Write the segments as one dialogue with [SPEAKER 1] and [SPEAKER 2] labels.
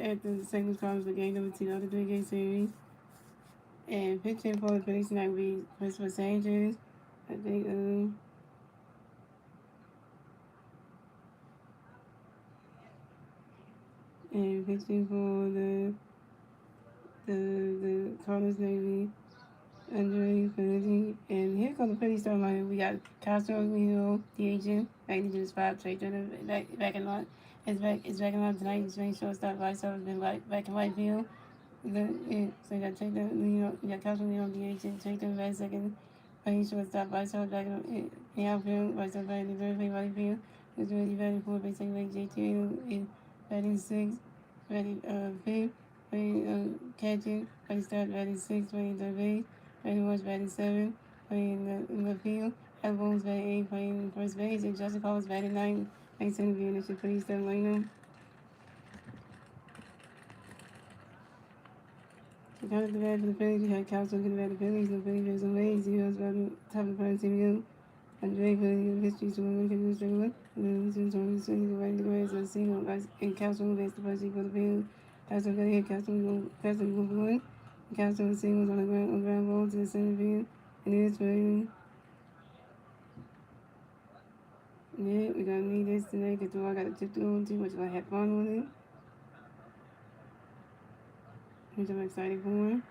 [SPEAKER 1] at the St. Louis Cardinals for game number 2 of the 3-game series. And pitching for the Phillies tonight will be Phillies St. I think, and pitching for the Cardinals Navy Andre Phillies. And here comes the Phillies starting line. We got Castro, the agent, back to do his 5 trade back in line. It's back in line tonight. He's playing shortstop, right side, has been back in right field. So you got to take the you got Castro, the agent, take them back second. Playing shortstop, right side, back in outfield, right side, back in the third, play right field. It's really batting 4, basically like JT in batting 6, batting 5th, playing catching, play start batting 6, playing third base. Randy Moss batting 7, playing in the field. Al Bones batting 8, playing first base. And Justin Collins batting 9. Thanks to the initial Phillies starting lineup. To count at the bat for the Phillies, we had Couch looking at the Phillies. The Phillies has some ways. He was batting top of the first team. Andre Phillies history to win can do straight one. And then since on the swing, the right to go as a single, and Couch will base the first team for the field. Couch will hit. Couch will go for one. Couch will singles on ground ball to the center field. And it is for yeah, we're gonna need this today because I got a tip to on too, which I have fun with it. Which I'm excited for.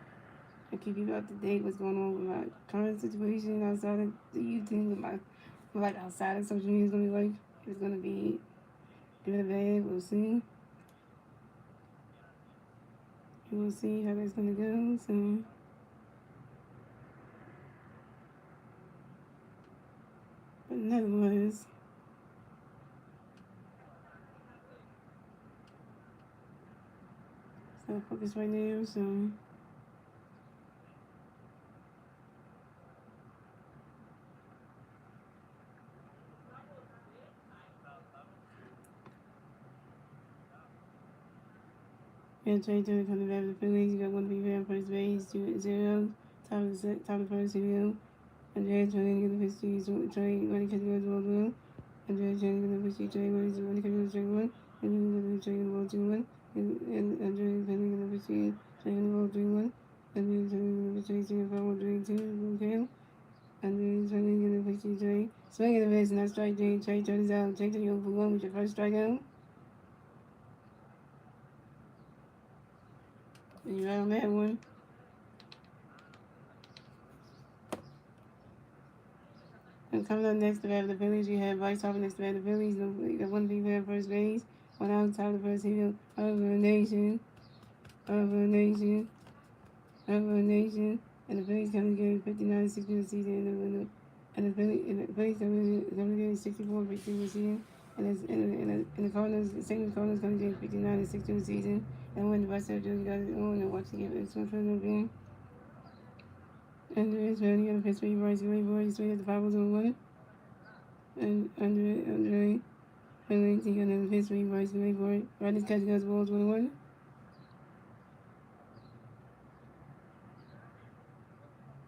[SPEAKER 1] I keep you up to date what's going on with my current situation outside of the YouTube, like outside of social media is gonna be like. If it's gonna be good or bad, we'll see. We'll see how that's gonna go. So but nevertheless. So focus right now, so yeah, Trey Turner coming back with the Phillies. You got one to be fair first base, 2-0. Top of the first inning. Andrea trying to get the pitch, Trey running catch goes well well. Andrea trying to get the pitch, Trey running catch goes straight one. And then the Trey in the ball 2-1. And Andrea trying to get the pitch, Trey in the ball 3-1. And then trying to get the pitch, Trey in the ball 3-2. Okay. And then trying to get the pitch, Trey. Swinging the base, and that's strike Trey. Trey turns out. Trey turns over for 1 with your first strikeout. And you're right on that one. And coming up next to bat the Phillies, you have Bryce Harper next to bat the Phillies. You got one people at first base, one out top of the first field. Over a nation. And the Phillies coming to get 59-60 the season. And the Phillies coming to get 64 for the season. And the Cardinals, the St. Louis Cardinals coming to get 59-60 the season. And when the West Coast got it on and watch the game, it's one for the game. And there is running on the pitch, Bryce Harper, swing at the 5-1. And Andre Phillies, he got another pitch, Bryce Harper, right this catch goes balls 1-1.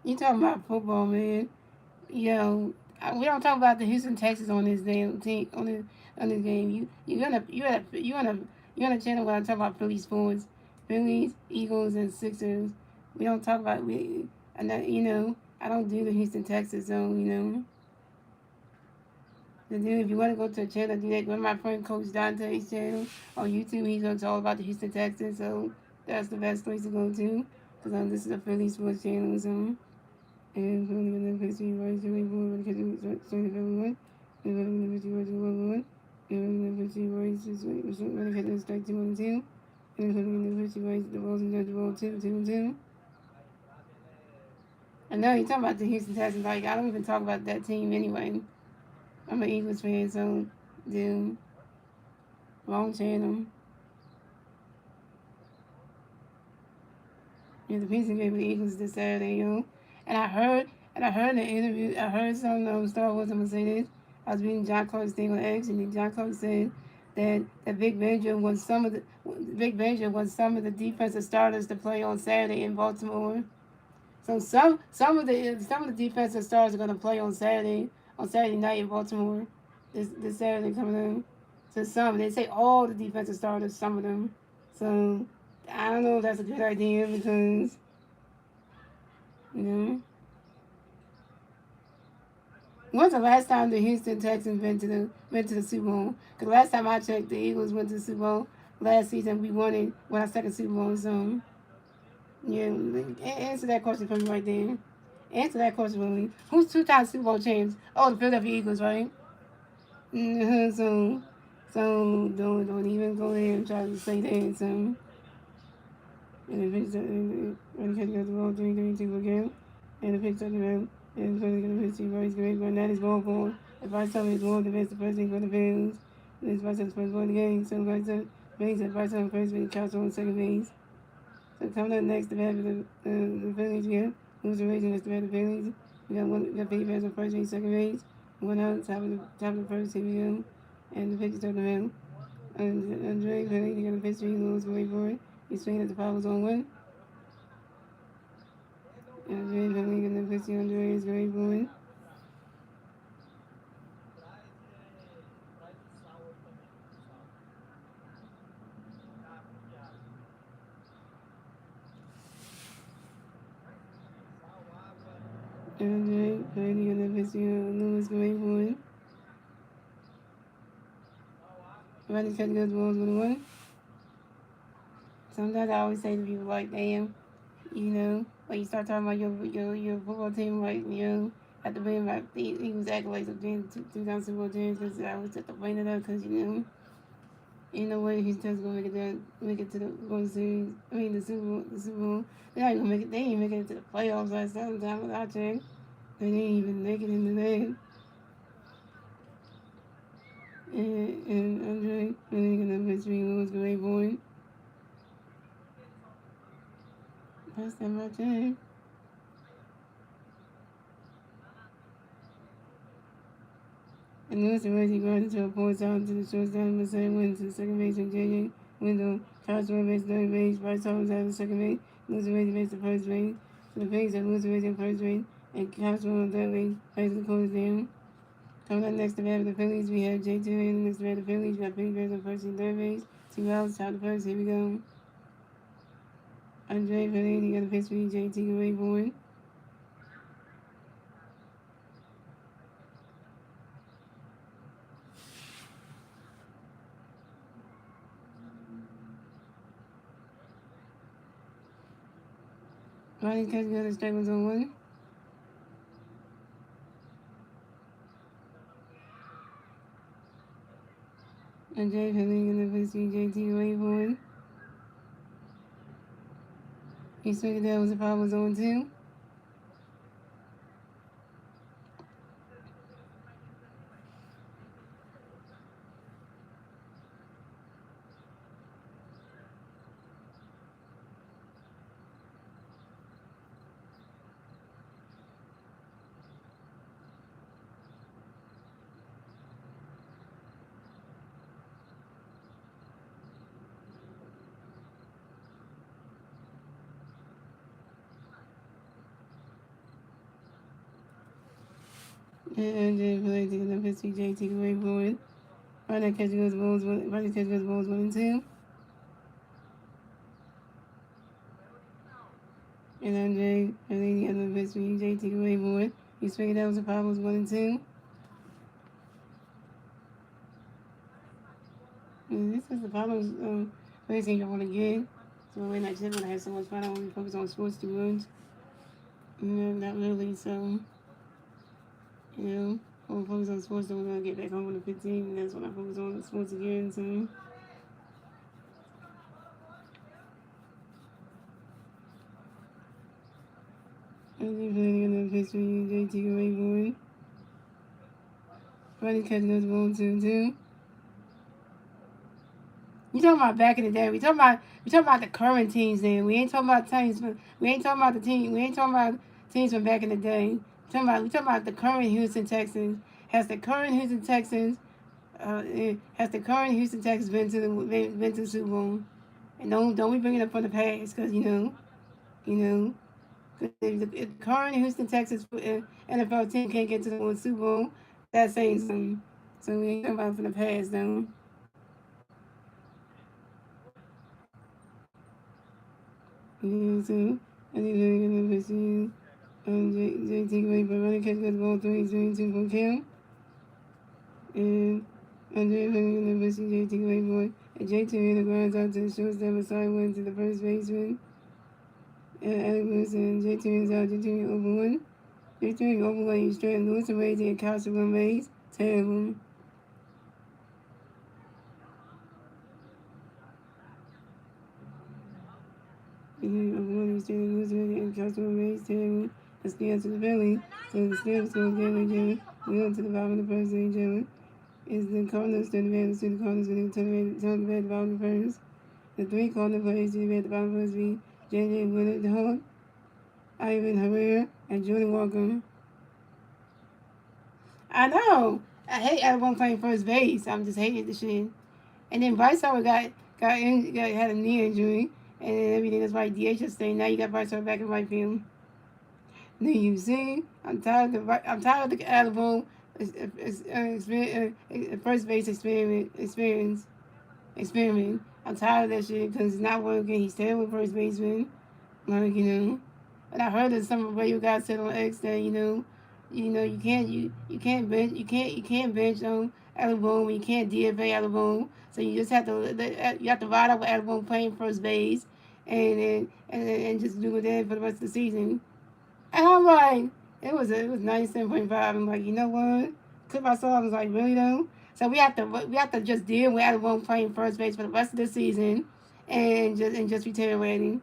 [SPEAKER 1] You talking about football, man? Yo, we don't talk about the Houston Texans on this damn team on this game. You on a channel where I talk about Philly sports, Phillies, Eagles, and Sixers. We don't talk about I don't do the Houston Texans, so And then if you want to go to a channel, do that. Go to my friend Coach Dante's channel on YouTube. He talks all about the Houston Texans, so that's the best place to go to. Because this is a Philly sports channel, so. And we're going to see right here. We're going to start everyone. And we're going to see right here. And we're going to see right here. We're going to strike 2 and 2. And we're going to see right the balls and the ball 2 and 2. I know you're talking about the Houston Texans. Like, I don't even talk about that team anyway. I'm an Eagles fan, so wrong channel. Yeah, the Pacers game with the Eagles this Saturday, And I heard the interview. I heard some Star Wars. I'm gonna say this. I was reading John Clark's thing on X, and John Clark said that Vic Fangio wants some of the defensive starters to play on Saturday in Baltimore. So some of the defensive stars are gonna play on Saturday night in Baltimore. This Saturday coming up. So they say all the defensive starters, some of them. So I don't know if that's a good idea because you know. When's the last time the Houston Texans went to the Super Bowl? Because last time I checked, the Eagles went to the Super Bowl last season. We won our second Super Bowl. So yeah, answer that question for me right there. Answer that question for me. Who's two-time Super Bowl champs? Oh, the Philadelphia Eagles, right? So don't even go there and try to say that. So and if it's when the catch goes the ball, 3-3 again, and the pitch touch around, and it's going to pitch to Royce Great, but that is ball for. If I tell me it's ball, the best, the first thing for the Bills. This is Bryce's first ball in the game. So Bryce at Bryce on first base, Couch on second base. So coming up next, the bat for the Phillies, we have who's the Rays against the bat of the Phillies. We got Baby Bears on first base, second base. One out, top of the first, here we go. And the pitch is turned around. Andre Philly, they got a pitch, he moves away for it. He's swinging at the foul on one. Andre Philly got the pitch, Andre is very going. Andre Philly got the pitch, Lewis going for it. Running catch goes balls with one. Sometimes I always say to people like, damn, when you start talking about your football team, like, at the beginning, like, he was accolades of being 2,000 Super Bowl champs because I was at the point of that because, ain't no way his team's gonna make it to the World Series. I mean, the Super Bowl. They're not gonna make it, they ain't making it to the playoffs last time I checked. They didn't even make it into that. And Andre, really gonna miss me, was great boy. Last time I checked. And Lewis and Reggie grounded to a point out to the shortstop, Mercedes went to the second base, and JJ Window, Charles Roy base, third base, Bryce Thomas out of the second base, Lewis and Reggie base the first base, to the base at Lewis and Reggie in first base, and Charles Roy on third base, base the close down. Coming up next to bat of the Phillies, we have J.T. Hill next to bat of the Phillies, we got Philly Bears on first and third base, 2 outs, top of the first, here we go. Andre Philly, you got a pitch for J.T. Gray Bourne. Ronnie catch got the strike was on one. Andre Philly got a pitch for J.T. Gray Bourne. He swung it down, was the foul was on 2. And Andre Philly taking the pitch for J.T. Gray Bourne. Ronnie catch goes balls 1 and 2. And Andre Philly got the pitch for J.T. Gray Bourne. He swung it down, was the foul was 1 and 2. And this is the Apollo's racing I want to get. So we're not just going to have so much fun. I want to focus on sports too much. Not really. So, I want to focus on sports. So when I get back home on the 15th, and that's when I focus on sports again. So, I'm really going to pitch for you, JT Rayboy. Running catch goes 1-2-2. You talking about back in the day? We talking about the current teams. Then we ain't talking about teams. We ain't talking about the team. We ain't talking about teams from back in the day. We talking about the current Houston Texans. Has the current Houston Texans been to the Super Bowl? And don't we bring it up from the past because you know if the current Houston Texans NFL team can't get to the Super Bowl, that's saying something. So we ain't talking about from the past though. Yeah, so I think they're going to pursue JT away, but running catch got the ball 3-2 from Cam. And Andre going to pursue JT away boy. And JT in the grounds out to the shortstop and sideways to the first baseman. And Alec Wilson, JT is out, JT over one. JT over one, he's straight Lewis away to Castle one base. Terrible. One is straight Lewis away to Castle one base. Terrible. Let's get to the Phillies. So the Snaps go again, Jalen. We on to the bottom of the first inning, Jalen. Is the Cardinals turn the advantage to the Cardinals when they turn the bottom of the first. The three Cardinal players to the bottom of the first be J.J. Willard, the Hawk, Ivan Herrera, and Jordan Walker. I know. I hate everyone playing first base. I'm just hating the shit. And then Bryce Harper had a knee injury, and then everything. That's why DH is staying. Now you got Bryce Harper back in right field. Now you see, I'm tired of the Alabama first base experiment. I'm tired of that shit because it's not working. He's terrible first baseman, like And I heard that some of you guys said on X that you can't bench Alabama. You can't DFA Alabama. So you just have to ride out with Alabama playing first base, and just do it there for the rest of the season. And I'm like, it was 97.5. I'm like, you know what? Clip I saw, I was like, really though? So we have to just deal with everyone playing first base for the rest of the season, and just retain rating.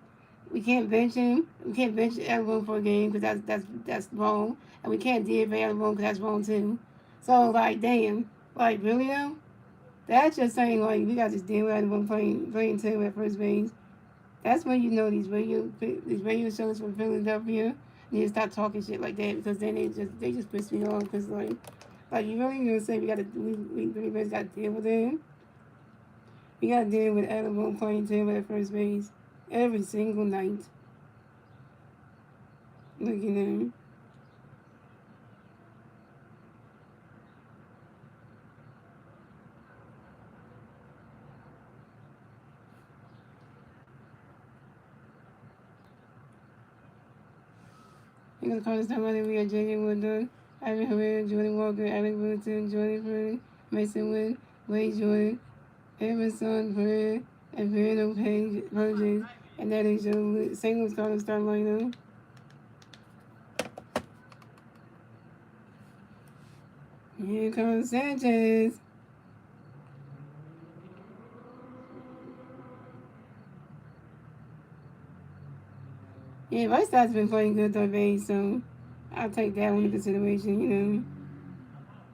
[SPEAKER 1] We can't bench him. We can't bench everyone for a game because that's wrong, and we can't DFA everyone because that's wrong too. So like, damn, like really though? That's just saying like we got to just deal with everyone playing two at first base. That's when you know these radio shows from Philadelphia need to stop talking shit like that because then they just piss me off because like you really gonna say we really got to deal with it. We got to deal with Alabama playing table at first base every single night. Look at them. You gonna call this time running? We got J.J. Wood, Ivan Herrera, Jordan Walker, Alec Wilson, Jordan Ford, Mason Wood, Wade Jordan, Emerson Pereira, and Verno Purges, and that is your St. Louis Cardinals starting lineup. Here comes Sanchez. Yeah, White Sox been playing good third base, so I'll take that one into consideration.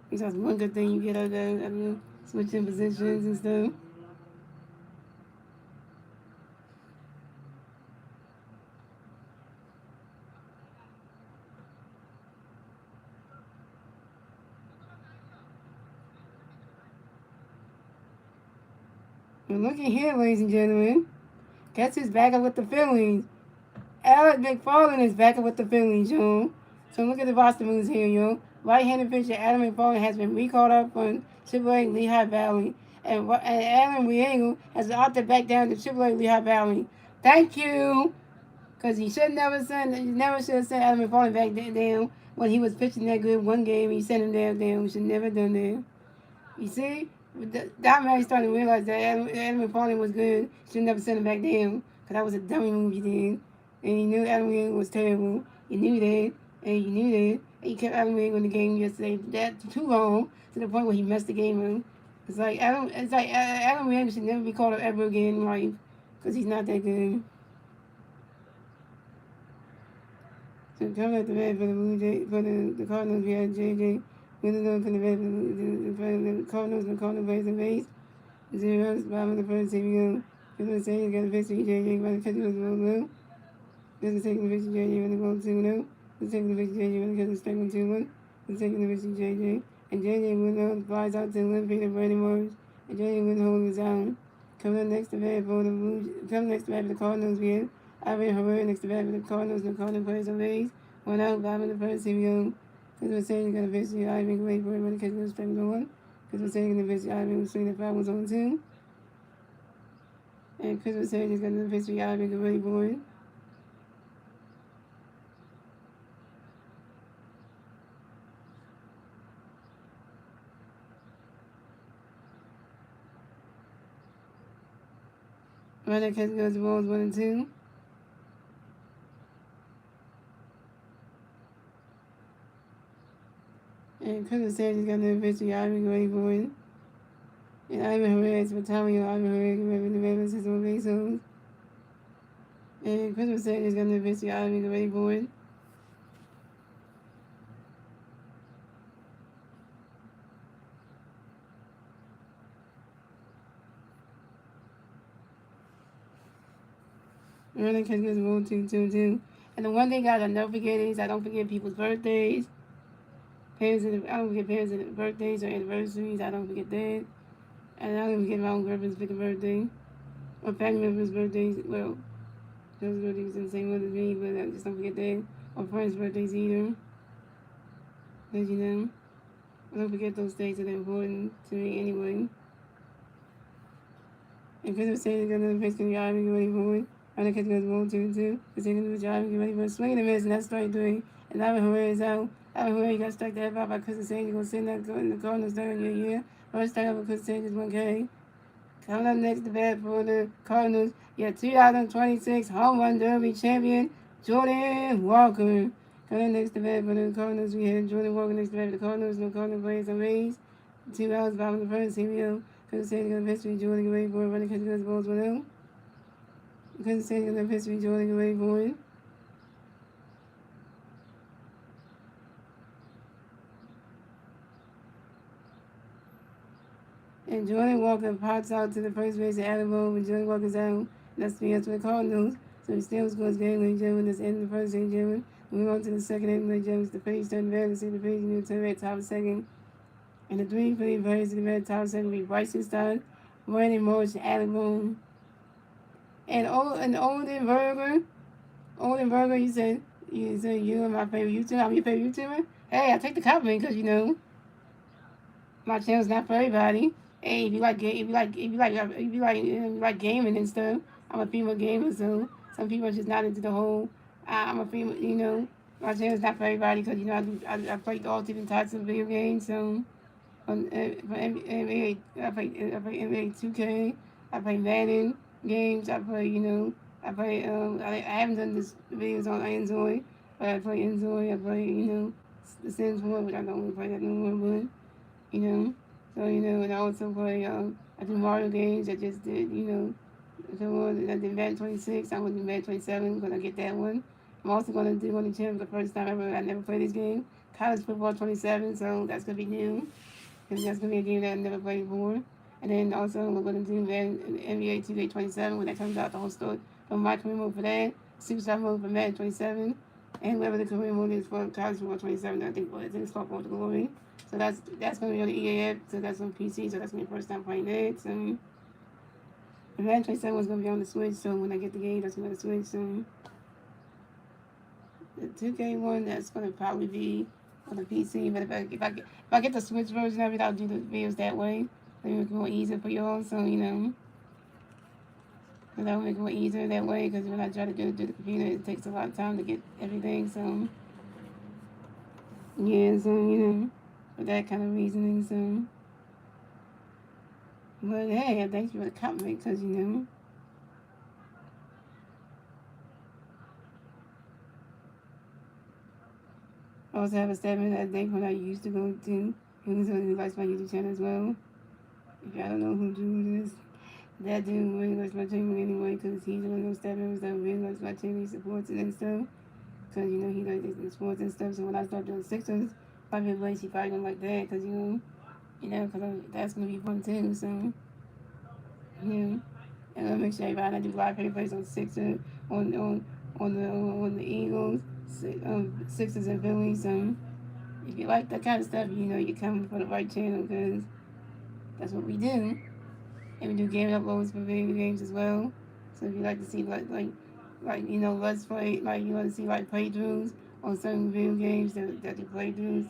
[SPEAKER 1] Because that's one good thing you get out of the switching positions and stuff. But looking here, ladies and gentlemen, guess who's back up with the Phillies? Alec McFarland is back up with the Phillies, yo. So look at the roster moves here, yo. Right-handed pitcher Adam McFarland has been recalled up from AAA Lehigh Valley, and Alan Riego has been opted back down to AAA Lehigh Valley. Thank you, because he never should have sent Adam McFarland back down when he was pitching that good one game. He sent him down. We should never done that. You see, that man started to realize that Adam McFarland was good. Should never send him back down, because that was a dummy move he did. And he knew Adam Wing was terrible. You knew that, and you knew that. And you kept Adam Wing in the game yesterday. That too long to the point where he messed the game up. Adam Wing should never be called up ever again in life because he's not that good. So coming at the bat for the Cardinals, we had JJ. Winner from the bat for the Cardinals. The Cardinals plays the base. 0 runs, bottom of the first. Here we go. Phillies St. got a victory. JJ by the catcher was low. This is taking the victory, JJ, when the ball 2-0. This is taking the victory, JJ, when the catcher strike 2-1. This is taking the victory, JJ. And JJ Woodhull flies out to the left field of Brandon Morris. And JJ Woodhull is out. Coming up next to bat for the Cardinals, we have Ivan Herrera next to bat for the Cardinals. The Cardinals plays on base. One out, bottom of the first. Here we go. Christmas saying got a victory. Ivan can wait for it when the catcher was striking 1. Christmas saying the victory. Ivan was swinging the 5 was on 2. And Christmas saying got the victory. Ivan can wait for it. Running catch goes to balls 1 and 2. And Christmas St is got another pitch to Ivan Grayboy. And Ivan Perez for Tommy Ivan Perez remember the Ravens is on base holes. And Christmas St is got another pitch to Ivan Grayboy. Running catch goes to balls 2-2-2. And the one thing, guys, I never forget is I don't forget people's birthdays. I don't forget parents' birthdays or anniversaries. I don't forget that. And I don't forget my own girlfriend's big birthday. Or family members' birthdays. Well, those birthdays in the same month as me, but I just don't forget that. Or friends' birthdays either. Because, I don't forget those days that are important to me anyway. And Christmas St is going to face the job and get ready for it. And the kids go to roll 2-2. The second to the job and get ready for it. Swinging and miss, and that's strike 3. And Ivan Herrera is out. Ivan Herrera got struck the F out by Christmas St. He's going to send that in the Cardinals during your year. First strike out for Christmas St is 1K. Coming up next to bat for the Cardinals, you have 2026 Home Run Derby champion, Jordan Walker. Coming up next to bat for the Cardinals, we have Jordan Walker next to bat for the Cardinals. No Cardinals players are raised. 2 outs, bottom of the first. Here we go. Couldn't say the history, Jordan away for it. Running catch goes balls 1-0. Couldn't say the history, Jordan away for it. And Jordan Walker pops out to the first base at Alamo when Jordan Walker's out. That's 3 outs for the Cardinals. So he still scores game when German is in the first inning, German. Moving on to the second inning, when German's the Phillies turn red. Let's see the Phillies new turn red, top of second. And the 3 Phillies players in the red, top of second will be Bryson Stott, Brandon Morris, Alamo. And Olden Burger, you said you are my favorite YouTuber. I'm your favorite YouTuber. Hey, I take the compliment because my channel's not for everybody. Hey, if you like gaming and stuff, I'm a female gamer, so some people are just not into the whole. I'm a female, my channel's not for everybody because I play all different types of video games. So for NBA, I play NBA 2K. I play Madden games. I play I haven't done this videos on Android, but I play Android. I play the Sims 1, but I don't really play that no more. But and I also play, I do Mario games. I just did, I did Madden 26. I'm going to do Madden 27. I'm going to get that one. I'm also going to do on the channel for the first time ever. I never played this game. College Football 27, so that's going to be new. Because that's going to be a game that I've never played before. And then also we're going to do Madden NBA 2K27 when that comes out. The whole story from my career mode for that. Superstar mode for Madden 27. And whatever the career mode is for College Football 27, I think it's called For the Glory. So that's going to be on the EAF, so that's on PC, so that's going to be the first time playing that. So, and Madden 27 was going to be on the Switch, so when I get the game, that's going to be on the Switch. So, the 2K one, that's going to probably be on the PC, but if I get the Switch version of it, I'll do the videos that way. So it'll make it more easier for y'all, so, so that will make it more easier that way, because when I try to do the computer, it takes a lot of time to get everything, so, yeah, so, for that kind of reasoning, so. But hey, thanks for the compliment, because, I also have a statement that day when I used to go to, who likes my YouTube channel as well. If y'all don't know who Drew is, that dude really likes my channel anyway, because he's one of those staff members that really likes my channel, he supports it and stuff. Because, he likes the sports and stuff, so when I start doing Sixers, probably a place he probably gonna like that, because, because that's gonna be fun too, so, yeah. And I'll make sure everybody I do live pay plays on Sixers, on the Eagles, Sixers and Phillies, so if you like that kind of stuff, you're coming for the right channel, because that's what we do. And we do game uploads for video games as well. So if you like to see let's play, you want to see playthroughs on certain video games that do playthroughs,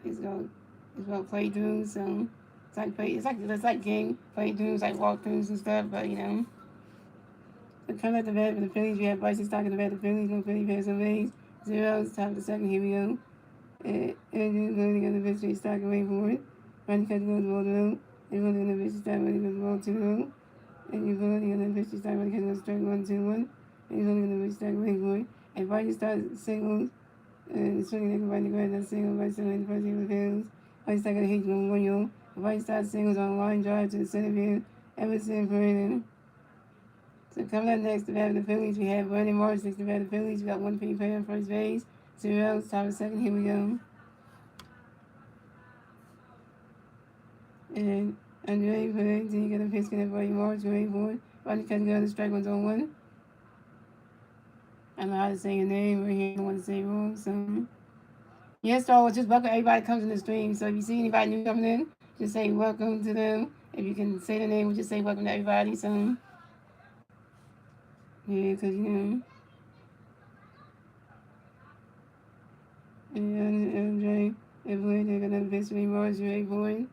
[SPEAKER 1] it's about playthroughs. So it's like game playthroughs, like walkthroughs and stuff. But so come at the bat for the Phillies. We have Bryson Stock in the bat. The Phillies, no Phillies, pairs of A's. 0 top of the second. Here we go. And then going to the victory stock away for it. Running cut goes ball 2-0. They're going to the victory stock. Running goes ball 2-0. And you're voting on the pitch, you start running catching strike 1-2-1. And you're voting on the pitch, start waiting for it. And right you start singles, and swinging it right to grab that single, right center in the first game of Phillies. Right start gonna hit you on 1-0. Right start singles on a line drive to the center field. Everson for it. So coming up next to bat the Phillies, we have Brandon Morris next to bat the Phillies. We got one Penny Player on first base. 0 outs, top of second. Here we go. And Andre for it. Then you got a pitch connect for Morris. Ready for it. Ronnie Cutting go to strike one's on one. I don't know how to say your name right here. I don't want to say wrong. So, yes, so just welcome everybody comes in the stream. So if you see anybody new coming in, just say welcome to them. If you can say the name, we'll just say welcome to everybody. So, yeah, because, you know, and Andre, everyone, they're going to pitch for Morris. Ready for it.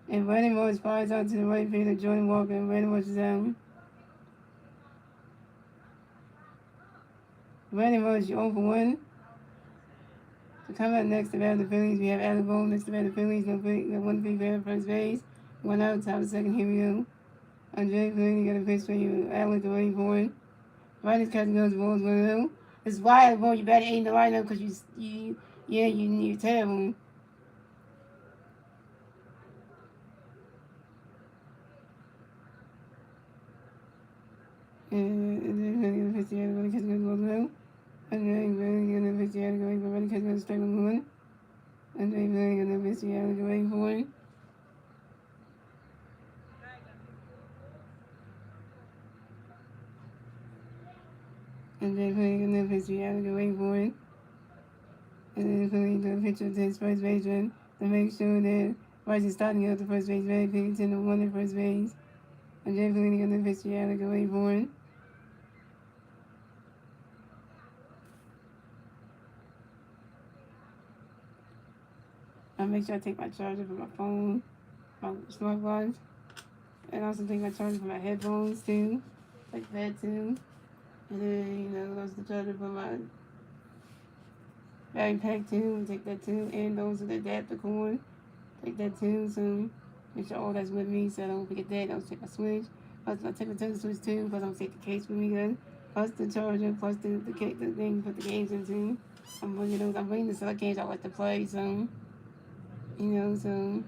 [SPEAKER 1] And Brandon Morris fires out to the right field of Jordan Walker. And Brandon Morris is out. Brandon Morris, you're 0 for 1. So coming up next to bat the Phillies, we have Alec Bohm next to bat the Phillies. No one big bat at first base. 1 out, top of second. Here we go. Andre Flynn, you got a pitch for you. Alec away for it. Right as catching those balls 1-0. This is why Alec Bohm, you better aim the lineup because you're terrible. And then gonna pitch the other one, catching those balls 1-0. Andre Flynn, gonna pitch the other going for running, catching those strike 1-1. Andre Flynn, gonna pitch the other going for it. And then putting in the pitch, you have to go wait for it. And then putting the pitcher to his first baseman to make sure that Rice is starting out the first base, very big 10-1 at first base. And then putting in the pitch, you have to go wait for it. I'll make sure I take my charger for my phone, my smartwatch, and also take my charger for my headphones too, like that too. And then, you know, those the charger for my battery pack too, take that too, and those are the adapter cord, take that too, so make sure all that's with me so I don't forget that. I'll take my switch, plus I'll take my touch switch too, plus I'll take the case with me then, plus the charger, plus the thing to put the games into. I'm bringing the select games I like to play, so, you know, so,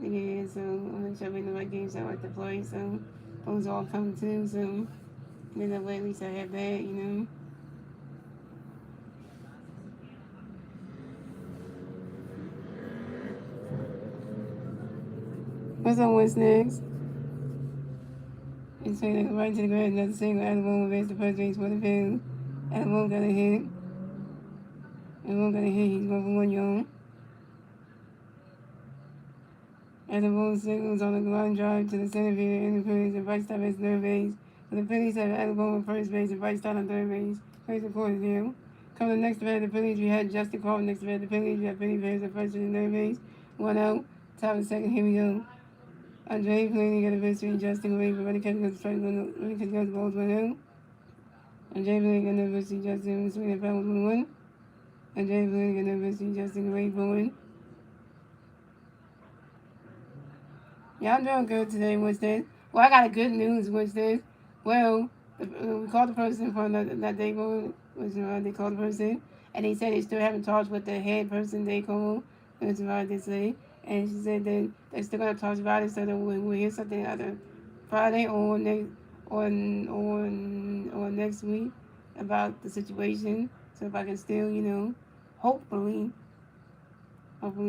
[SPEAKER 1] yeah, so I'll make sure I bring the right games I like to play, so those all come too, so, then that way at least I have that, you know. What's up, what's next? And so they go right to the ground, another single, Alabama will base the first base for the field. Alabama got a hit. Alabama got a hit, he's going for 1 yard. Alabama signals on the line drive to the center field and the Phillies and right stop at third base. So the Phillies have Alabama first base and right start on third base. Phillies recorded deal. Coming next to bat the Phillies, we had Justin Carlton next to bat the Phillies. We have Philly Bears at first and third base. 1 out, top of the second, here we go. Andre playing got a victory, Justin away for running catching the strike, running catching the balls 1-0. Andre playing got a victory, Justin swinging at foul 1-1. Andre playing got a victory, Justin away for it. Yeah, I'm doing good today, Winston. Well, I got a good news, Winston. Well, we called the person from that day, they called the person, and they said they still haven't talked with the head person they called, that's what they say. And she said that they're still going to talk about it, so that we'll hear something either Friday or next week about the situation. So if I can still, you know, hopefully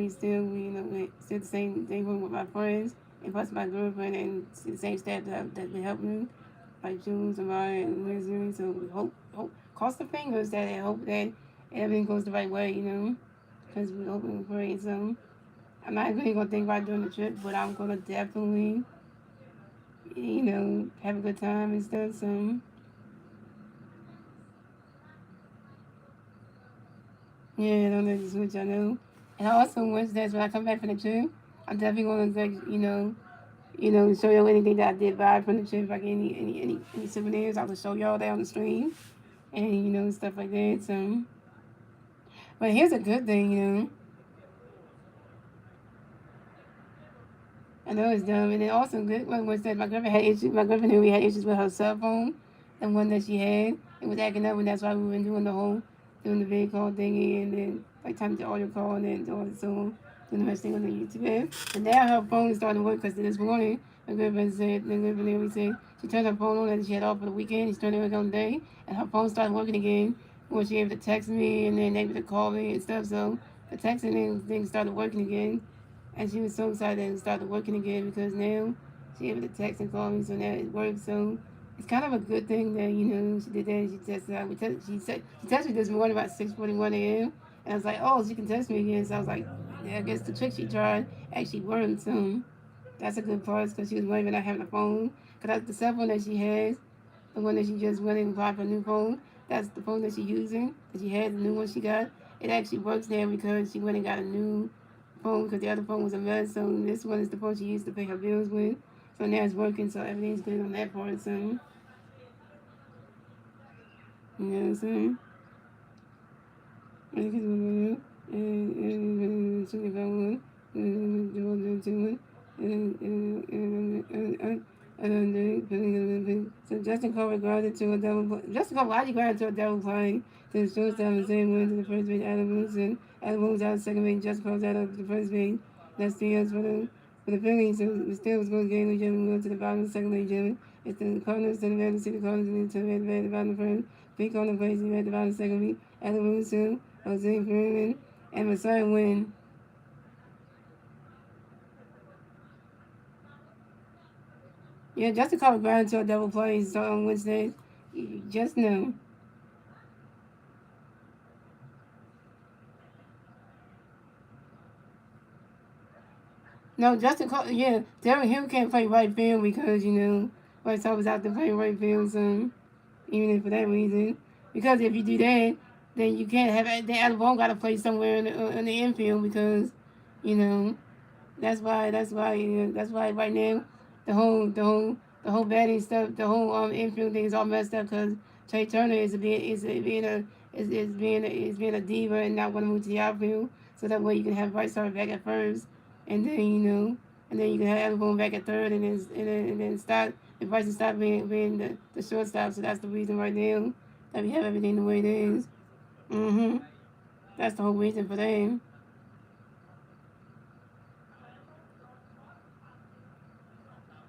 [SPEAKER 1] still, you know, still the same neighborhood with my friends, and plus my girlfriend, and the same staff that they help me, like Jules, Amara, and Missouri. So we hope, cross the fingers that I hope that everything goes the right way, you know, because we hope and pray. So I'm not really gonna think about doing the trip, but I'm gonna definitely, you know, have a good time and stuff. So yeah, I don't know this which I know. And I also wish that when I come back from the trip, I'm definitely gonna, like, you know, show y'all anything that I did buy from the trip, like any souvenirs. I will show y'all that on the stream, and you know, stuff like that. So, but here's a good thing, you know. I know it's dumb. And then also, good one was that my girlfriend had issues. My girlfriend knew we had issues with her cell phone, the one that she had. It was acting up, and that's why we were doing doing the video call thingy, and then like time to audio call, and then doing Zoom, doing the rest thing on the YouTube. And now her phone is starting to work because this morning, my girlfriend literally said she turned her phone on and she had off for the weekend. She turned it on the day, and her phone started working again. Where she able to text me and then able to call me and stuff. So the texting and things started working again. And she was so excited that it started working again because now she able to text and call me, so now it works. So it's kind of a good thing that she did that. She tested out. She texted me this morning about 6:41 a.m. And I was like, oh, she can text me again. So I was like, yeah, I guess the trick she tried actually worked. So that's a good part because she was worried about not having a phone. Because the cell phone that she has, the one that she just went and bought for a new phone, that's the phone that she's using. That she had the new one she got. It actually works now because she went and got a new phone because the other phone was a mess. So this one is the phone she used to pay her bills with. So now it's working. So everything's good on that part. So you know what I'm saying? So Justin Cole grounded to a double. Justin Cole actually grounded to a double play to the shortstop and same win to the first base. Adam Wilson. Adam Wilson out of second base. Justin Cole's out of the first base. That's 3 yards for the Phillies. So the Steelers go game with Jimmy Will to the bottom of the second base. Jimmy. It's the Cardinals to the red. The Cardinals to the red. The bottom of the first. Big on the place. He at the bottom of the second base. Adam Wilson. Jose Freeman. And Messiah win. Yeah, Justin Cole grounded to a double play so on Wednesday. You just know. No, Justin Cole, yeah, Darren Hill can't play right field because, White Sox was out to play right field, so even if for that reason. Because if you do that, then you can't have, then Alabama got to play somewhere in the infield because, you know, that's why right now the whole batting stuff, the whole infield thing is all messed up because Trey Turner is being a diva and not want to move to the outfield. So that way you can have Bryce Harper back at first, and then and then you can have Alabama back at third, and then start if Bryson stop being the shortstop. So that's the reason right now that we have everything the way it is. Mhm. That's the whole reason for them.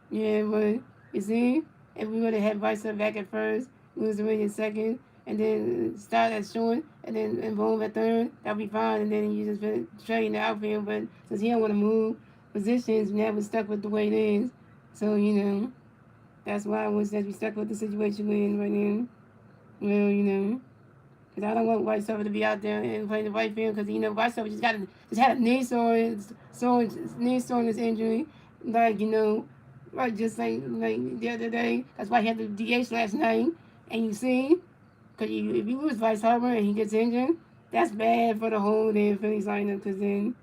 [SPEAKER 1] Yeah, but you see, if we would have had Bryson back at first, lose the ring in second, and then start at short, and boom at third, that'd be fine. And then you just been trading the outfield. But since he don't want to move positions, now we're stuck with the way it is. So that's why I was that we stuck with the situation we're in right now. Well, because I don't want White Silver to be out there and playing the right field because White Silver just had a knee soreness injury, like right, just like the other day. That's why he had the DH last night. And you see, because if you lose Vice Harbor and he gets injured, that's bad for the whole damn Phillies lineup. Because then,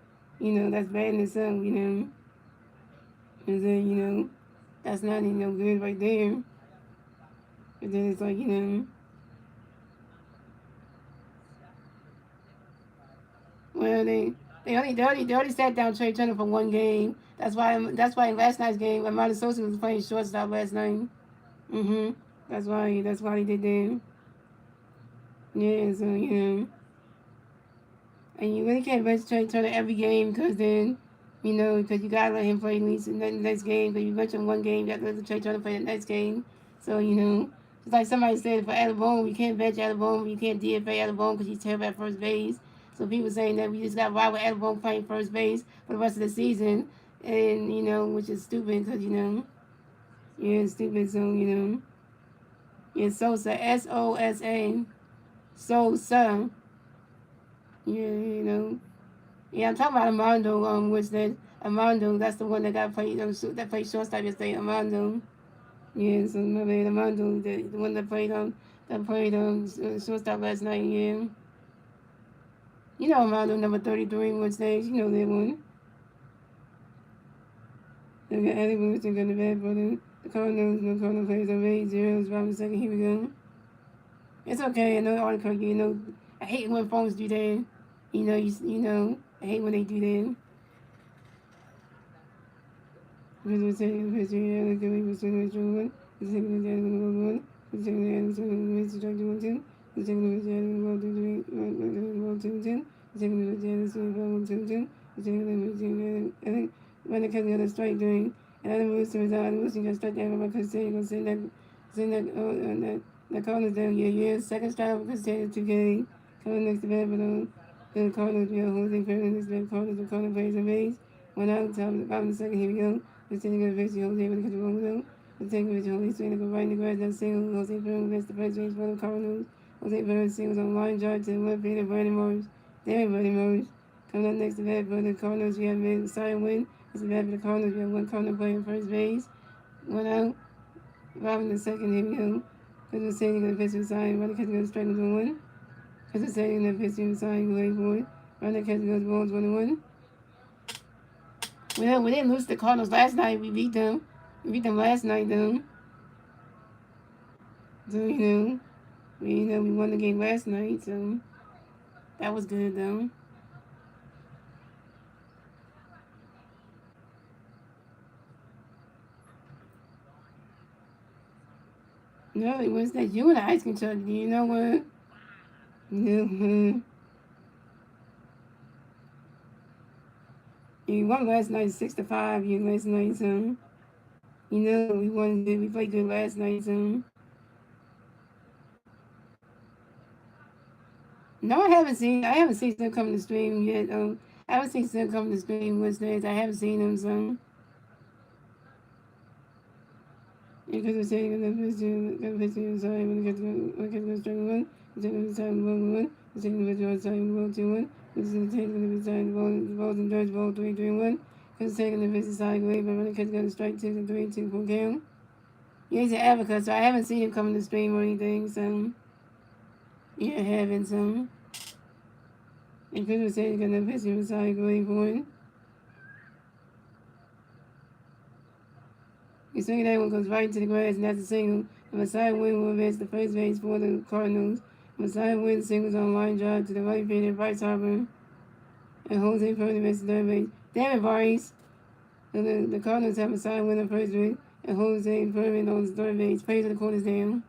[SPEAKER 1] that's bad in itself. And then that's not good right there. And then it's like well they already sat down Trey Turner for one game. That's why in last night's game, Amanda Sosa was playing shortstop last night. That's why he did that. Yeah, so and you really can't bench Trey Turner every game because then, because you gotta let him play at least in the next game. Because you bench him one game, you got to let Trey Turner play the next game. So it's like somebody said for Alabama, you can't bench Alabama, you can't DFA Alabama because he's terrible at first base. So people saying that we just got ride with Alabama playing first base for the rest of the season, and which is stupid because yeah, it's stupid. So yeah, Sosa, Sosa, Sosa, yeah, Yeah, I'm talking about Armando, which that Armando, that's the one that got played, that played shortstop yesterday, Armando. Yeah, so my bad, Armando, the one that played shortstop last night. Yeah, Armando number 33, which they, that one. They got Eddie Wilson got the bad for the Cardinals. No Cardinals plays on 8-0. Bottom second. Here we go. It's okay. I know Article. I hate when phones do that. I hate when they do that. because we're taking the picture here, like we were saying with one, we're taking the animal one, we're taking the animal one, we're taking the two, we're taking the animal two, we're taking the animal two, we're taking the I think when the cousin got a strike doing, and I was to resign, I was going to strike down my cousin, going to send that Cardinals down, yeah, second strike because they had 2 games, coming next to that, but the Cardinals, Jose Fernandez, the Cardinals plays a base, went out, top of the second, here we go. The taking of the Jose with the catch of the the taking of the Holy Swing to go right in the grass, that single, Jose Fernandez against the first base for the Cardinals. Jose Fernandez singles on line drive to the left field of Brandon Morris. Damn, Brandon Morris. Coming up next to that for the Cardinals, we have a side win. It's a bad for the Cardinals. We have one Cardinal playing first base. One out. Robin the second, here we go. Because we're saying the pitch inside, running catch goes straight into one. Because we're saying the pitch inside, going for it. Running catch goes balls 1-1. Well, we didn't lose the Cardinals last night. We beat them. We beat them last night, though. So, we won the game last night, so that was good, though. No, it was that you and the ice cream truck. You know what? You won last night 6-5. You last night, so we won good. We played good last night, so. No, I haven't seen them come to stream yet. I haven't seen them come to stream Wednesdays. I haven't seen them, so. Because we're saying that the sorry, when it gets to string one, we're taking the time one, we're taking the video time 2-1, this is the taking the time balls and dodge ball 3-1, because taking the business side away, but when it gets to strike 2-3, 2 count. Yeah, he's an advocate, so I haven't seen him come to stream or anything, so. Yeah, I haven't, so. And because we're saying the business side away for him. The swing that one goes right into the grass, and that's a single. The Messiah win will advance the first base for the Cardinals. Messiah wins singles on line drive to the right field at Bryce Harper. And Jose Fernandez the third base. Damn it, Bryce. So the Cardinals have Messiah win the first base, and Jose Fernandez on the third base. Plays to the corners down.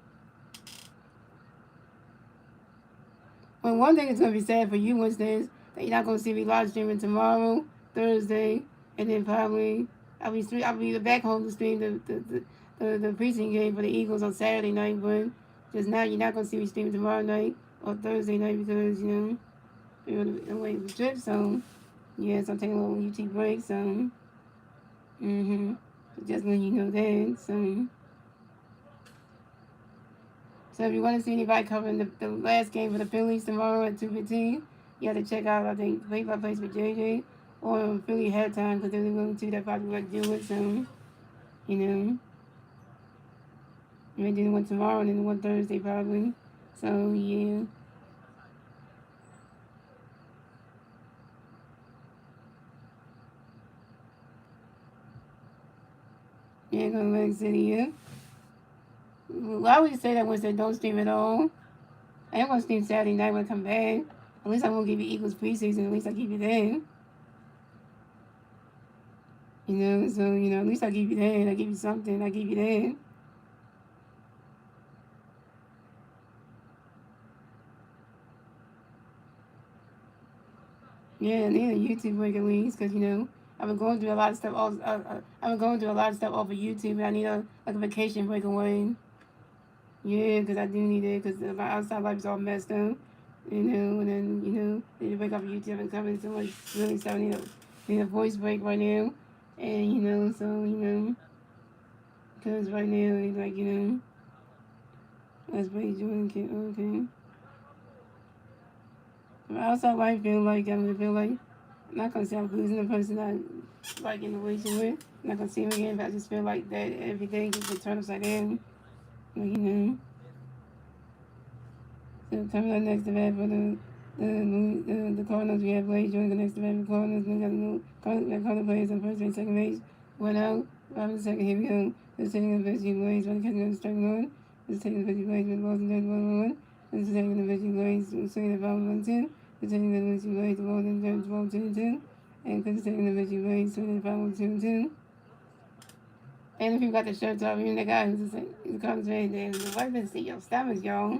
[SPEAKER 1] Well, one thing that's going to be sad for you, Winston, is that you're not going to see me live streaming tomorrow, Thursday, and then probably I'll be back home to stream the preseason game for the Eagles on Saturday night. But just now, you're not going to see me streaming tomorrow night or Thursday night because you're away from the trip. So yes, I'm taking a little UT break. So so just letting you know that. So if you want to see anybody covering the last game for the Phillies tomorrow at 2:15, you have to check out, I think, Play-by-Place with JJ or Philly halftime because they're the only two that probably like to do it. So, maybe do the one tomorrow and then the one Thursday probably. So, yeah. Yeah, go to Atlantic City, yeah. Why would you say that Wednesday don't stream at all? I am going to stream Saturday night when I come back. At least I won't give you Eagles preseason. At least I keep you there. So, at least I give you that. I give you something. I give you that. Yeah, I need a YouTube break at least because, I've been going through a lot of stuff. I've been going through a lot of stuff off of YouTube, and I need a vacation break away. Yeah, because I do need it because my outside life is all messed up. And then, need to break off of YouTube and coming so much really stuff. I need a voice break right now. And, so, because right now, like, that's what he's doing. Okay. My outside life feel like, I'm not going to say I'm losing the person I like in the relation with. I'm not going to see him again, but I just feel like that everything just been turned upside down. Like, So coming up next to that for the Cardinals, we have Blake joining the next to that for the Cardinals. We got the Cardinals players on first base, second base. One out. Robin second. Here we go. This is taking the 15 Blaze. One catching on the strike one. This is taking the 50 Blaze with balls and dirt 1-1. This is taking the 50 Blaze. Swinging the ball 1-2. This is taking the 50 Blaze. The balls and dirt 2-2. And this is taking the 50 Blaze. Swinging the ball 2-2. And if you got the shirts off, even the guy who's comes in there, the wife didn't see your stomach, y'all.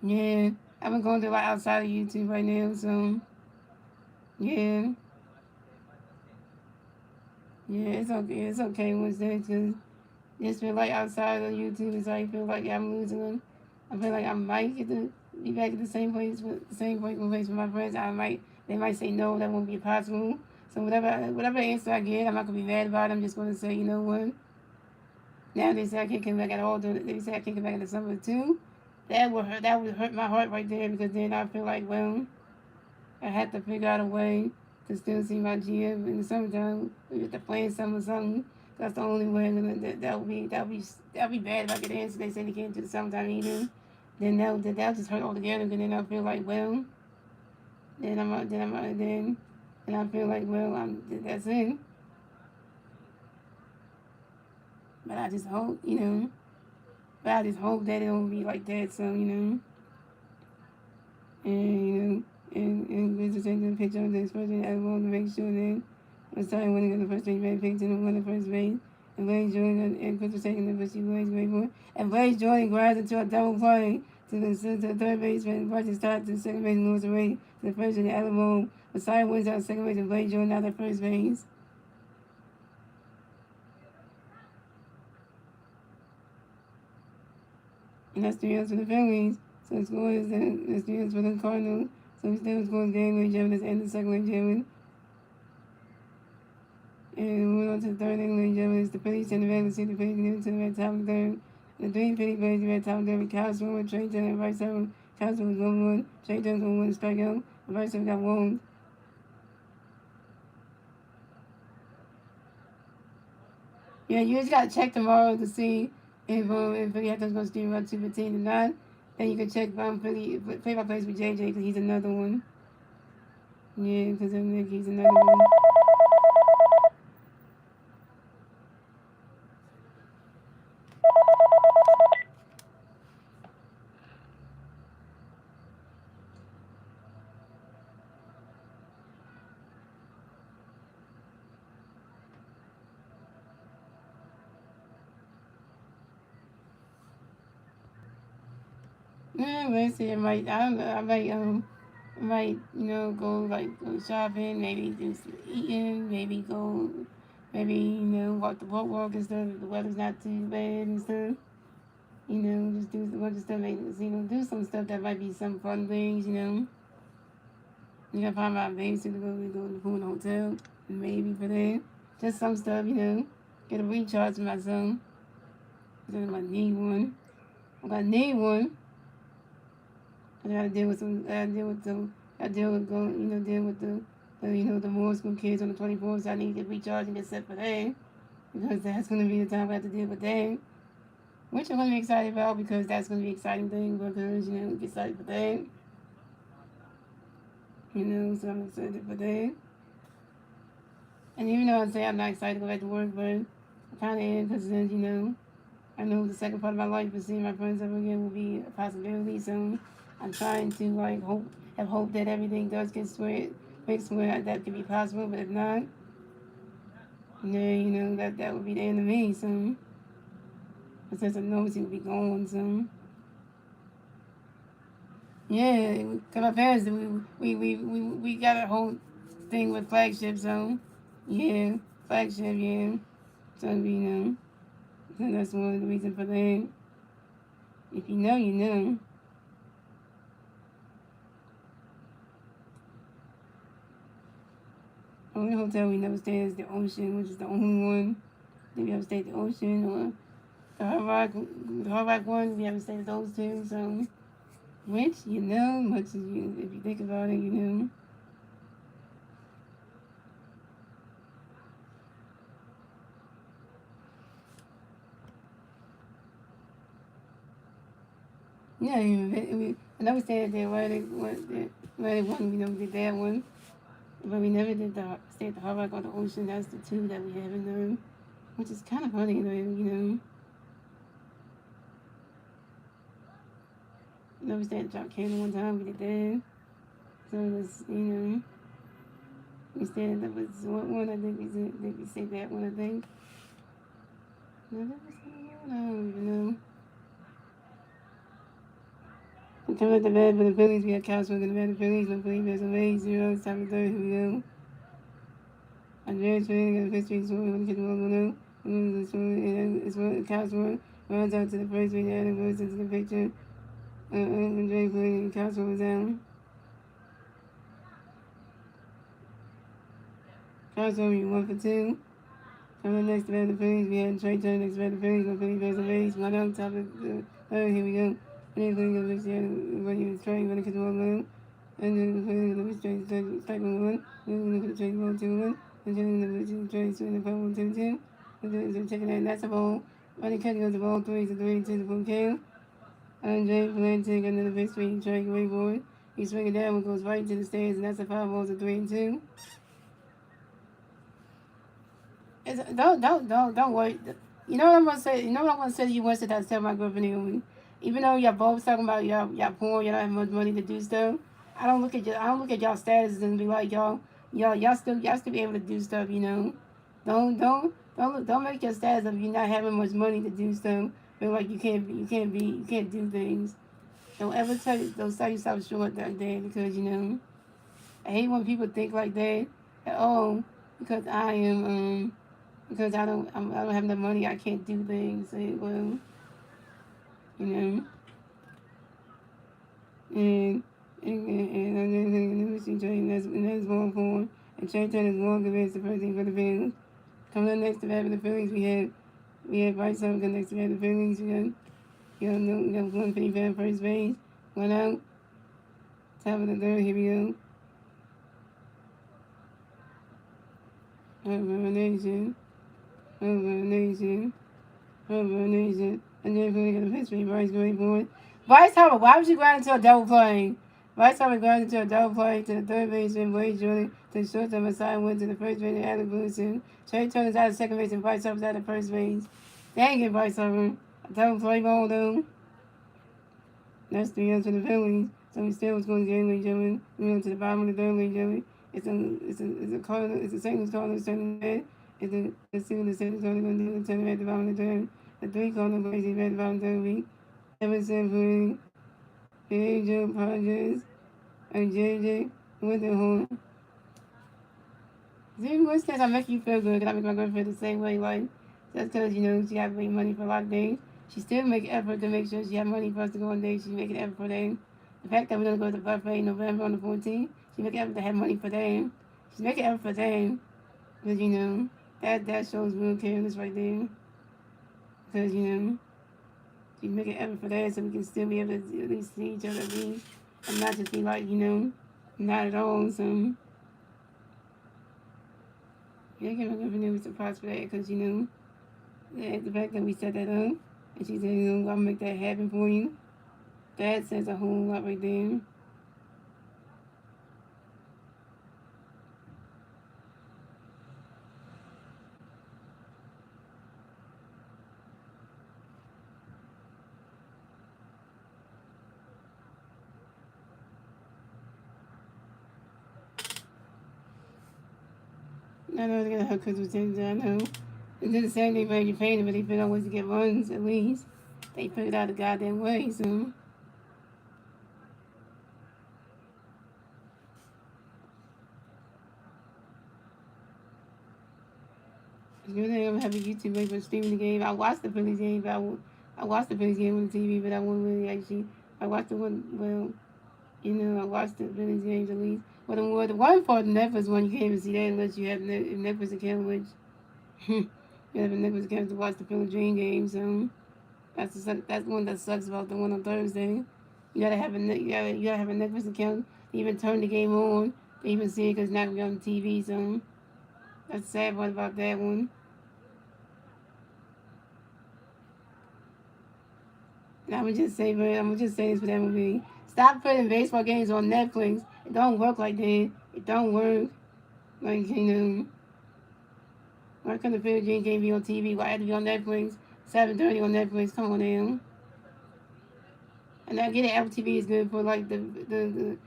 [SPEAKER 1] Yeah, I've been going to like outside of YouTube right now, so yeah, yeah, it's okay Wednesday because just feel like outside of YouTube is I feel like I'm losing them. I feel like I might get to be back at the same place with with my friends. They might say no, that won't be possible. So whatever answer I get, I'm not gonna be mad about it. I'm just gonna say, you know what? Now they say I can't come back at all. They say I can't come back in the summer too. That would hurt my heart right there because then I feel like, well, I had to figure out a way to still see my GM in the summertime. We have to plan something. That's the only way. That would be bad if I could answer. They say they can't do the summertime either. Then that'll just hurt altogether. And then I feel like, well, then I feel like, well, that's it. But I just hope, But I just hope that it don't be like that. So and and we just taking a picture of this person. I want to make sure that I'm sorry winning on the first base, Red Picton won the first base. And Blaze Jordan and Chris was taking the first Blaze grateful. And Blaze Jordan grabs into a double play to the third baseman. Barton starts to second base and moves away to the first in the Alamo. Messiah wins out second base and Blaze Jordan out at first base. And that's 3 outs for the Phillies. So the score is that's 3 outs for the Cardinals. So we still scores game with Jevin and the second leg Jevin. And moving on to the third inning, ladies and gentlemen, it's the Phillies St. The Phillies new to the red top of the third. The three Phillies plays the red top of the third. Cows one, Trey Taylor, and Bryce Harper. Cows was 1-1. Trey Taylor was 1 strikeout. Bryce Harper got one. Yeah, you just gotta check tomorrow to see if Philly Hatters gonna steam up 215 or not. Then you can check Philly play by plays with JJ because he's another one. Yeah, because he's another one. Yeah, let's see. I don't know. I might, go like go shopping, maybe do some eating, maybe walk the boardwalk and stuff. If the weather's not too bad and stuff. Just do a bunch of stuff. Maybe, do some stuff that might be some fun things. You gotta find my babysitter to go to the pool in the hotel, maybe for that. Just some stuff. Get a recharge for my son. I'm gonna need one. I'm gonna need one. I gotta deal with some. I deal with some. I deal with going. Deal with the more school kids on the 24th. So I need to recharge and get set for that because that's gonna be the time I have to deal with that. Which I'm gonna be excited about because that's gonna be an exciting thing because get excited for that. So I'm excited for that. And even though I say I'm not excited to go back to work, but I kind of am because then I know the second part of my life is seeing my friends ever again will be a possibility. So I'm trying to have hope that everything does get fixed where that could be possible. But if not, then that would be the end of me. So since I know it will be gone. So yeah, cause my parents we got a whole thing with flagship. So yeah, flagship. Yeah. So so that's one of the reasons for that. If you know, you know. Only hotel we never stayed is the Ocean, which is the only one that we ever stayed at the Ocean or the Hard Rock one. We haven't stayed at those two. So, which much as if you think about it. Yeah, I never stayed there where they one. We did that one, but we never did stay at the Hard Rock or the Ocean. That's the two that we haven't done, which is kind of funny, though. We stayed at Tropicana one time. We did that. So it was. We said that was one. I think we said that one. I think. No, that was one. I don't even know. Coming at the bed for the Phillies, we had Castro in the bed for the Phillies. No Phillies, there's a way, 0, top of third. Here we go. Andreas Phillies got a first base swing. When the kid will go. It's one Castro runs out to the first base. Adam goes into the picture. Andreas Phillies and Castro was down. Castro, you 1 for 2. Coming next to the Phillies, we had Trey Turner next to the Phillies. No Phillies, there's a base. One out, top of the third. Here we go. And then Phillies got when he was trying when the kid will go. And then the Phillies got strike 1-1. Then the trade ball 2-1. And then the trade swing the ball 2-2. And then checking that, that's a ball. Running catch goes the ball 3-3 to the full count. Andre Valente got another big swing, strike away for it. He swing it down, it goes right to the stands, and that's a 5 balls to 3-2. Don't worry. You know what I'm gonna say. You know what I'm gonna say to you once that I tell my girlfriend anyway. Even though y'all both talking about y'all poor, y'all don't have much money to do stuff. I don't look at y'all status and be like y'all still be able to do stuff. You know, don't make your status of you not having much money to do stuff feel like you can't do things. Don't sell yourself short that day because you know I hate when people think like that. Oh, because I don't have enough money, I can't do things. Well, you know, and that's going forward. And Trey Turner is going against the first thing for the Phillies. Coming up next to that for the Phillies, we had Bryce Harper next to that the Phillies. We got one Philly fan first base, one out, top of the third. Here we go. Nation. And then Philly got a pitch for Bryce going for it. Bryce Harper, why would you grind into a double play? Bryce Harper grounded into a double play to the third baseman, Blake Jordan, to the shortstop, Aside went to the first base, and Adam Booson. Trey Turner's out of second base, and Bryce Harper's out of first base. Dang it, Bryce Harper. A double play ball, though. That's 3 outs for the Phillies. So we still was going to game, ladies and gentlemen. We went to the bottom of the third, ladies and gentlemen. It's a St. Louis Cardinals turning red. Let's see what the St. Louis Cardinals going to do. Turning red at the bottom of the third. The 3 Cardinals plays red at the bottom of the third week. 7-7 for Joe Padres. And JJ with the horn. See, what's that? I make you feel good. Cause I make my girlfriend feel the same way. Like, that's because, you know, she got to make money for a lot of things. She still make effort to make sure she have money for us to go on dates. She make an effort for them. The fact that we're going to go to the buffet in November on the 14th, she make an effort to have money for them. She's making effort for them. Because, you know, that shows real careness right there. Because, you know, she's making effort for that so we can still be able to at least see each other at least. And not just be like, you know, not at all. So, yeah, I can't remember if was surprised for that because, you know, the fact that we set that up and she said, you know, I'll make that happen for you. That says a whole lot right there. I know they're going to have Christmas things, I know. They did the same thing for your painting, but they figured out ways to get runs at least. They figured out the goddamn way, so. It's good that I'm having YouTube ready for streaming the game. I watched the Phillies game, but I watched the Phillies game on the TV, but I won't really actually. I watched the one, well, you know, I watched the Phillies games at least. But the one part of Netflix one, you can't even see that unless you have Netflix account, which you have a Netflix account to watch the Phillies Dream game, so. That's one that sucks about the one on Thursday. You gotta have a Netflix account to even turn the game on to even see it because it's not gonna be on the TV. So that's the sad part about that one. And I'm gonna just say this for that movie. Stop putting baseball games on Netflix. It don't work like that. It don't work. Like, you know, why couldn't the Phillies Dream game be on TV? Why had to be on Netflix? 7:30 on Netflix. Come on now. And I get it, Apple TV is good for like the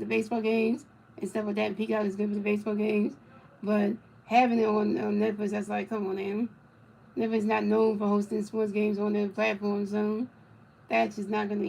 [SPEAKER 1] baseball games. and stuff like that. Peacock is good for the baseball games, but having it on Netflix, that's like, come on, man. Netflix not known for hosting sports games on their platform, so that's just not gonna,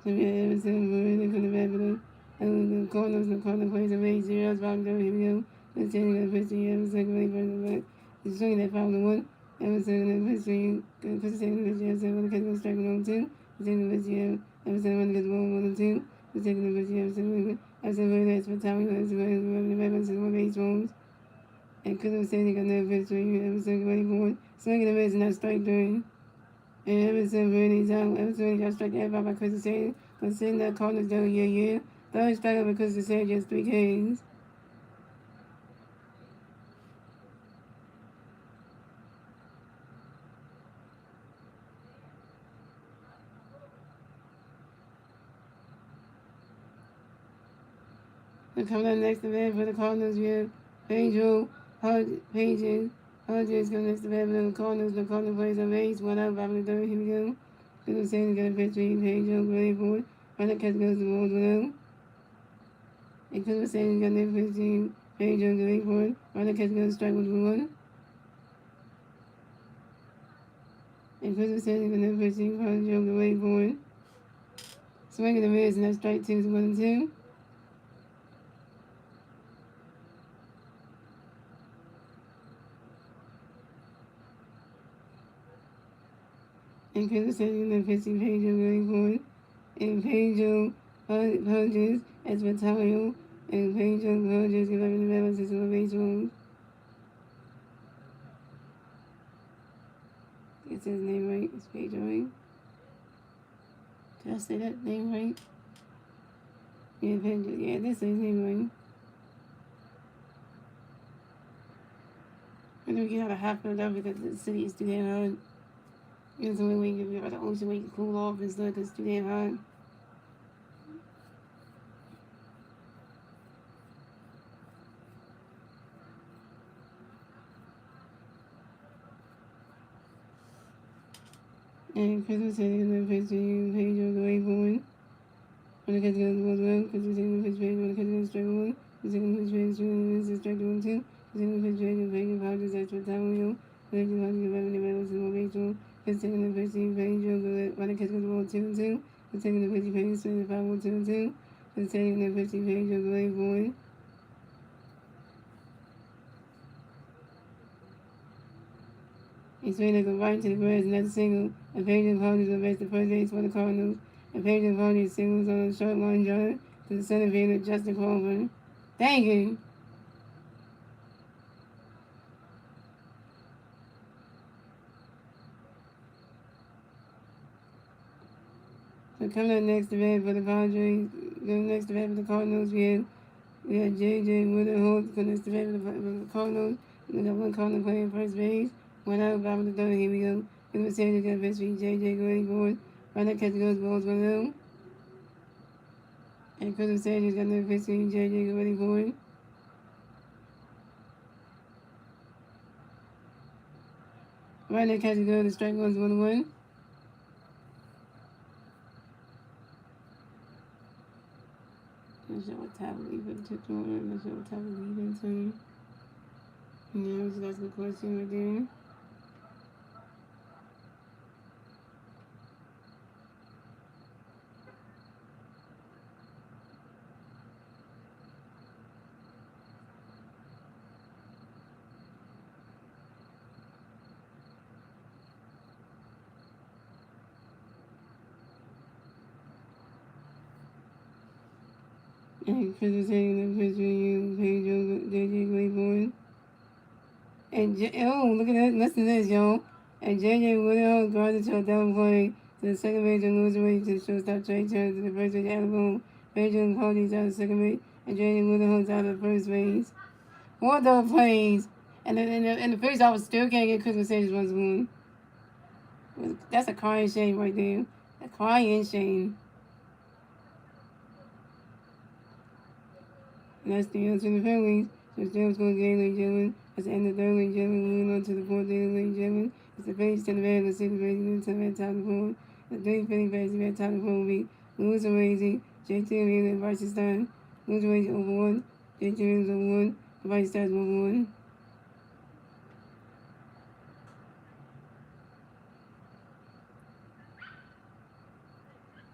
[SPEAKER 1] So we have Everton, we're going to wrap it up. And the corner plays a raise zeros, bottom down, here we go. The standing of the first three, Everton, going for the back. It's showing that 5-1. Everton, the first three, push the second of the first year, so the catch will strike on 2. The second of the first year, Everton, one gets 1-2. The second of the first year, Everton, very nice for Tommy, Everton, the Ravens, and 1 base rolls. And Crystal Sandy got another first three, Everton, ready for it. Swinging the rest, and not strike 3. And Everton really down. Everton got struck out by Crystal Sandy. Considering that Cardinals down yeah. But I was struck out because the Sandy just 3 games. So coming up next event for the Cardinals, we have Pedro Pages. Hodges coming next event for the Cardinals. The Cardinals plays a race. 1 out, 5 in the third. Here we go. Crystal Sandy got a pitch. Pedro ready for it. Runner catch goes to Rolls 1 out. And Crystal Sandy got another pitch. Pedro ready for it. Runner catch goes to strike 1. And Crystal Sandy got another pitch. Pedro ready for it. Swing and a miss, and that's strike 2 to 1-2. And Crystal Sandy got another pitch. Pedro ready for it. And Pedro Hodges as Vitario. And Pedro Hodges give up in the balance to a base roll. It's his name right. It's Pedro, right? Did I say that name right? Yeah, Pedro. Yeah, this is his name right. And then we get out of half Philadelphia because the city is too damn hot. It's the only way you can get out of the ocean where you can cool off and stuff because it's too damn hot. And Christmas City is the first page of the way forward. When the catch goes well, Christmas City is the first page when the catch goes strike 1. The second first page is strike 1 2. The second first page is page of Hodges as for Tario. The next Hodges give up in the balance to a base roll. The second and first page when the catch goes well 2 2. The second and first page is 5 1 2 2. The second and first page of the way forward. He's ready to go right to the grass, another single. A page of Hodges arrests the first base for the Cardinals. A page of Hodges singles on a short line drive to the center fielder, Justin Crawford. Thank you. So coming up next event for the Padres, next event for the Cardinals, we had J.J. Wooderholt for next event for the Cardinals. We got one Cardinal playing first base. 1 out, 5 in the third. Here we go. It was Sanders got first feet. J.J. going forward. Right now, catch goes balls 1 out. And Crystal Sanders got another first feet. J.J. ready for it. Right now, catch goes. The strike goes 1-1. Not sure what time we put the on. Not sure what time we leave into. Yeah, so that's a good question right there. And Crystal saying the first you Pedro J.J. Claiborne. And look at that. Listen to this, y'all. And J.J. Woodall guarded to a double play to the second base and lose away to the shortstop Trey Turner to the first base Alabama. Pedro Cody's out of second base and J.J. Woodall's out of first base. What double plays? And the first I was still can't get Christmas Sanders once one. That's a crying shame right there. A crying shame. And that's the answer to the Phillies. So James going to game, ladies and gentlemen. That's the end of the third, ladies and gentlemen. Moving on to the fourth inning, ladies and gentlemen. It's the Phillies to the man, the city raising the time at time to form. The three Philly fans have had time to form will be Lewis and Raising, JT and Vice Stein, Lewis and Raising over 1, JT and over 1, Vice Stein over 1.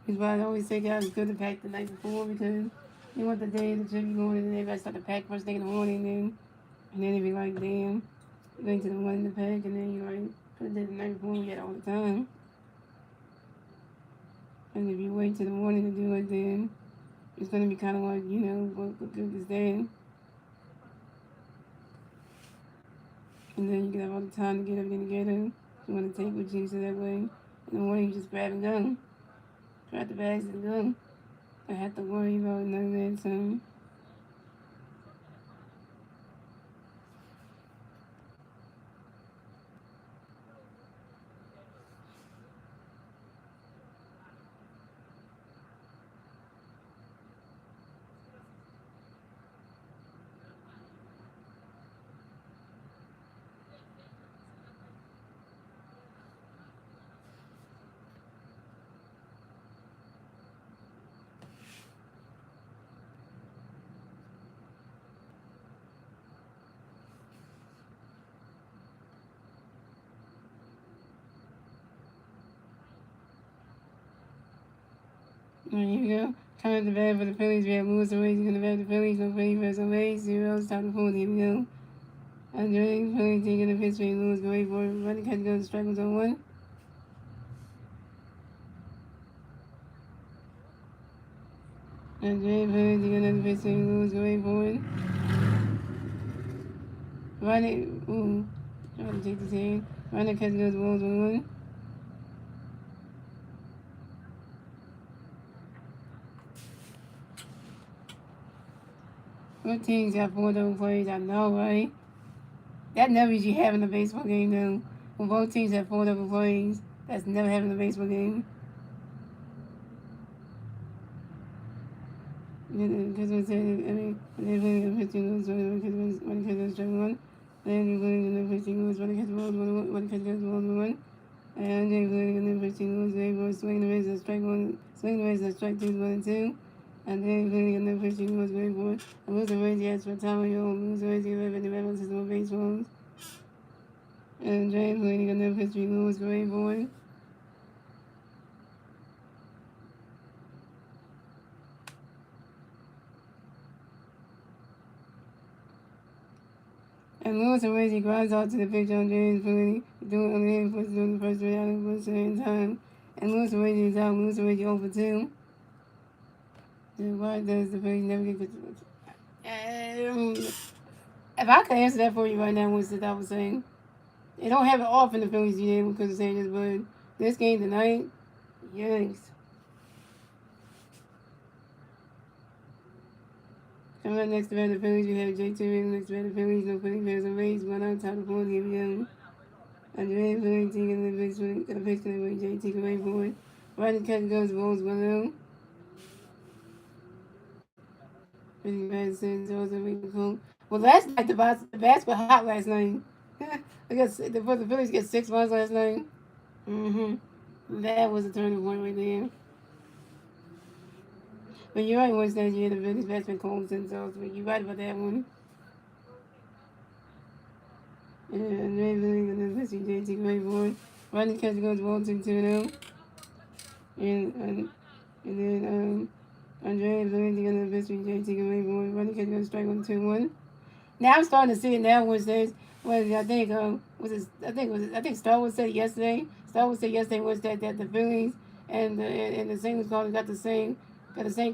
[SPEAKER 1] That's why I always say guys, it's good to pack the night before because you want the day of the trip you going and then everybody start to pack first thing in the morning and then it be like, damn, you're going to the one in the pack and then you like put it the night before you get all the time. And if you wait till the morning to do it, then it's going to be kind of like, what good is that? And then you can have all the time to get everything together. You want to take with you so that way in the morning you just grab and go. Grab the bags and go. I have to worry about none of that. So here we go. Coming at the bat for the Phillies. We have Lewis and Raising in the bat for the Phillies. No play for some Rays. Zeros. Top of the fourth. Here we go. Andre Phillies taking the pitch. Lewis going for it. Running catch goes. Strike was on 1. Andre Phillies taking another pitch. Lewis going for it. Running. Ooh. Trying to take this hand. Running catch goes. Balls on 1. What teams got 4 double plays? I know, right? That never usually happen in a baseball game, though. When both teams have 4 double plays, that's never happened in a baseball game. Because I mean, they're playing the pitching was one because strike 1. Then you're playing the pitching was one because one because balls 1. And they're playing the pitching was they were swinging the bases strike 1, swinging the bases strike 2, 1 and 2. And then playing the pitching was very for and lose the raise yes for time of your lose the raise you live in the balance system of baseballs. And James playing the pitching was very for and Lewis and Reggie grinds out to the pitch on James Philly, doing on the end puts doing the first 3 out of the same time. And Lewis and Reggie is out, Lewis and Reggie over 2. So why does the Phillies never get good? If I could answer that for you right now, what's that I was saying? They don't have it often the Phillies do that because of saying this, but this game tonight, yikes. Coming up next to the Phillies, we have J2 in next to the Phillies, no putting pairs and Rays, 1 out, top of the 4th, here we go. Andre Phillies taking the pitch to the JT away for it. Right the catch goes, balls 1-0. Pretty bad since also we cool. Well, last night the bats were hot last night. I guess the Phillies get 6 runs last night. That was a turning point right there. But you're right, once that year the Phillies bats been cold since also. You're right about that one. And then the JT away for it. Right the catch goes, balls 2-0. And then Andre Phillies together the pitch JT away for it. Right the catch goes, strike 1 2-1. Now I'm starting to see it now, which says, well, I think I think Star Wars said yesterday. Star Wars said yesterday was that the Phillies and the St. Louis Cardinals got the same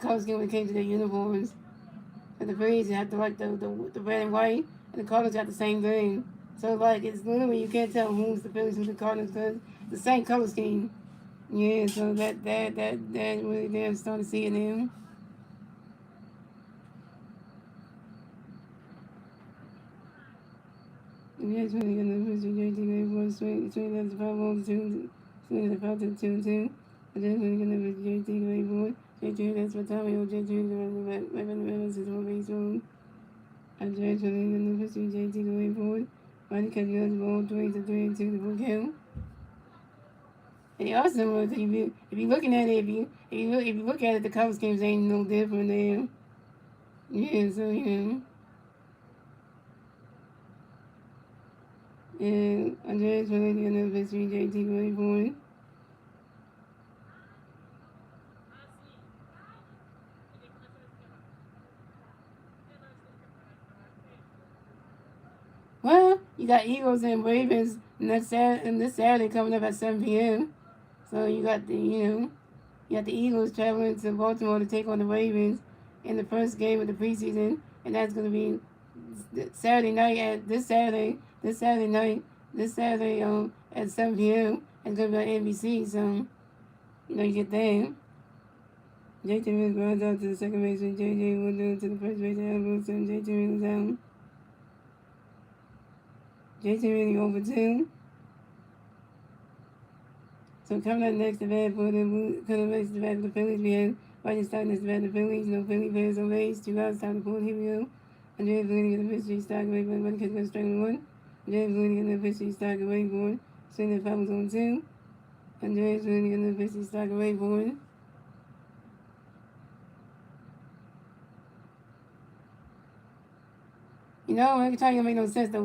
[SPEAKER 1] color scheme when it came to their uniforms. And the Phillies had the red and white, and the Cardinals got the same thing. So like it's literally you can't tell who's the Phillies, who's the Cardinals, because the same color scheme. Yeah, so that really they're starting to see it now. Yes, when they get the first JT for swing that's the 5 balls 2, swing the 5 to 2-2. And then when they get the first JT for JT, that's what Tommy or JT the balance is on base road. And Judge when they get the first JT going forward. Body catch goes ball 3 to 3 and 2 to full count. And they are similar. If you looking at it, if you look at it, the color schemes ain't no different there. Yeah, so and Andreas related to another history, JT really born. Well, you got Eagles and Ravens next Saturday, and this Saturday coming up at 7 p.m. So you got you got the Eagles traveling to Baltimore to take on the Ravens in the first game of the preseason, and that's going to be Saturday night at this Saturday at 7 p.m. It's going to be on NBC. So you get that. JT Mills grounds out to the second base and JJ Woodard to the first base and Elbows and JT Mills out. JT really over 2. So coming up next, the bad for the Phillies, we have Roger starting this bad the Phillies, no Philly fans on base, 2 outs, time to pull, here we go. Andrea Flynn get the mystery stock away, but one catch goes strike 1. Andrea Flynn get the mystery stock away for it. Swing the fouls on 2. Andrea Flynn get the mystery stock away for it. Every time you make no sense. The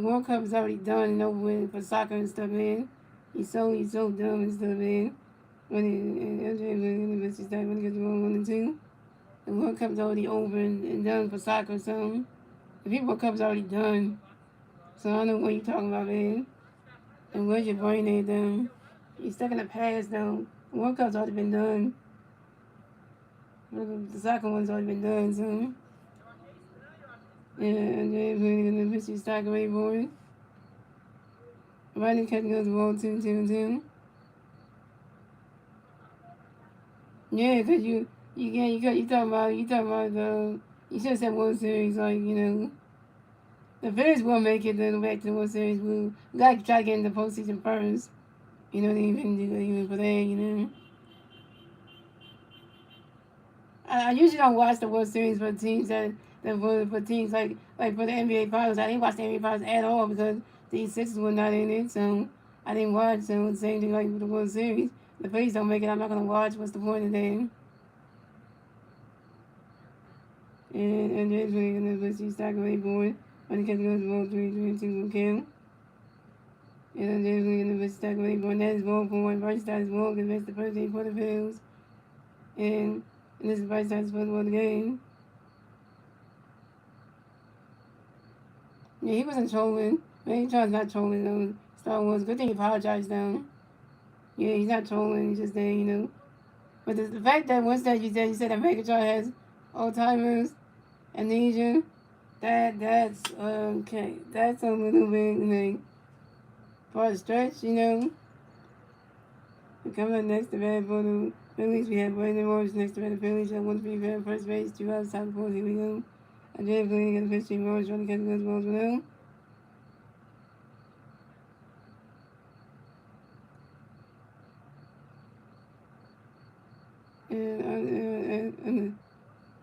[SPEAKER 1] World Cup is already done and over with for soccer and stuff, man. He's so dumb and stuff, man. When he gets the 1 and 2. The World Cup's already over and done for soccer, so the FIFA World Cup's already done. So I don't know what you're talking about, man. And where's your brain at, though? You're stuck in the past, though. The World Cup's already been done. The soccer one's already been done, so. Yeah, and then the mystery stock away board. Riding catch goes ball 2. Yeah, cause you talking about the you should have said World Series, like the Phillies will make it then back to the World Series. We gotta try to get in the postseason first. They even for that. I usually don't watch the World Series for teams for teams like for the NBA Finals. I didn't watch the NBA Finals at all because the Sixers were not in it, so I didn't watch. So the same thing like with the World Series. The Phillies don't make it. I'm not gonna watch. What's the point of that? And Andre's really gonna let's see stock away board. When the catch goes ball 3 will count. And Andre's really gonna let's see stock away board. That is ball for one. Right side is ball against the first eight for the Phillies. And this is right side for the game. Yeah, he wasn't trolling. Man, he tries not trolling though. Star Wars. Good thing he apologized though. Yeah, he's not trolling. He's just there. But the fact that once that you said that Megatron has Alzheimer's, amnesia, that's okay. That's a little bit for a stretch. Coming up next to bat for the Phillies, we have Brandon Morris next to bat the Phillies at 1-3 at first base, 2 outs, top of the 4th. Here we go. Andrea Flynn against the pitch, Morris trying to catch those balls below.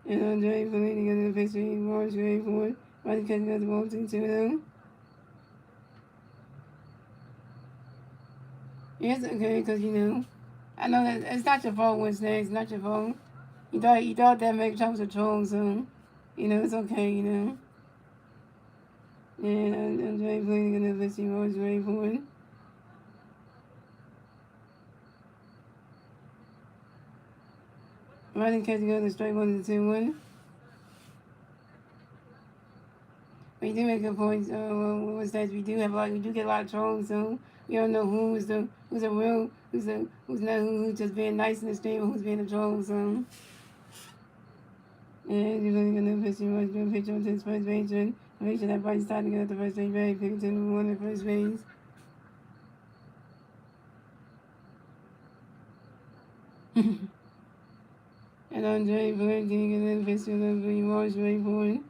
[SPEAKER 1] And Andre Flynn against the pitch, Morris ready for it. Trying to catch those balls 2-2. Yes, okay, because I know that it's not your fault, Wednesday. It's not your fault. You thought that Megatron was a troll, so it's okay. And Andre Flynn against the pitch, Morris ready for it. Riding catch goes to straight 1-2-1. But you do make good points. What was that? We do get a lot of trolls, so we don't know who's a real, who's not who's just being nice in the stream, who's being a troll. So, and you're really gonna pitch doing pitch on to his first base, and make sure that body's starting to get at the first base bag, pick it to number 1 at first base. And Andre Flynn getting a little pitch to the Morris ready for it.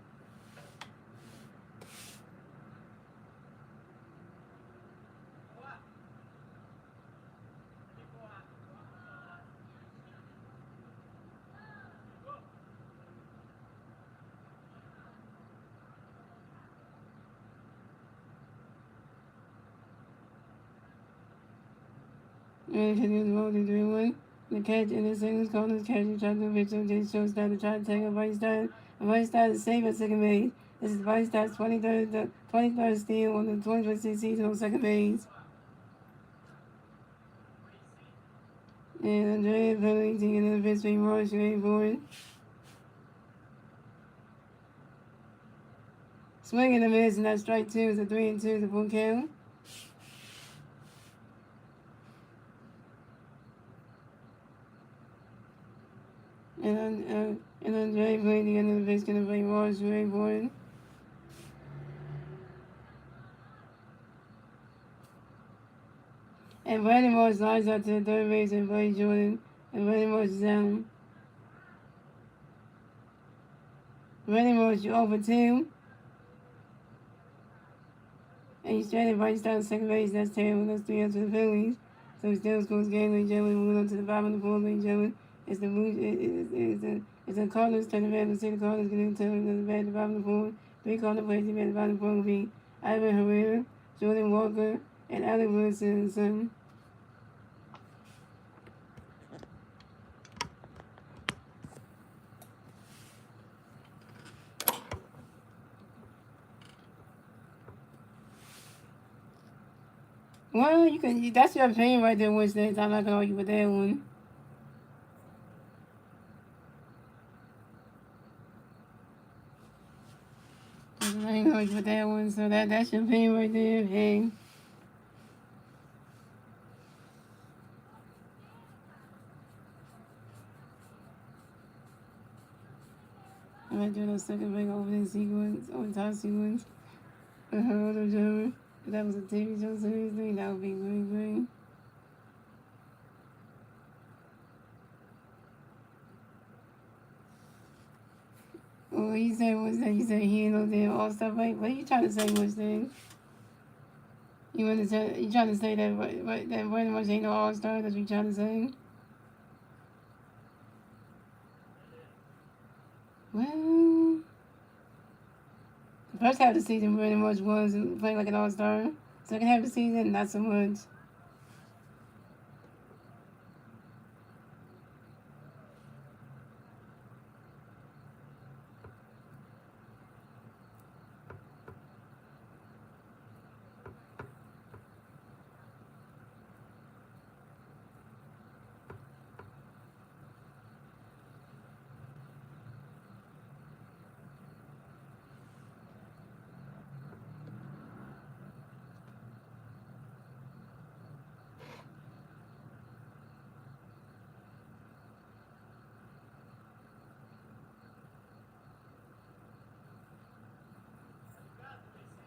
[SPEAKER 1] And catching the ball to 3-1. The catch in the second corner, catching trying to pitch on Jay Showstime to try to take a Vice Star. A Vice Star to save at second base. This is Vice Star's 23rd steal on the 2026 season on second base. And Andrea penalty taking another pitch being Roy straight forward. Swing and a miss, and that strike two is a 3-2 to full count. And Andre playing the end of the pitch, gonna play Roy straight forward. And Brandon Moore slides out to the third base and plays Jordan. And Brandon Moore is down. Brandon Moore is over 2. And he stranded Bryce down second base. That's terrible. That's 3 outs for the Phillies. So he still scores game, ladies and gentlemen. Moving on to the bottom of the fourth, ladies and gentlemen. It's the Cardinals turn the bad. Let's see the Cardinals going to turn another bad at the bottom of the fourth. 3 Cardinals players at the bottom of the fourth will be Ivan Herrera, Jordan Walker, and Alec Wilson. Well, you can. That's your opinion right there, Wednesday. I'm not gonna argue with that one. I ain't gonna argue with that one. So that's your opinion right there. Hey. I'm gonna do a second break opening sequence, on top sequence. Observer. If that was a TV show series thing, that would be great. Well, he said was that he said he ain't no damn all stuff. Like, what are you trying to say, Mustang? You trying to say that that Brandon Marsh ain't no all star? That's what you trying to say? Well, the first half of the season, Brandon Marsh was playing like an all star. Second half of the season, not so much.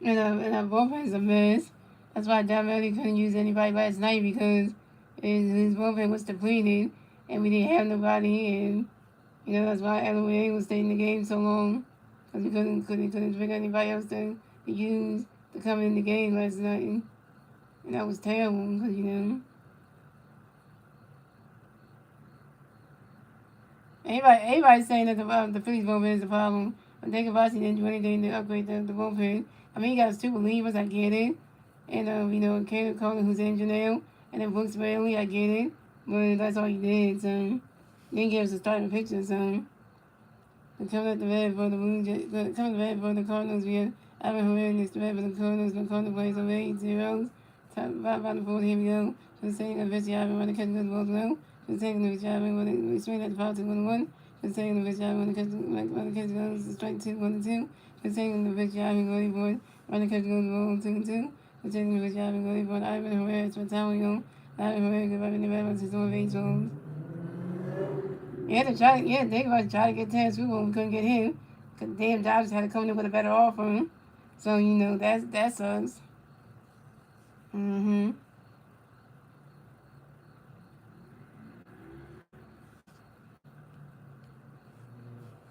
[SPEAKER 1] And our bullpen's a mess. That's why Don really couldn't use anybody last night because his bullpen was depleted and we didn't have nobody. And that's why LOA was staying in the game so long because we couldn't pick anybody else to use to come in the game last night. And that was terrible because everybody's saying that the Phillies bullpen is the problem. But David Bossi didn't do anything to upgrade the bullpen. I mean, he got his 2 relievers, I get it. And, Caleb Coleman, who's injured now. And then Brooks Bailey, I get it. But that's all he did, so. He didn't give us a starting pitcher, so. Coming at the red for the Cardinals, we have Ivan Herrera next to red for the Cardinals. The Cardinals plays over 8 zeros. Top bottom fourth, here we go. Just saying, eventually, Ivan running catching the ball low. Just taking the pitch, Ivan running, swing at the foul to 1-1. Just taking the pitch, Ivan running catching goes strike 2, 1-2. Just taking the pitch, Ivan going for it. Running catching goes ball 2-2. Just taking the pitch, Ivan going for it. Ivan Herrera, it's Battalion. Ivan Herrera, good running the red on his own base homes. They was try to get Terrence Hoover and couldn't get him. Because damn Dodgers had to come in with a better offer. So, that sucks. Mm-hmm.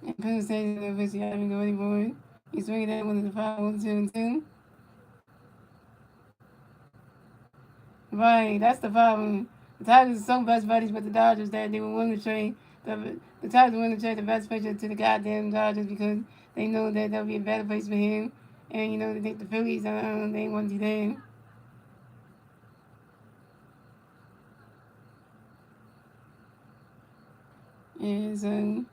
[SPEAKER 1] And Penn State University having a ready for it. He's swinging that one to the 5-1-2-2. Right, that's the problem. The Tigers are so best buddies with the Dodgers that they were willing to trade the Tigers were willing to trade the best pitcher to the goddamn Dodgers because they know that there'll be a better place for him. And they think the Phillies they want to do that. And so,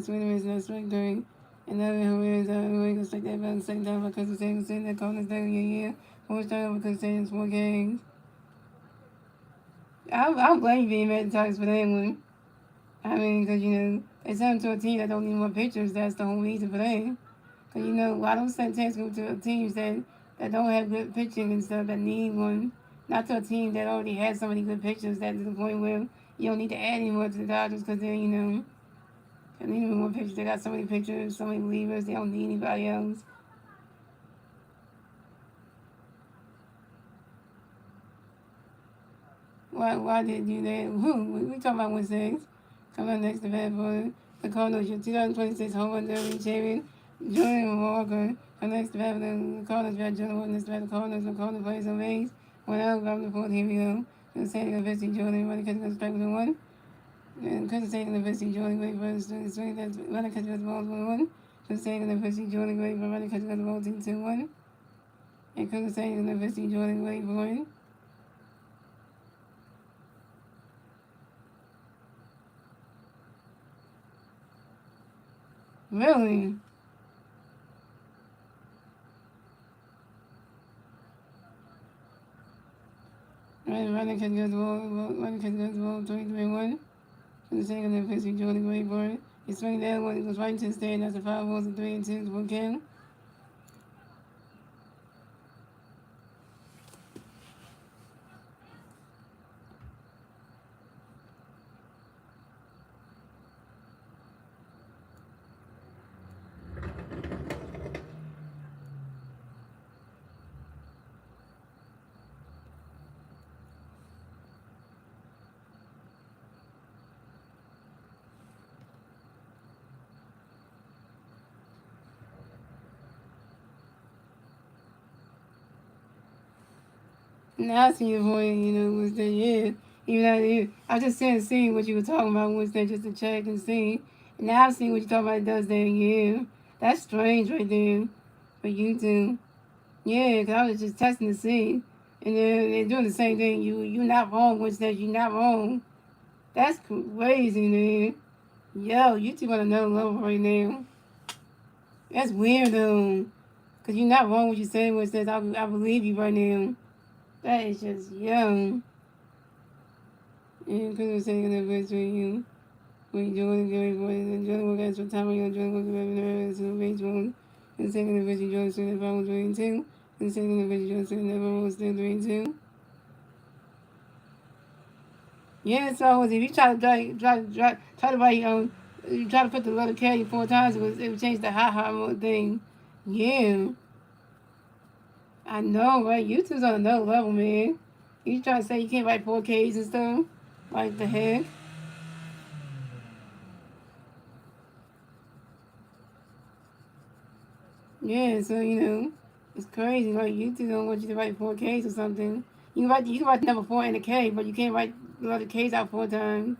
[SPEAKER 1] Sweden is not strike during another who is going to strike that about the second time because of saying that Cardinals there yeah. Fourth time because saying 4 games. I'll blame you being mad talks for that one. I mean, because, they sent them to a team that don't need more pitchers. That's the whole reason for that. Because, why don't send Chance go to teams that don't have good pitching and stuff that need one? Not to a team that already has so many good pitchers that to the point where you don't need to add any more to the Dodgers because then, they need more pitchers. They got so many pitchers, so many relievers. They don't need anybody else. Why did you do that? We talking about Wednesdays. Coming up next to bat for the Cardinals, your 2026 home run derby champion, Jordan Walker. Coming next to bat for the Cardinals, we got Jordan Walker next to bat the Cardinals. The Cardinals plays on base. 1 out, grab the fourth. Here we go. The St. Vincent Jordan, running catch goes back with the 1. And Chris taking the Vincent Jordan, wait for the swing. That's running catch goes the ball 1. Chris taking the Vincent Jordan, wait for running catch goes the ball 2-1. And Chris taking the Vincent Jordan, wait for it. Really? Running catch goes the ball 3-1. The second and pitch, Jordan Gray for it. He swung that one, it goes right into the stand. That's a 5 balls and 3-2 for Kim. Now I see your point, was that, yeah. Even though I just said seeing what you were talking about was that just to check and see. And now I've seen what you're talking about does that, yeah. That's strange right there for you two. Yeah, because I was just testing to see. And they're doing the same thing. You're not wrong, which that you're not wrong. That's crazy, man. Yo, you two on another level right now. That's weird, though. Because you're not wrong what you're saying, which says I believe you right now. That is just young. And because I'm saying that verse for you. When Jordan Gary Boy and Jordan will get some time on Jordan will give every to the baseball. And second the verse Jordan Swing the final 3-2. And second the verse Jordan Swing the final still 3-2. Yeah, so if you try to write you try to put the letter K 4 times, it would change the ha thing. Yeah. I know, right? YouTube's on another level, man. You trying to say you can't write 4Ks and stuff? Like the heck? Yeah, so it's crazy. Like YouTube don't want you to write 4Ks or something. You can write the number 4 and a K, but you can't write a lot of Ks out 4 times.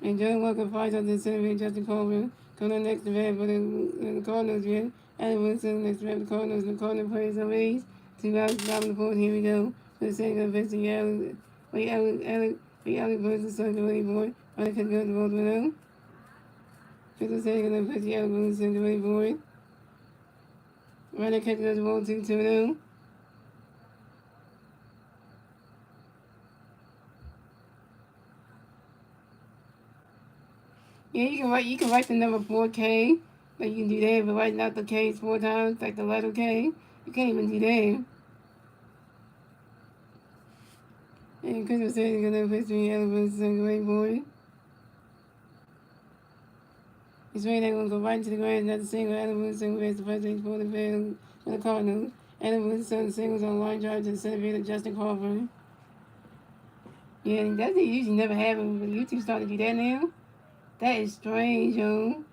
[SPEAKER 1] And John Walker finds out the center and Justin Coleman coming next to bat for the Cardinals here. Adam Wilson next to bat for the Cardinals. The Cardinals plays on base. 2 outs, bottom of the fourth. Here we go. For the second of Vincent Allen. Allen puts the second away board. Running catch goes the ball 1-0. For the second of Vincent Allen puts the second away board. Running catch goes the ball 2-0. Yeah, you can write the number 4K. Like you can do that, but writing out the K's 4 times, like the letter K, you can't even do that. And Christmas says you're gonna put 3 elements on the whiteboard. It's really not gonna go right into the grass, not a single element, single base, the first base for the field for the Cardinals. Elements, certain singles on line drive to the center fielder, Justin Crawford. Yeah, that usually never happen, but YouTube starting to do that now. That is strange, yo.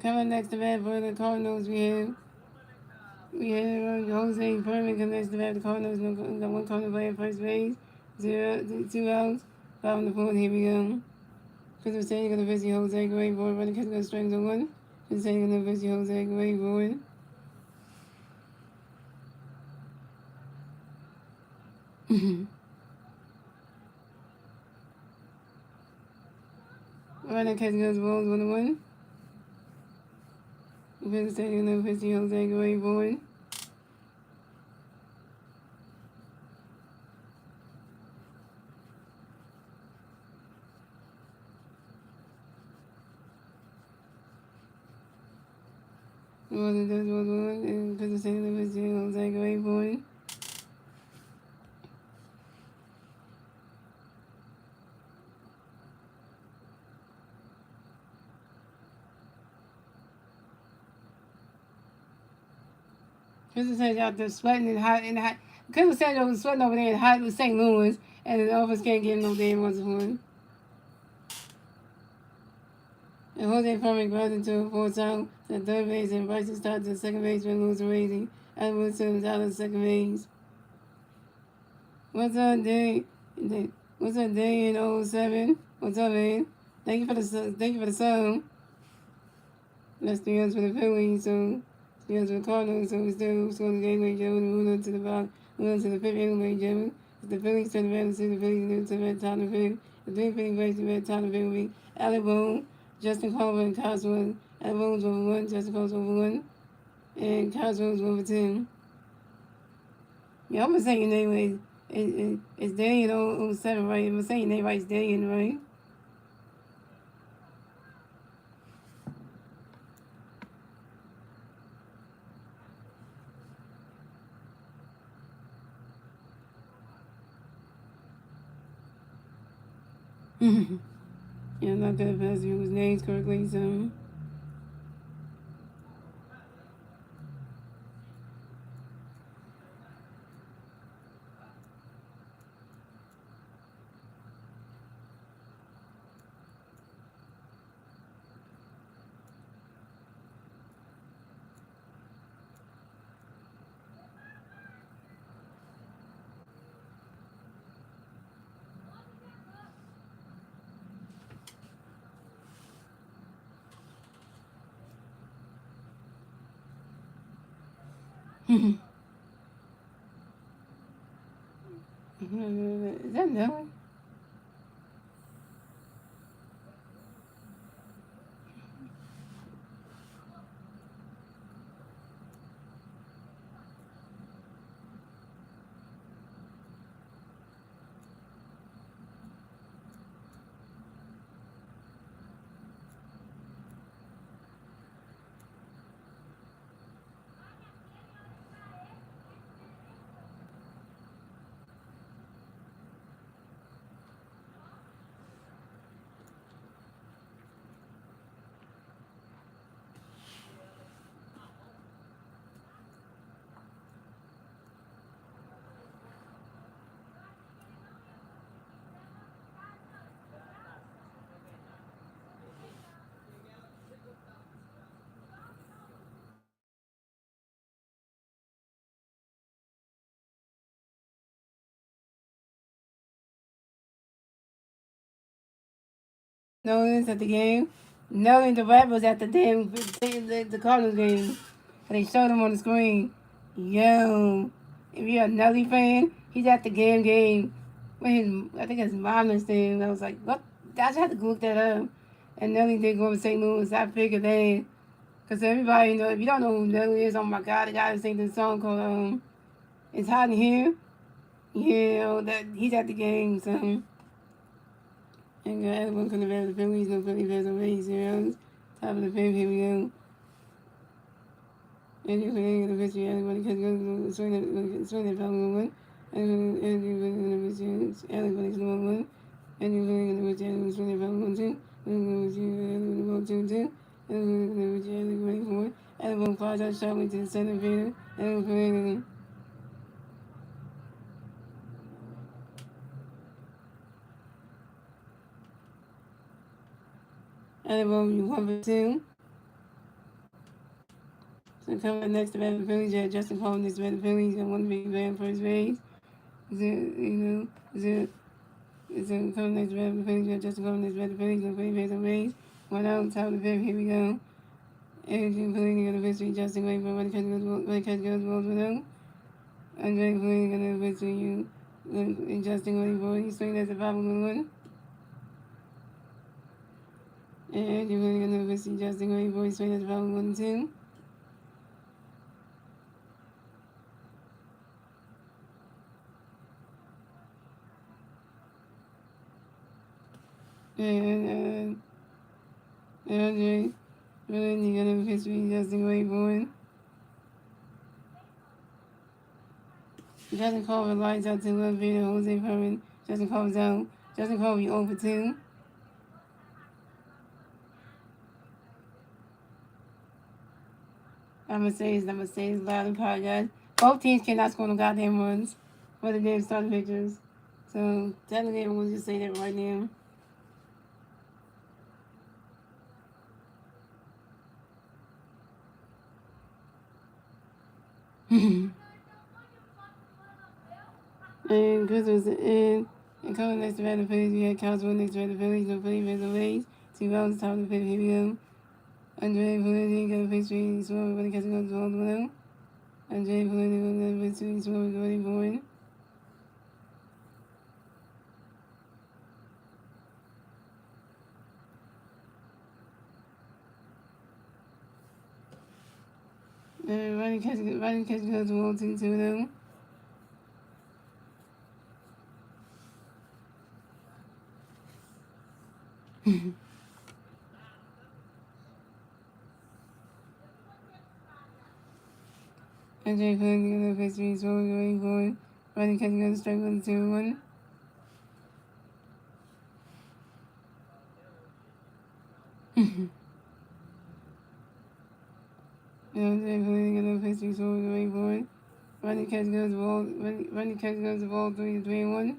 [SPEAKER 1] Coming next to bat for the Cardinals, we have Jose Perman coming next to bat for the Cardinals. We got one Cardinal player at first base. Two outs. Five on the fourth. Here we go. Phillies St going to visit Jose Gray. Board running catch goes strings on one. Phillies St going to visit Jose Gray. Board. Running catch goes balls 1-1. Phillies St going to visit Jose Gray. Board. Phillies St going to visit Jose Gray. Board. Phillies St out there sweating and hot and hot. Phillies St was sweating over there in hot with St. Louis, and the office can't get no damn once one. And Jose Furman grounds into a fourth out to third base, and Bryson starts at second base when Lewis raising. Edwards is out of second base. What's up, Day? What's up, Day in 07? What's up, man? Thank you for the song. That's 3 runs for the Phillies, so 3 runs for the Cardinals, so we still scoring the game like Joe and move on to the bottom. Move on to the fifth inning like Joe. The Phillies turn around and see the Phillies new to red top of the field. The three Phillies race to red top of the field will be Alec Boone, Justin Culver, and Coswell. Alec Boone's over 1, Justin Culver's over 1, and Coswell's over 10. Yeah, I'm gonna say your name right. It's Daniel 07, right? I'm gonna say your name right. It's Daniel, right? Yeah, I'm not gonna pass people's names correctly, so. Is that Nelly? Nolan's at the game. Nolan the rap was at the damn the Cardinals game. And they showed him on the screen. Yo, if you're a Nelly fan, he's at the game with his, I think his mom is there. And I was like, what? I just had to look that up. And Nelly did go to St. Louis. I figured that. Because everybody, you know, if you don't know who Nelly is, oh my God, the guy who sang this song called It's Hot in Here. Yeah, that he's at the game, so. And everyone's going to bear the Phillies, no Philly bears no race, zeros. Top of the fifth, here we go. And you're going to get the everybody can go to swing that foul one. And you're going to get everybody's number one. And you're going to get everybody's swing that foul one two. And you're going to get 2-2. And you're going to get everybody four. Everyone flies out sharply to the center fielder. And everyone you 1-2. So coming next to bat the Phillies, you had Justin Paul next to bat the Phillies, and one big man first base. Zero. It's a coming next red. The Phillies got just coming next red. The Phillies gonna play based on race. One out, top of the fifth. Here we go. Adrian Phillies gonna victory. Justin Wade, but when the catch goes balls with him. Andre Phillies gonna victory you. Justin Wade, boy, he's swinging as a 5-1. And Adrian Phillies gonna victory. Justin Wade, boy, he's swinging as a 5-1 And Andre Phillies gonna victory. Justin Wade, boy. Justin Culver lines out to left field. Jose Perrin. Justin Culver's out. Justin Culver 0 for 2. I'm gonna say it's loud and proud, guys. Both teams cannot score no goddamn runs for the damn starting pitchers. So technically, I'm gonna just say that right now. And Christmas and coming next to the Phillies, we had Cowboys next to the Phillies, no Phillies, no Phillies. 2 rounds, top of the fifth, here we go. Andre Phillies got a pitch straight, slow, when the catch goes all the way down. Andre Phillies got a pitch straight, slow, going forward. Running catch goes all 2 them. Andre Phillies got a pitch straight, slow, going forward. Running catch goes strike 1, 2, 1. Andre Phillies got a pitch straight, slow, going forward. Running catch goes the ball 3 to 3 1.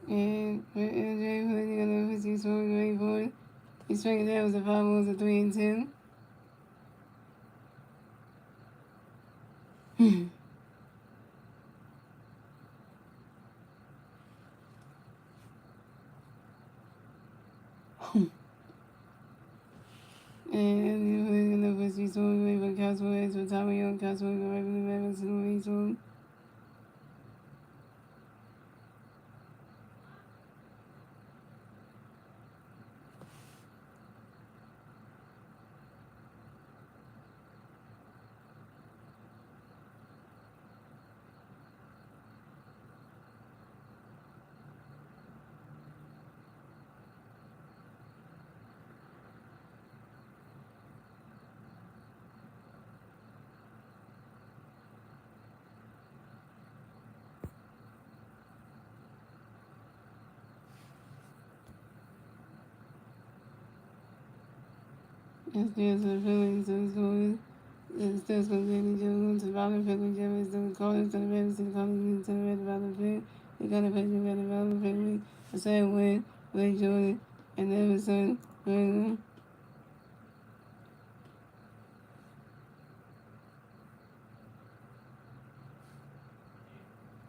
[SPEAKER 1] And Andre Phillies got a pitch straight, slow, going forward. He's swinging that was a 5 balls a 3 and 2. And the gonna push you so away for Castaway, so Tommy on Castaway, go right in the back, so away soon. And there's a feeling, so it's going, and still going to be any joke, to Robin Pickle, Jerry, so the Cardinals, to the Ravens, to the Cardinals, to the Red, Robin Pickle, they got a picture, got a Robin Pickle, the same way, Blake Jordan, and Everson,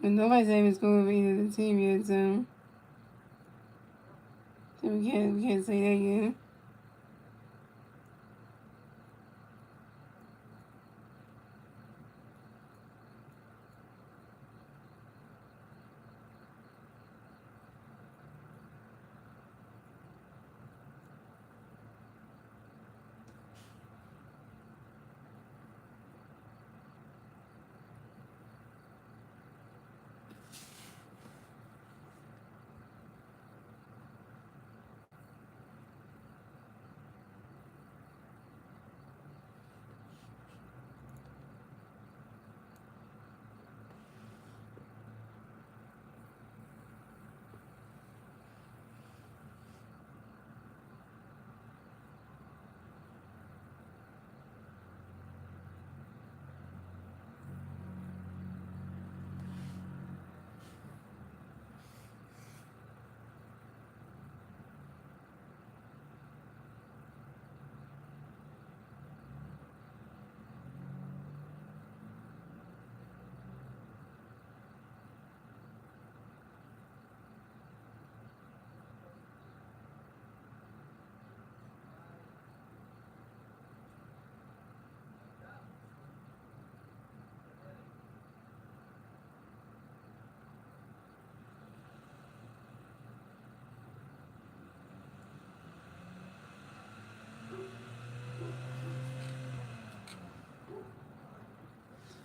[SPEAKER 1] but nobody's even scored for either the team yet, so we can't say that yet.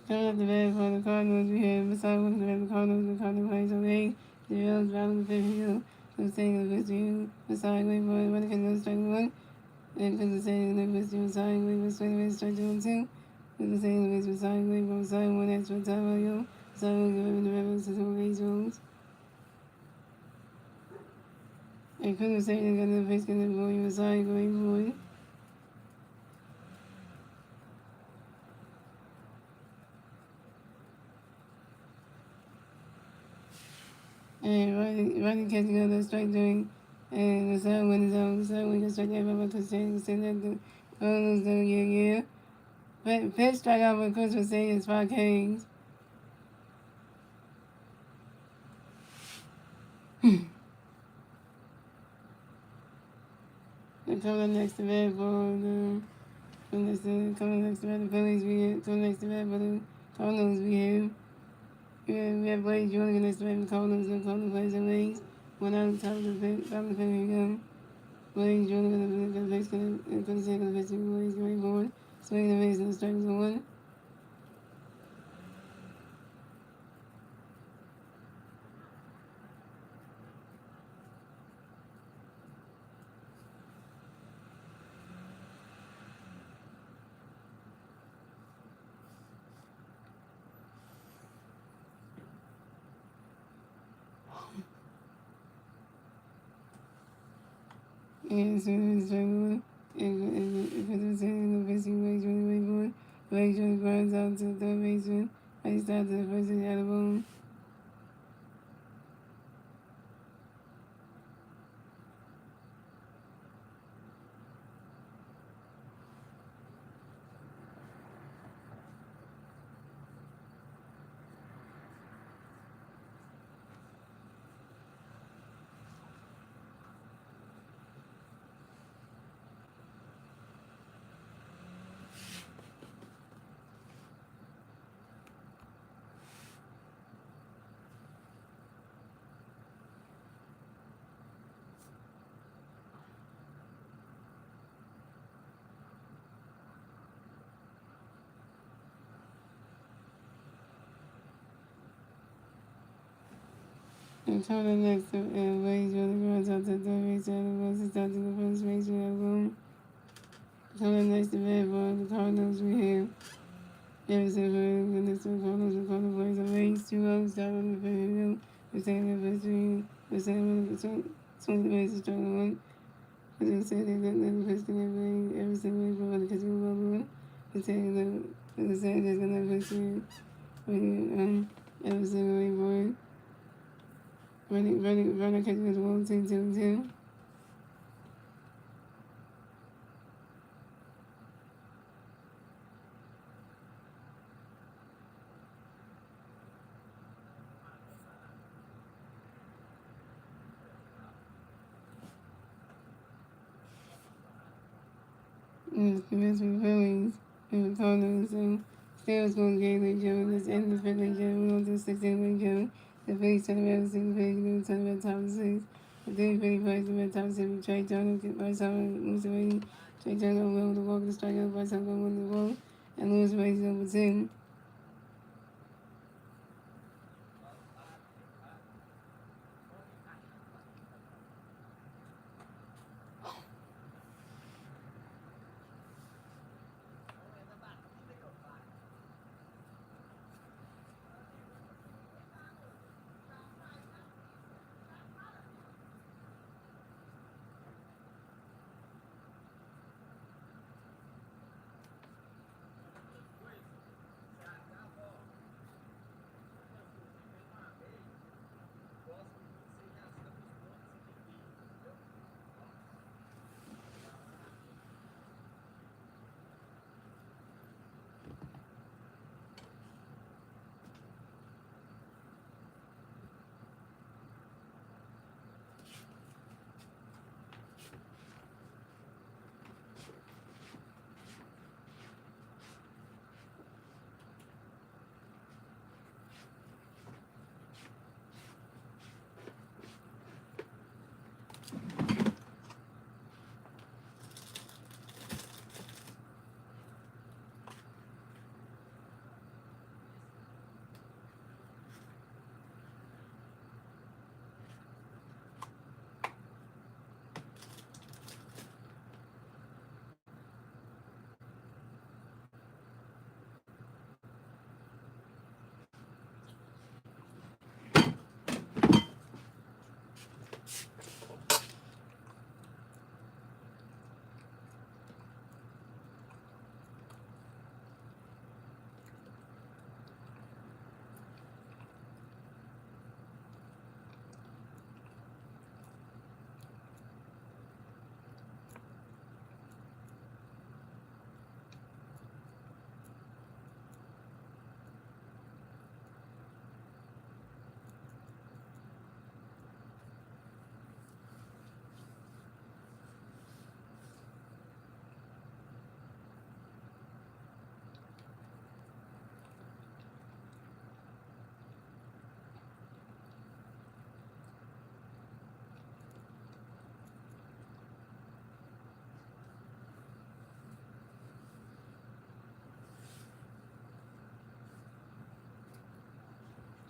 [SPEAKER 1] Coming up the bat for the Cardinals, we have beside one of the Cardinals, the Cardinals plays on eight. The Bills battling the fifth field. The saying of this view, beside way for one can strike one. And because the saying of this beside way for straight away strike two and two. Because the saying of this beside way for beside one extra time value. So we'll give him the reference to some raise rules. And couldn't say they're gonna face gonna go beside going forward. And running catching up the strike doing and the sun when the sun when the strike ever to say that the Cardinals do yeah. But pitch strike out for Chris was saying it's 5 Ks. And coming next to bat for the coming next to bat the Phillies coming next to bat for the Cardinals we have Blake Jr. next to bat the Cardinals plays the leagues. One out of the top of the fifth we go. Blake Jr. gonna face gonna face the Blades going forward. Swinging the base and the strike is one. And so it's strike one. And because it's in the facing Blake Jr. way forward. Blake Jr. grinds out to the third baseman. I start to the first and out of boom. And coming next to Blake Jr. grinds out to the third base out of boom. Starts to the first base out of boom. Coming next to bat for the Cardinals we have Everson for the next to the Cardinals. The Cardinals plays a race 2-0 start on the fifth field. We're saying the first three. We're saying swing the bases strike one. As I said, they got the first thing everything. Everson waiting for the catching ball one. We're saying that as I said, there's gonna first three. Everson waiting for it. Running catching is 1, 2, 2, 2. Commence with Phillies and the Cardinals. So Steelers going to game with Joe. Let's end the fifth league game. We're on to the 16th league game. The Phillies turn around the 6th league, turn around top of the 6th. The Phillies plays the top of the 6th. Trey Turner, Bryce Harper, Lewis Wade. Trey Turner will the walk, the strikeout. Bryce Harper will the walk. And Lewis Wade is number 10.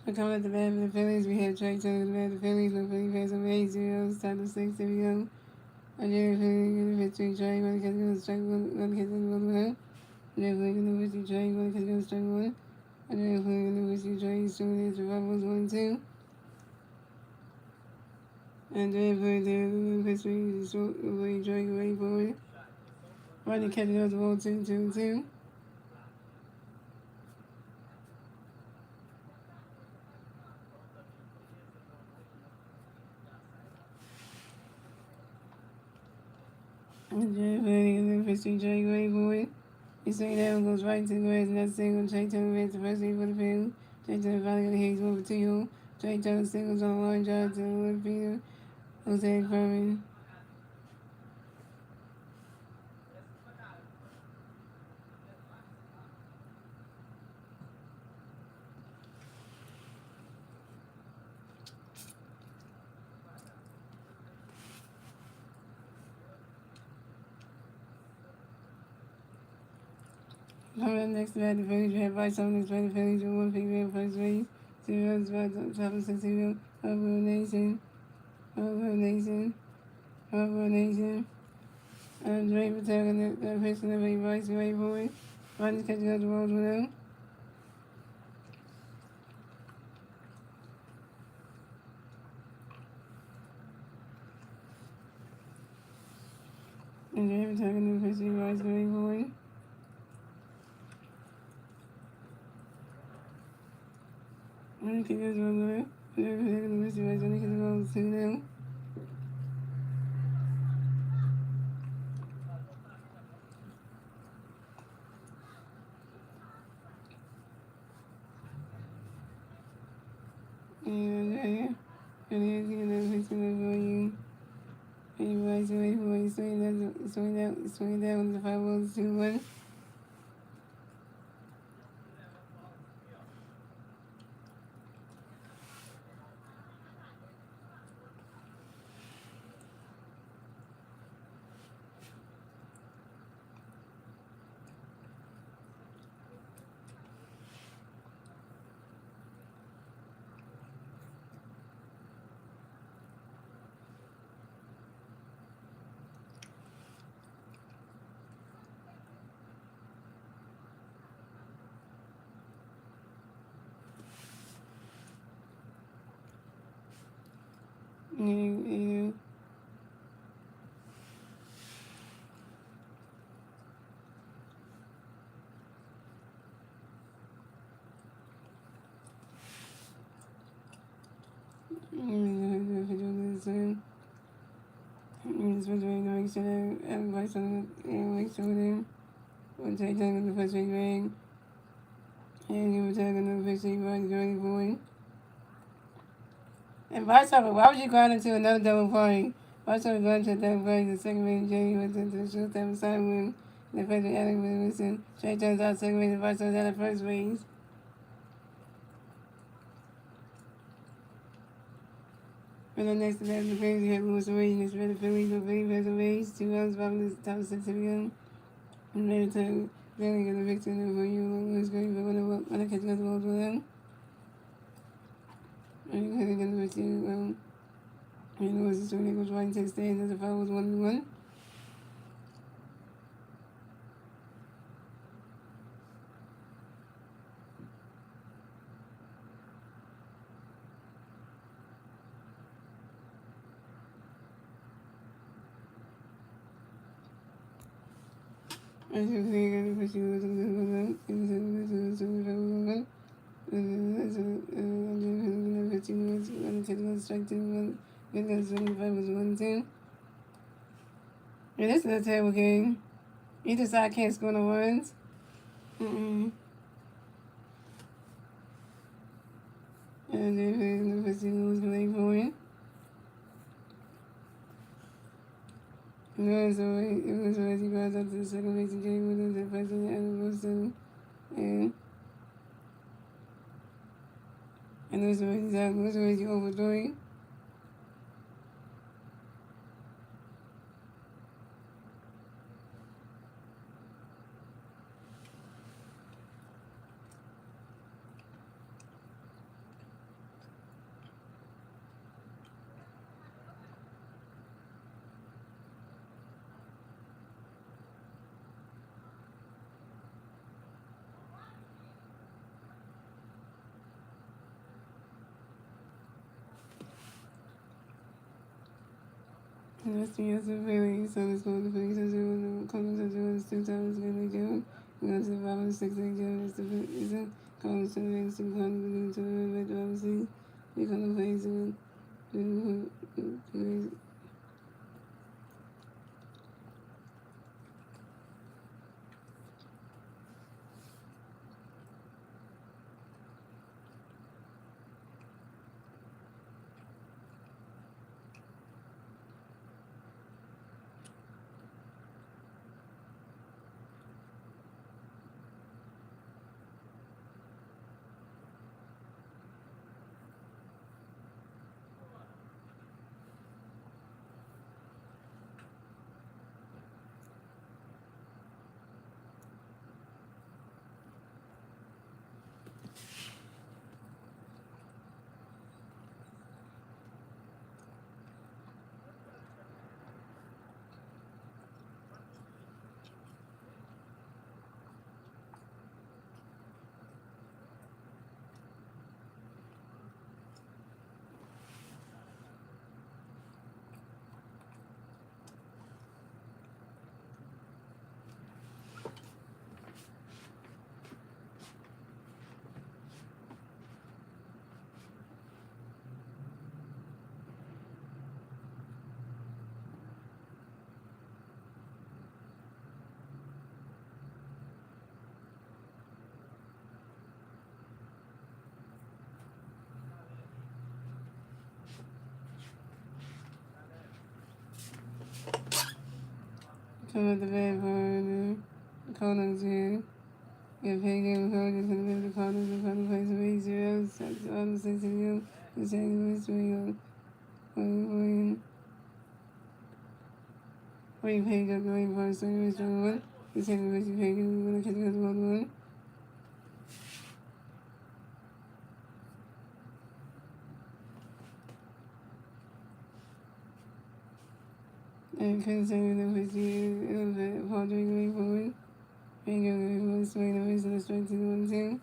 [SPEAKER 1] We're coming at the bat for the Phillies. We have Trey Turner at the bat for the Phillies. No Philly fans on 8 zeros. Top of 6. There we go. I did a victory Trey. One catch on the strike. One catch on the one. I did a victory Trey. One catch on the strike. One. I did a victory Trey. He's showing his rivals 1 and 2. And then put the victory away Drake away forward. Running catching up the ball 2 and 2. And then putting the victory Drake away forward. He swing down, goes right into the grass, and that's single. Trey Turner hits the first lead for the field. Trey Turner finally got a hit, 1 for 2. Trey Turner singles on the line drive to the left field. Jose Furman. Coming up next to that, the Phillies have Vice on this by the Phillies with 1 pick at first base. 2 runs by top of 6 0. Upward Nation. Upward Nation. Upward Nation. Drake attacking the pitch to the Vice away forward. Rodgers catching up the balls with him. And Drake attacking the pitch to the Vice away forward. And kick us one more. Drake attacking the pitch to the Vice when he gets the balls 2 0. And he's going to pitch for you. Anybody's away for you. Swing down with the 5 balls 2 1. You It's been doing no action and Vice on the show them. One take down on the first ring ring. And you were taking the 15 runs going forward. And Vice over, why would you go into another double play? Vice over going to double play, the second ring Jay went into the shoot time side wing. The first ring Alec Wilson. Trey turns out second ring, the Vice over at the first base. And then next to that, the Phillies, you have Lewis away, and it's the Phillies, no Phillies has a race, 2 runs, bottom of the top of 6 again. And later time, then we get a victory for you, Lewis going for one of catch the balls with them. And you're going to get a victory, and Lewis is doing it, goes right and takes stand, as the foul was 1-1. As you can see, the question was a little bit it was a strike 2 1. 1-2. And this is a terrible game. Either side can't score no runs. And then the 15 was playing for it. It was always he goes up to the second base and Jay Williams at first and Wilson and it was always overdoing. Last year, the Phillies, so the score the Phillies are 0, the Cardinals are 0, it's 2 times again, they do. We go to the 5 and 6, they do, it's the Cardinals to the Reds, the Cardinals to the Reds, obviously. They come to play, so come at the bad part, the Cardinals here. If Hagan Cardinals and then the Cardinals and Cardinals plays away 0, that's all the 6 of you. The second was 3 when you pay up the right part, so you're strong one. The second was you pay, you're going to catch the other one. And concerning the first year of the Paul Drake going forward. And you're going to swing the rest of the strike to the 1 2.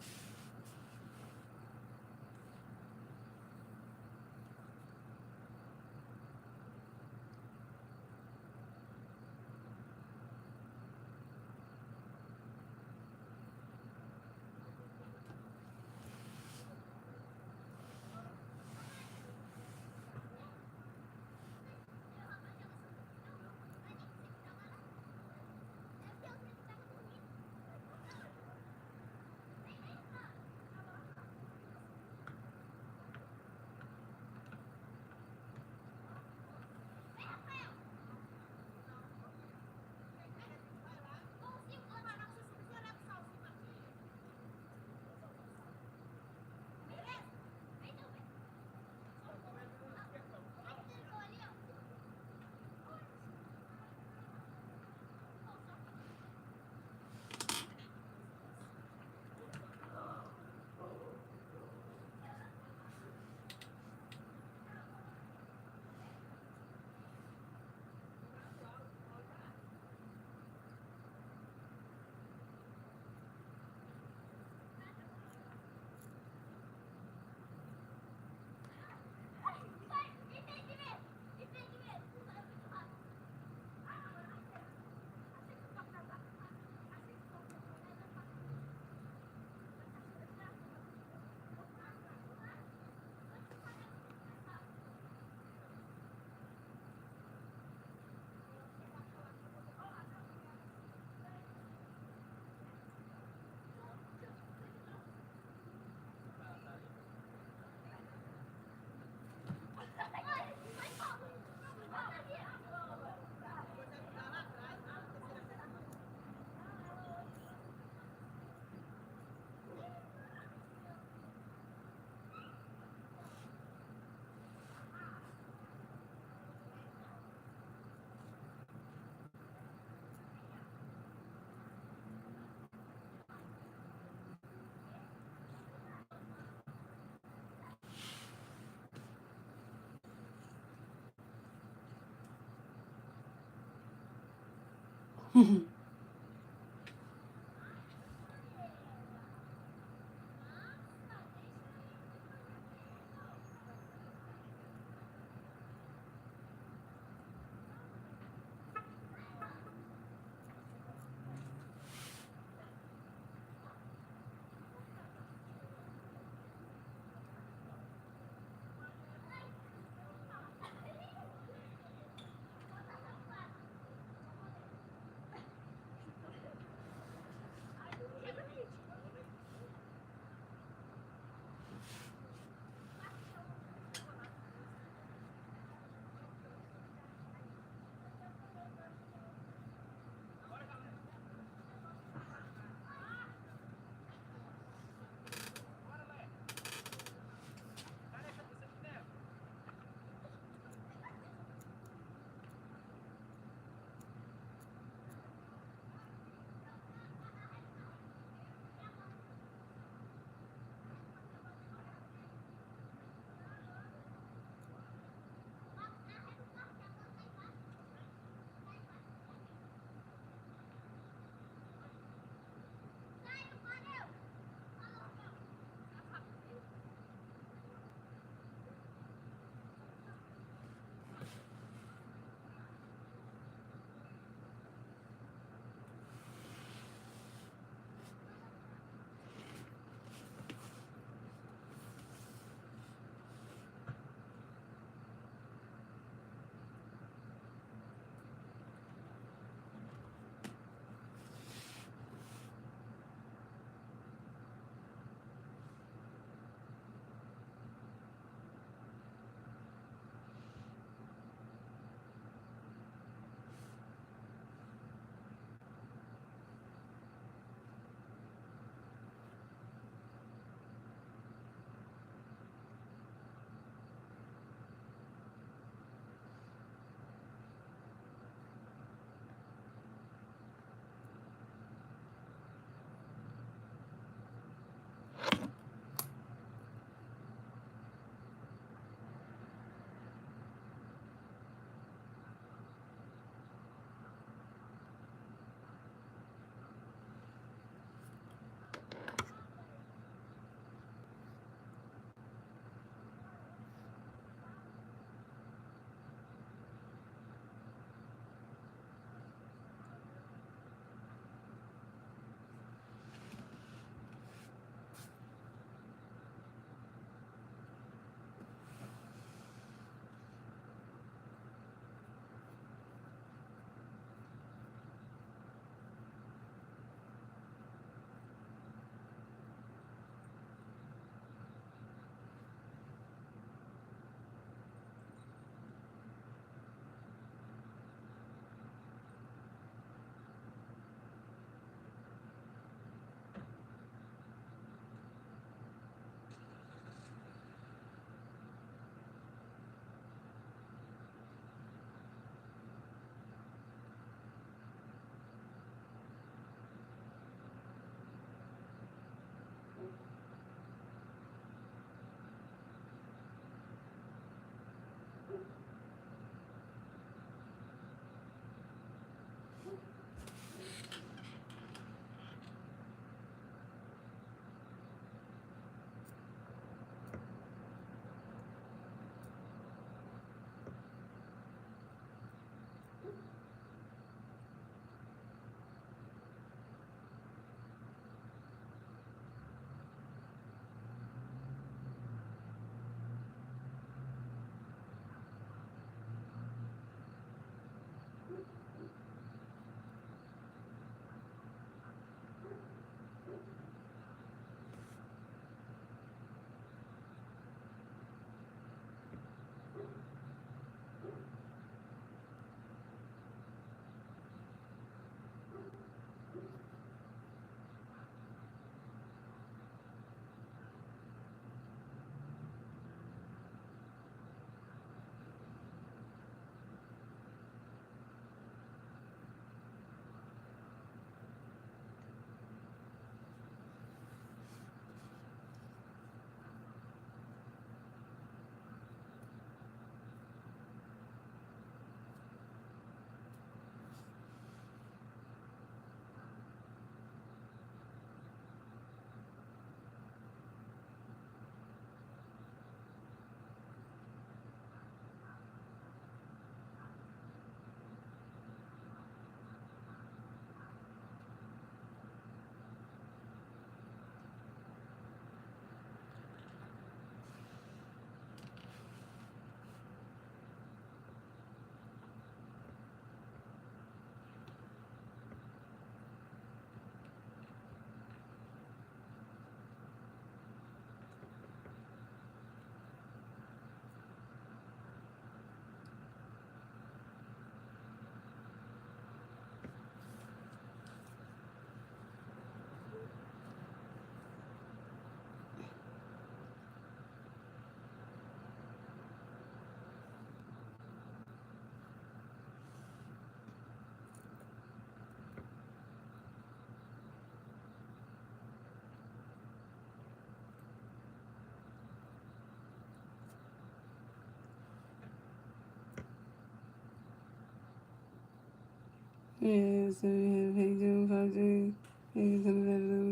[SPEAKER 1] Yeah, so we have Hayden, Padre, Hayden,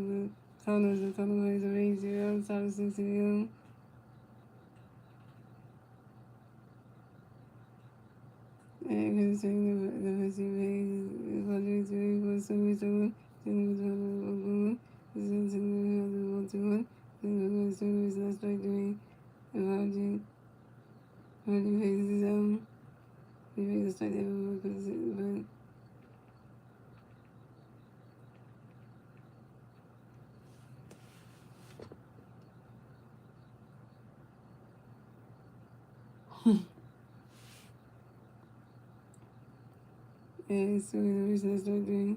[SPEAKER 1] the Cardinals, the Cardinals, the Rays, 0, South 6, 0. And considering the first Rays, Padre, 3, was so much over, then was one, the Cincinnati, the 1, then was so much less like doing, and Padre, Padre faces, we face like that, but yeah, so the reason I started doing.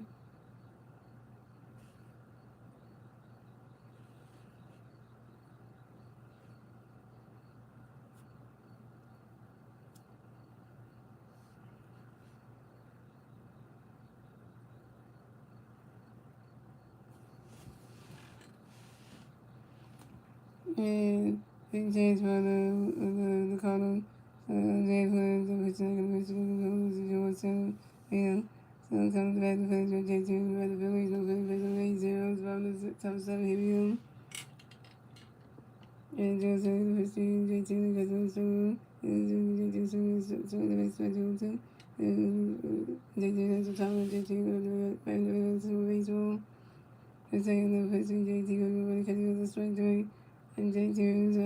[SPEAKER 1] And it changed for the Cardinals. They put the situation, so, you know, so comes back to finish with J2, by the Phillies, no Phillies, no 8 zeros, from the top 7 heavy and Joseph, the first team, J2, because of the struggle, J2, so the next one, too. J2 has the top of J2, and the baseball. The second, the first team, J2, because he was a strike doing, and J2 is,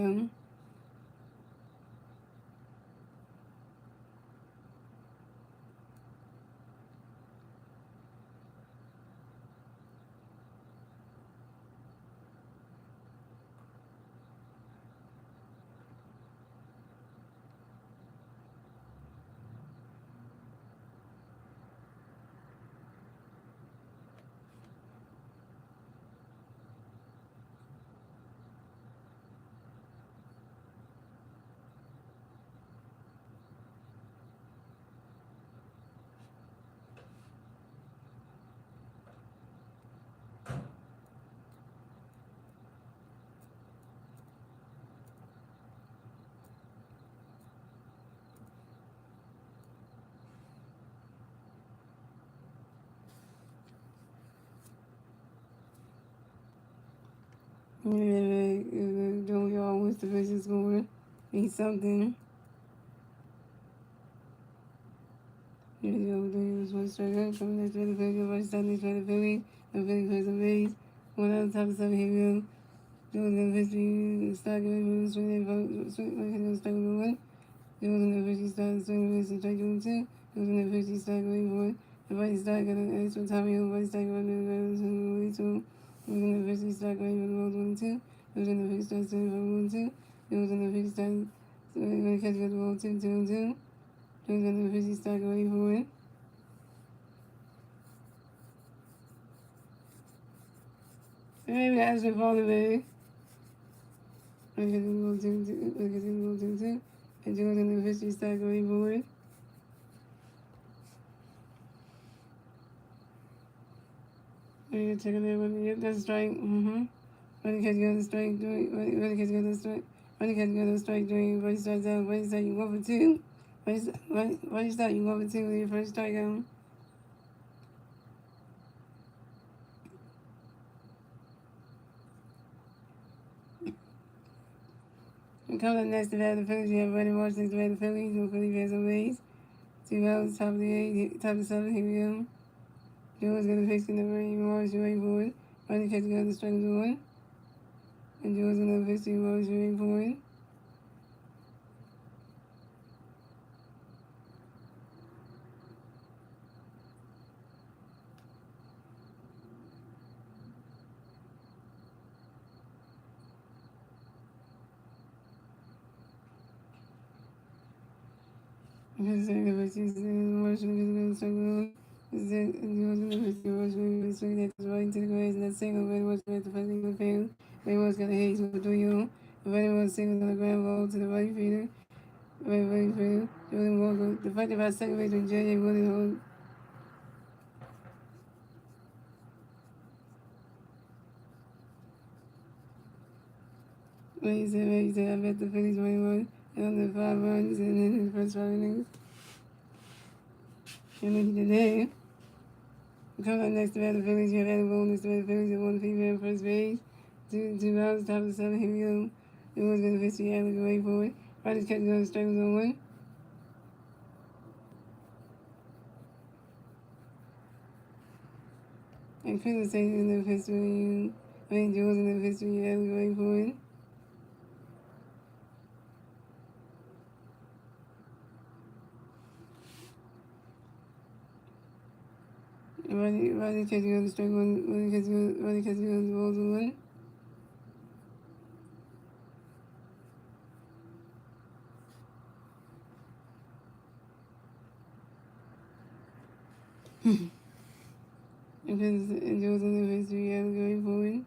[SPEAKER 1] Joey always the best scorer. He's something. You know, he was one striker. Coming next to the Philly, one start next to the Philly. The Philly plays the base. One out of the top 7 here we go. Joey's in the 50, start going to swing that start with one. Joey's in the 50, start swinging with strike doing 2. Joey's in the 50, start going for one. The body start got an extra time here. The body start going to the 2. Joey's in the 50, start going for the ball 1 2. Joey's in the 50, start swinging for 1 2. Joey's in the 50, start going to catch the ball 2 2 2. Joey's in the 50, start going for it. Maybe that's the fall of it. Look at the little 2 2. Look at the little 2 2. And Joey's in the 50, start going for it. You're checking it when you get that strike. When the catch got the strike, when the catch got the strike, when the catch got the strike, doing first strike out, when you start you go for 2. When you start you go for 2 with your first strike out. And coming up next to that, the Phillies, you have Buddy Marsh next to the Phillies, no Philly fans on base. 2 outs, top of the 8, top of the 7, here we go. Joe's gonna fix it, never Marsh, you wait for it. When the catch got the strike, 1. And Joe's gonna fix it, Marsh, you wait for it. Because the versus Marsh, because the strike, is that Joe's gonna fix it, Marsh, maybe swing that right to the grass, and that single, very much at the first inning field. Very much got a haze with 3 0. Very much single on the ground ball to the right fielder. Very fielder. Jordan Walker. The fact about second base when J.J. Williams. He said, I bet the Phillies win one. And on the 5 runs and in his first 5 innings. And then he did that. Coming up next to the Phillies, you have Adam Bone next to the Phillies at one female first base. Two rounds, top of the seventh. Here we go. It was going to pitch the alley away for it. Riders catching on the strike was on one. And Phillies St in the history. I mean, Jules in the history alley away for it. Riders catching on the strike one. Riders catching on the balls on one. And Jules in the history alley away for it.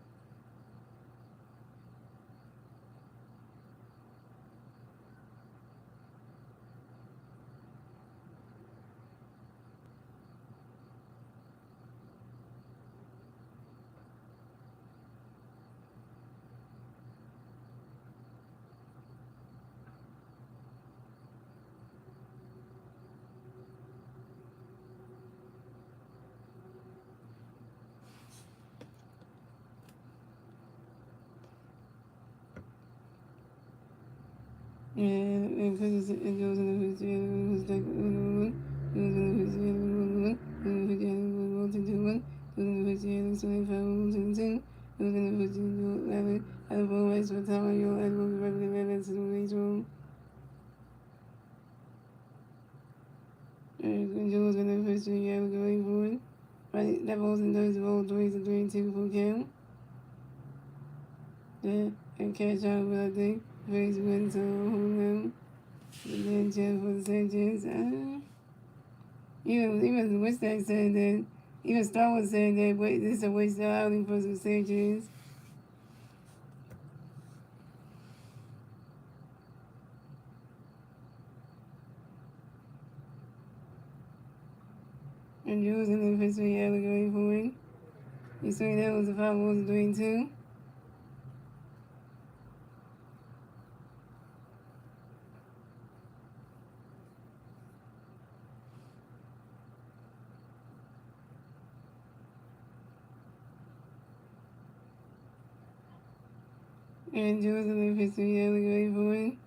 [SPEAKER 1] And Phillies and Jules in the history alley was like one. Jules in the history alley was 1-1. Jules in the history alley was 1-2-1. Jules in the history alley 25-1-2. Jules in the history alley had a ball race for time. You'll add one regular man to the race room. And Jules in the history alley going for it. Right, that ball's in those roll 3-2 for count. Yeah, and catch out, but I think Phillies win to hold them. And then chance for the same chance. Even Western said that, even Star Wars said that this is a waste of outing for some same chance. And Jules in the history alley going for it. You see that was a 5-1-3-2. And Jules in the history alley going for it.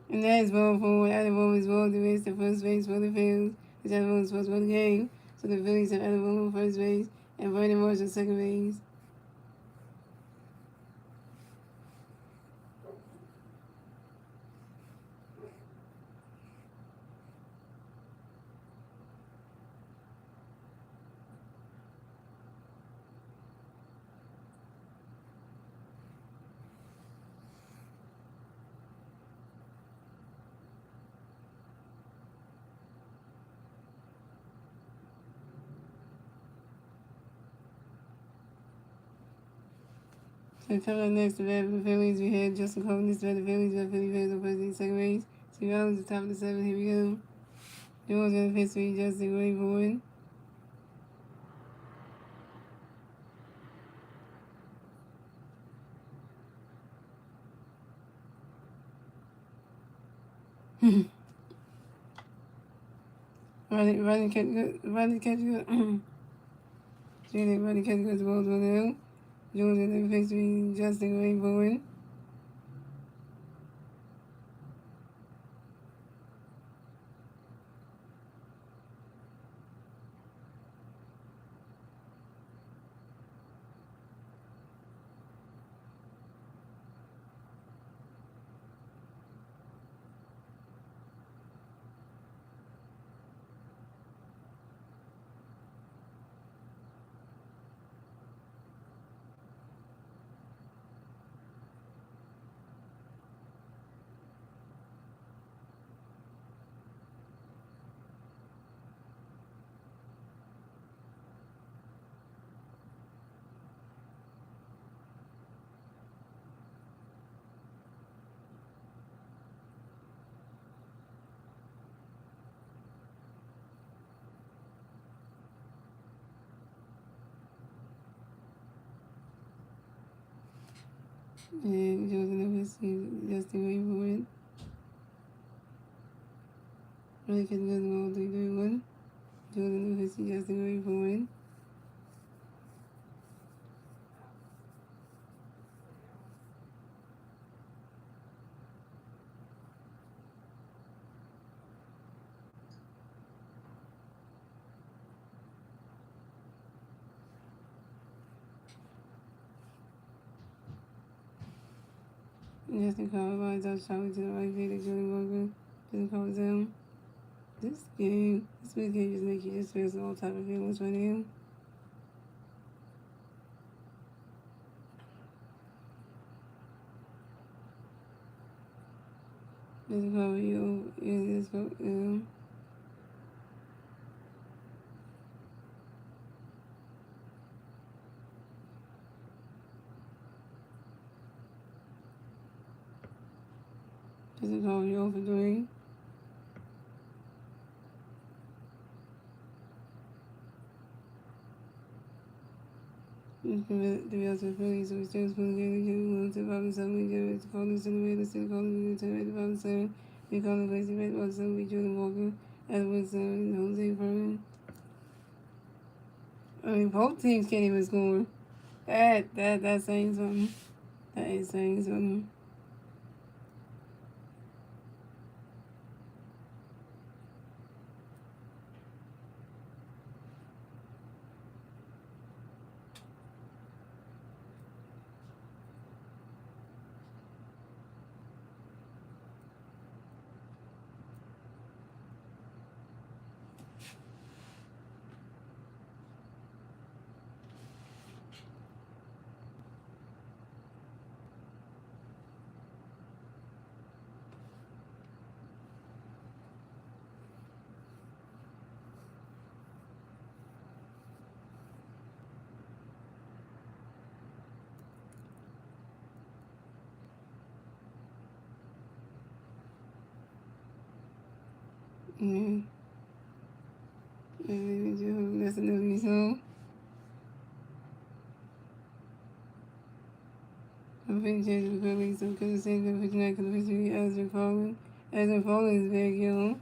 [SPEAKER 1] And that is ball forward. Adam is ball to base to first base for the Phillies. Which Adam was supposed to win the game. So the Phillies have Adam on first base and Vernon Marshall second base. So coming up next to bat for the Phillies, we had Justin Coleman next to bat the Phillies, but Philly fans on first base, second base. Two rounds at the top of the seventh. Here we go. Jones going to pitch for Justin going forward. Running catch good. Running catch good. Running catch good. The ball's 1-0. Jones going to pitch for Justin going forward. And Jones going to pitch for Justin going forward. Really catching up to all 331. Jordan Lucas, Justin Ray for win. Justin Carver lines out shot to the right field. Jordan Walker just calls down. This game just makes you just feel all type of feelings right now. Just cover you, just go, just cover you over 3. The other Phillies, so it's just going to get you to bottom 7. Give it to Cardinals in the way, still calling to the bottom 7. We call the crazy red bottom 7 with Jordan Walker, Edward 7, Jose Vernon. I mean, both teams can't even score. That's saying something. That is saying something. Yeah. That's another song. I'm pretty sure the Phillies, so could have said that 59 could have been as they're falling. As they're falling is back, yo.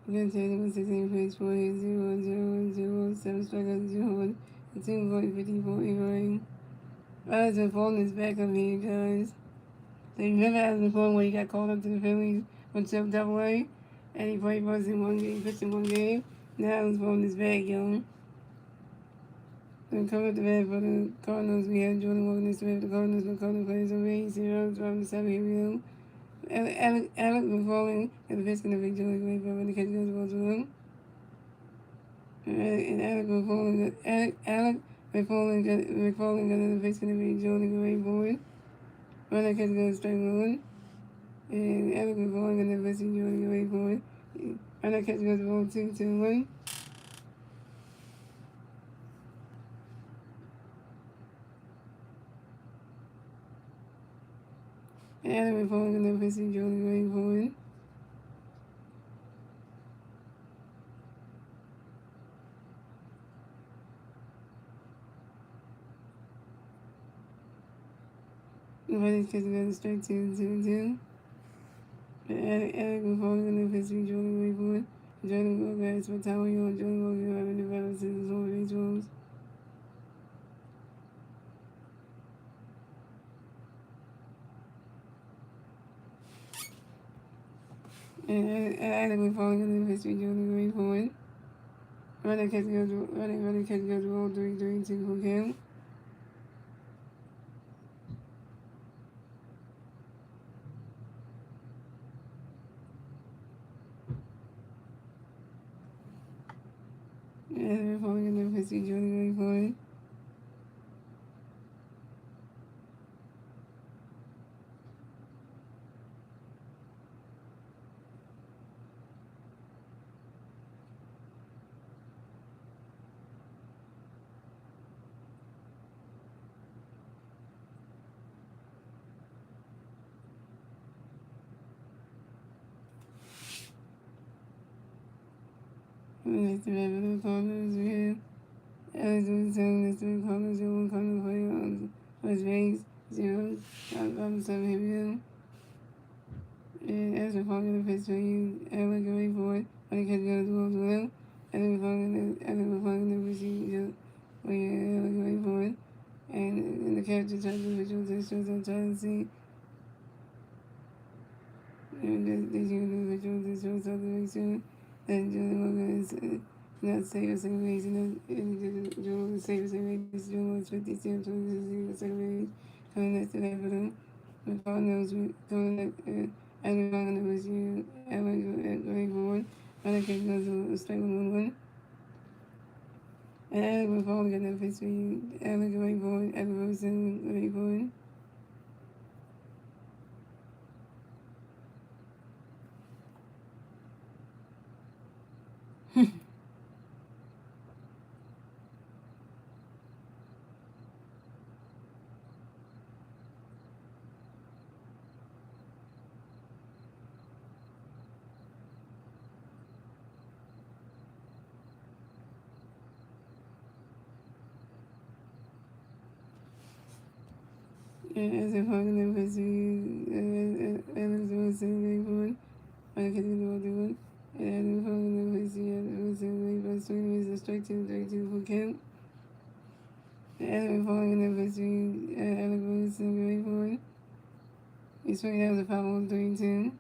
[SPEAKER 1] Good chance was 16 points for 0 0 0 7 strikeouts 0 1 and 2.54 ERA. As they're falling is back up here, guys. So you remember as the phone when he got called up to the Phillies on Chip Double-A, and he played once in one game, pitched in one game. Now his phone is back, yo. So come up the bat for the Cardinals. We have Jordan Walker next to the Cardinals. The Cardinals players over 8 0, driving the 7 here we go. Alec McFarland at the pitch in the big joy away from when the catch goes well to him. And Alec McFarland got the pitch in the big joy away from it. When the catch goes straight one. And Alec McFarland got the pitch in the joy away from it. When the catch goes well 2-1. And Alec McFarland got the pitch in the joy away from it. Everybody's catching goes straight 2-2. Alec McFarland got the pitch in the joy away from it. Jordan Walker is for Tower York. Jordan Walker having developed since all these roles. And Alec McFarland got the pitch in Jordan away from it. Running catch goes roll 3-3 for count. And we're falling in the pitch in Jordan away for it. Next to the Cardinals, we have Alex Wilson, next to the Cardinals, 1 Cardinals player on first base, 0, bottom 7 here we go. And as we're following the Pittsburgh, Alec away for it. When it comes to the Wolves well. And then we're following the receiver. Alec away for it. And in the character type individuals that shows on trying to see. And these individuals that shows up the reason that Jordan Morgan is not safe as a reason that Jordan is safe as a reason. Jordan was 57 to the second range. Coming next to that for them. The Cardinals coming at the wrong in the receiver. Going forward. Other kick goes a straight 1-1. And Alec will fall again at Pittsburgh. Alec going forward. Alec Rosen going forward. As a part of the Pittsburgh, Alex Rosen going forward. Other kick goes the one. And as a part of the Pittsburgh, Rosen going for swing is a strike to 32 for count. As we're following the Pittsburgh, Alex Rosen going forward. He's swinging out the foul 3-2.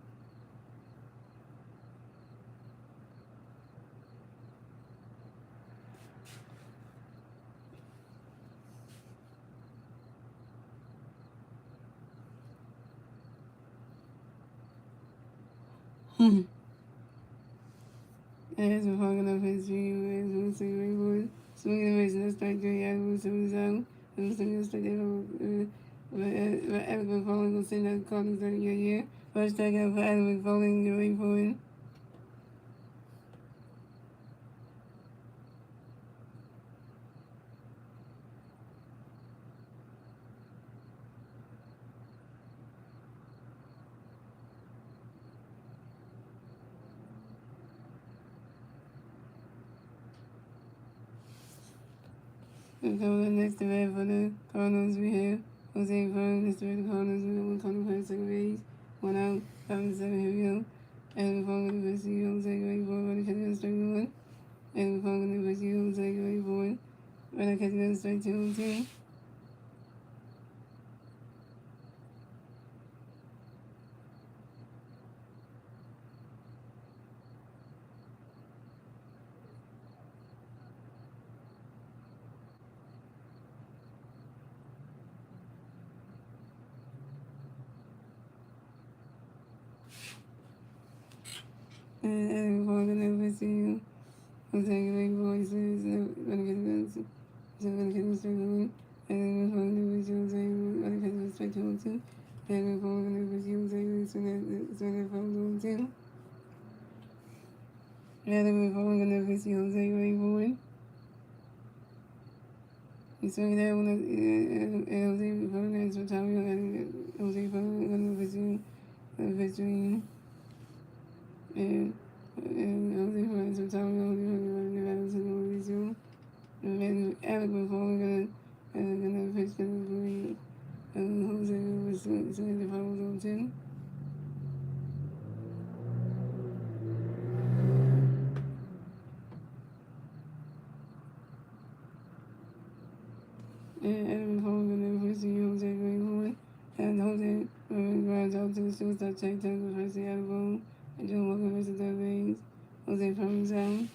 [SPEAKER 1] As we're following the Pittsburgh, as we're swinging going forward. Swinging the race in the strike 3, as we're swinging out. And we're swinging the strike 3. Alex McFarland will send out the Cardinals that year. First strikeout for Alex McFarland going forward. And coming up next to that for the Cardinals, we have Jose Fern, Mr. The Cardinals, one Cardinals playing second base, 1 out, 5-7, here we go. And we're following the Pittsburgh, Jose going forward, running catching the strike 1. And we're following the Pittsburgh, Jose going forward, running catching the strike 2-2. And we're following the Pittsburgh, Jose going forward, so running catching the strike 1. And then we're following the Pittsburgh, Jose running catching the strike 2-2. And we're following the Pittsburgh, Jose swinging that foul 2. And then we're following the Pittsburgh, Jose going forward. He's swinging that one, Jose Fern is retiring, and Jose Fern going to Pittsburgh. And Jose Fern is retiring, Jose Fern running the battles in the Louisiana. And then Alec McFarland gonna pitch the Jose was swinging the fouls on 10. And Adam McFarland gonna pitch the Jose going forward. And Jose rides out to the shortstop check tag with first out of ball. And John Walker versus third base. Jose Fern's out.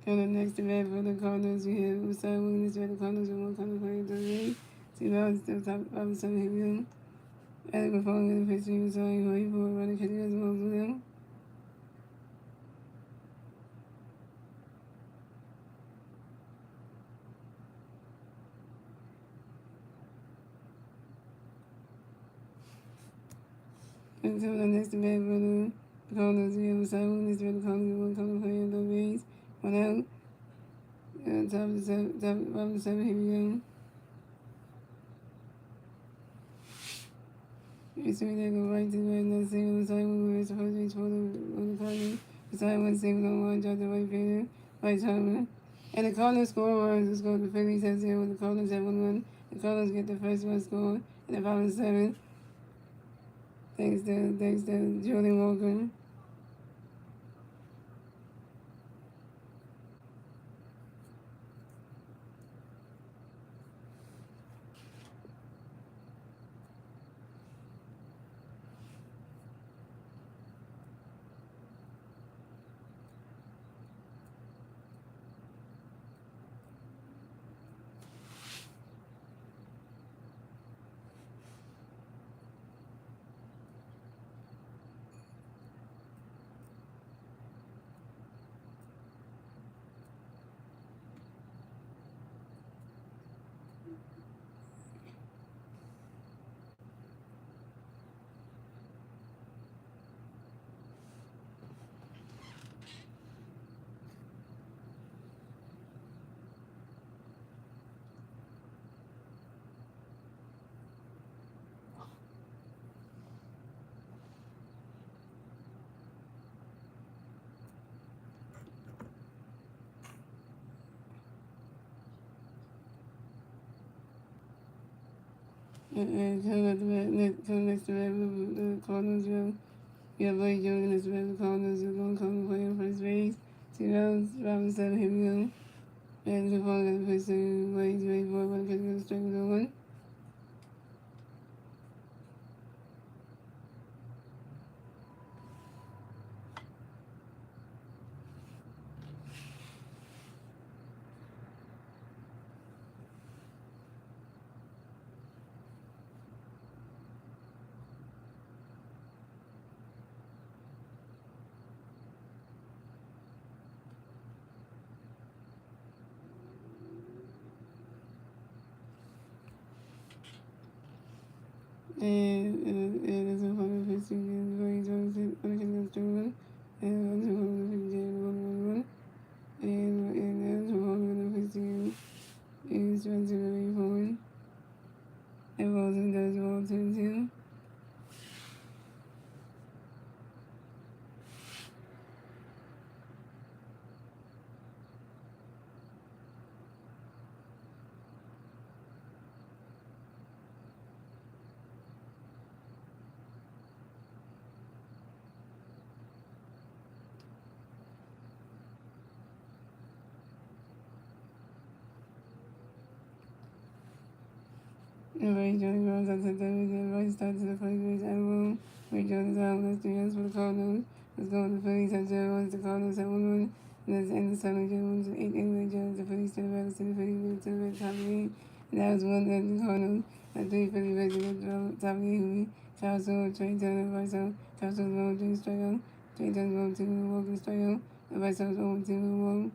[SPEAKER 1] Coming up next to bat for the Cardinals, we have Usai Williams for the Cardinals with 1 Cardinals playing third base. See, now it's still top of the 7 here we go. Alec McFarland gonna pitch to Usai, who for running catching as well with him. And coming up next to bat for the Cardinals, we have Usai Williams for the Cardinals with 1 Cardinals playing third base. 1 out. Top of the 7, here we go. It's really that go right to the right, not single. Usai Williams, the first base for the Cardinals. Usai went single on 1, dropped the right fielder, right timer. And the Cardinals score runs. The score the Phillies have 0, the Cardinals have 1 run. The Cardinals get the first one scored in the bottom 7. Thanks to Julie Morgan. And till next the Cardinals will. Yeah, Blake Jordan is the Cardinals are going to come and play in first base. 2007, here we go. And the ball got to push to Blake's baseball, but it's going to strike with one. And it's a fun pitch to Blake Jordan on the one. And it's a fun pitch to 1-1-1. And that's a fun pitch to is Spencer Ray Ford. And Boston does ball 2-2. Ray Jordan grounds out to third, and Ray starts to the first base elbow. Ray Jordan's out, that's 3 runs for the Cardinals. Let's go with the Phillies at 0 runs, the Cardinals at 1 run. And that's the end of 7 Jones, 8 England Jones, the Phillies to the back, the Phillies moved to the top of the league. And that was one at the Cardinals. At 3 Philly Reggie at the top of the league. Charles Soule, Trey Turner, Bryce Hill, Charles Soule, 1-2 strikeout. Trey Turner, 1-2 walking strikeout. And Bryce Hill, 1-2 walk.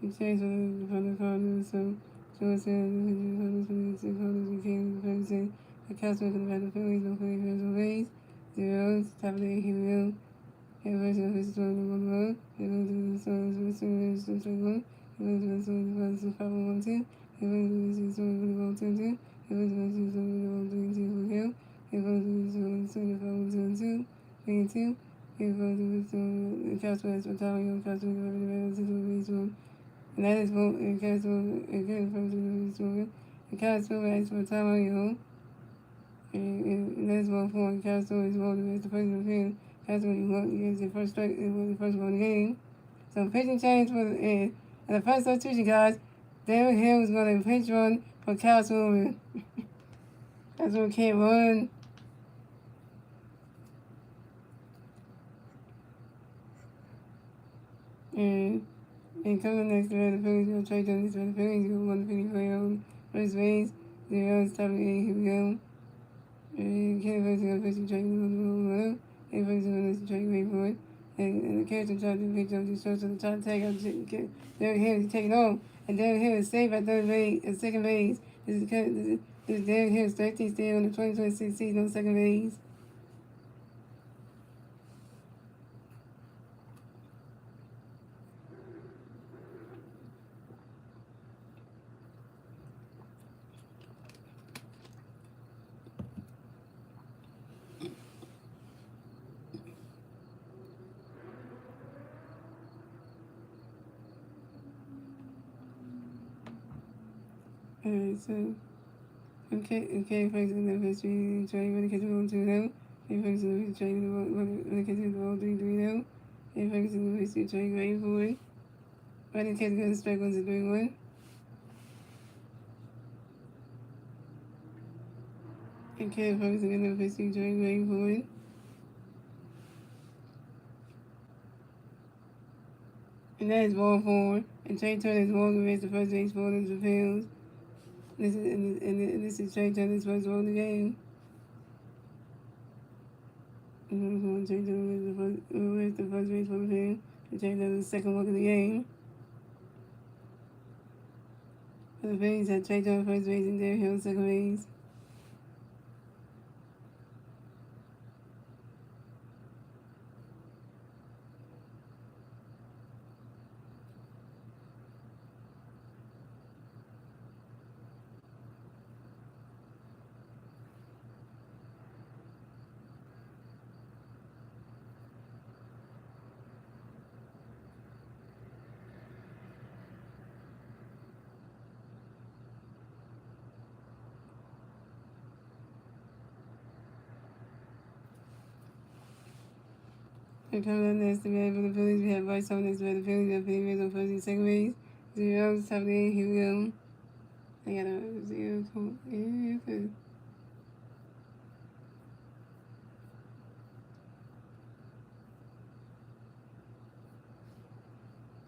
[SPEAKER 1] He changed from the Cardinals, so George said the Cardinals became the president. The Castro could have had the Phillies, no Phillies, no ways. Zeros, top of the eight, here we go. Here version of his story, number one. Here goes the songs of the story, story one. Here goes the story, the father's 501 Here goes the story, the ball 10 2. Here goes the story, the ball 3 2 for Hill. Here goes the story, the 501 2. Here goes the story, the Castro has retired, Castro, the revenue, and that is what it goes to again from the story. The castle is for time on you. And that is one for the castle is one of the first of him. Castle you want is the first strike it was the first one game. So pitching change for and the first substitution guys, David Hill was going to pitch run for Castle. Castle can't run. And coming next to the Phillies, we'll trade down this for the Phillies. We'll want the Phillies play on first base. Zeros, top of the eight, here we go. And Kenny Fox got pitching trade on the left. Kenny Fox is the trade wait for it. And the character tried to pick up the short to the top tag out. Derek Hill is taking off. And Derek Hill is safe at third base, at second base. This is Derek Hill, 13 still on the 2026 season on second base. Alright, so okay, Fox in the history trade when the kids on 2 now. Okay, Fox in the history trade when the kids on 3 now. Okay, Fox in the history trade waiting for it. When the kids gonna strike 1 to 3 1. Okay, Fox in the history trade waiting for it. And that is ball 4. And Trey Turner is walking against the first base for the Phillies. This is Trey Turner's first ball in the game. And Trey Turner is the first base for the Phillies. And Trey Turner is the second walk of the game. For the Phillies had Trey Turner first base and Derek Hill second base. And coming up next to me for the Phillies, we have Bryce Harper next to the Phillies. We have Phillies on first and second base. Zeros, top of the eight, here we go. I got a 0, 2, yeah, good.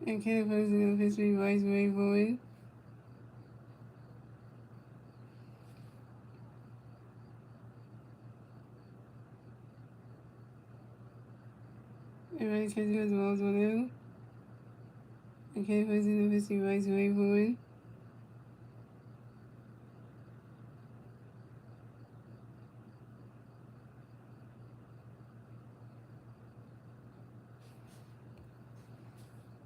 [SPEAKER 1] And Kenny Fox is going to pitch me Bryce way forward. Everybody's catching his balls on him. And Kenny Fox is going to pitch me Bryce way forward.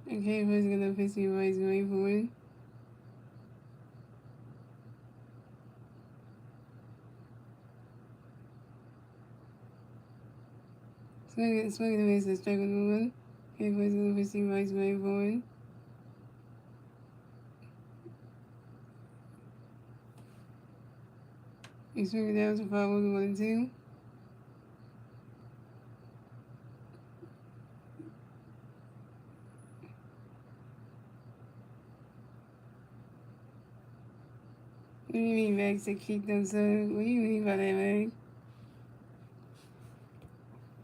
[SPEAKER 1] And Kenny Fox is going to pitch me Bryce way forward. Swinging the base, strike on 1. Kenny Fox is going to pitch me Bryce way forward. He's swinging down to 5 1 and 2. you mean, Meg? To keep them so. What do you mean by that, Meg?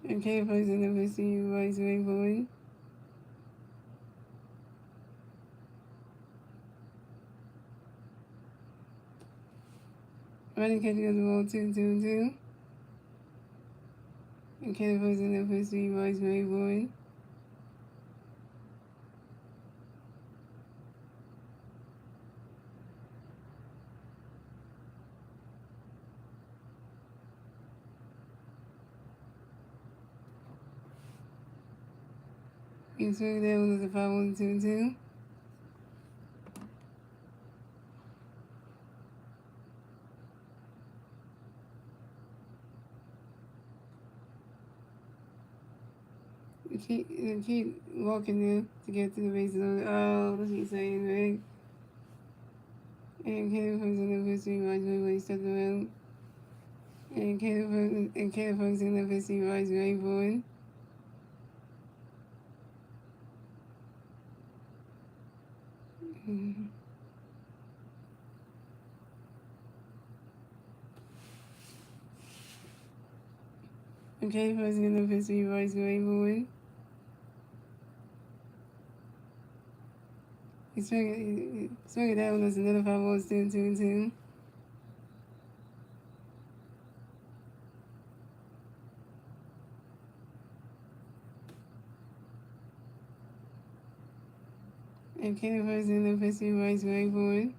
[SPEAKER 1] Okay, person never see you voice way boy. Running catch goes the ball 2-2-2. Okay, person never see you voice way boy. You swing that one as a 5-1-2-2. Keep walking there to get to the base of the. Oh, that's what he's saying, Meg. And Caleb Fox in the first three rides when he stepped around. And Caleb Fox in the first three rides right forward. And Caleb Fox in the first three rides right forward. He swung it down as another 5-1 stand 2-2. And Caleb Fox in the first three rides right forward.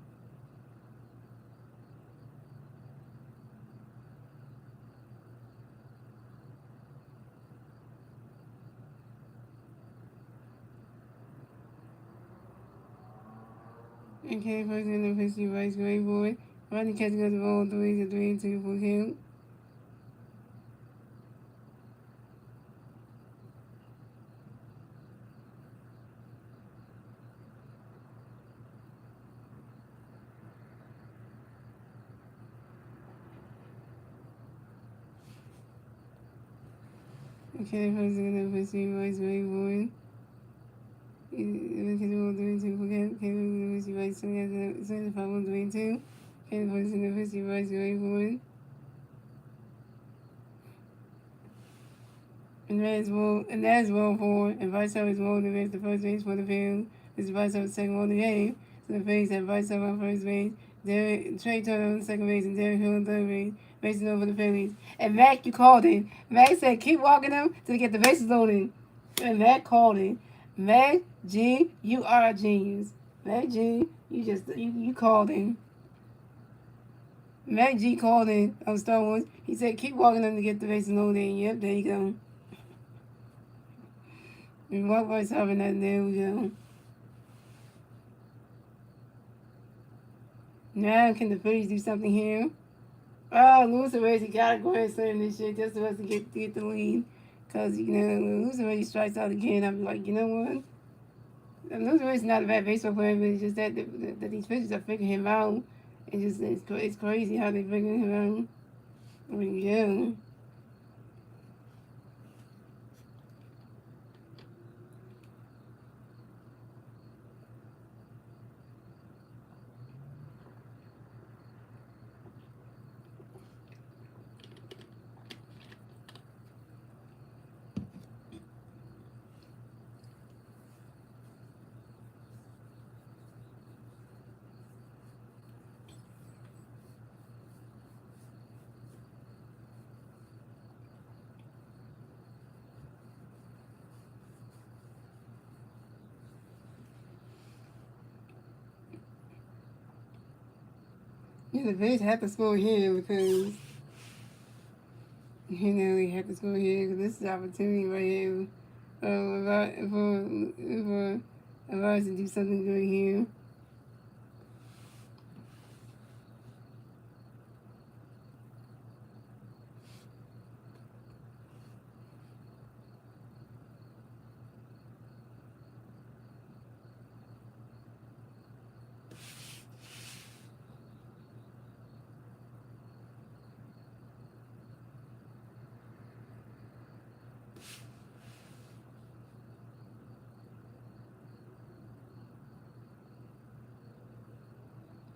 [SPEAKER 1] And Caleb Fox in the first three rides right forward. Rodney catching up the ball 3-2 for him. Okay, Fox in the first three rides right forward. Look at the ball 3-2 for him. Caleb in the first three rides swing the 5-1 3-2. Caleb Fox in the first three rides right forward. And that is ball four. And Vice is ball to base the first base for the field. This is Vice the second ball of the game. So the Phillies have Vice on first base. Trey Turner on second base and Derek Hill on third base. Bases over the Phillies. And Mac, you called it. Mac said keep walking them till they get the bases loaded. And Mac called it. Mac G, you are a genius. Mac G, you called him. Mac G called it on Star Wars. He said keep walking them to get the bases loaded. Yep, there you go. We walk by having that, there we go. Now, can the Phillies do something here? Oh, Lewis already gotta go ahead and slam this shit just for us to get the lead. Because, when Lewis already strikes out again, I'm like, you know what? Lewis already's not a bad baseball player, but it's just that these pitchers are figuring him out. It's crazy how they're figuring him out. I mean, yeah. Yeah, the Phillies have to score here because, they have to score here because this is the opportunity right here for us to do something good here.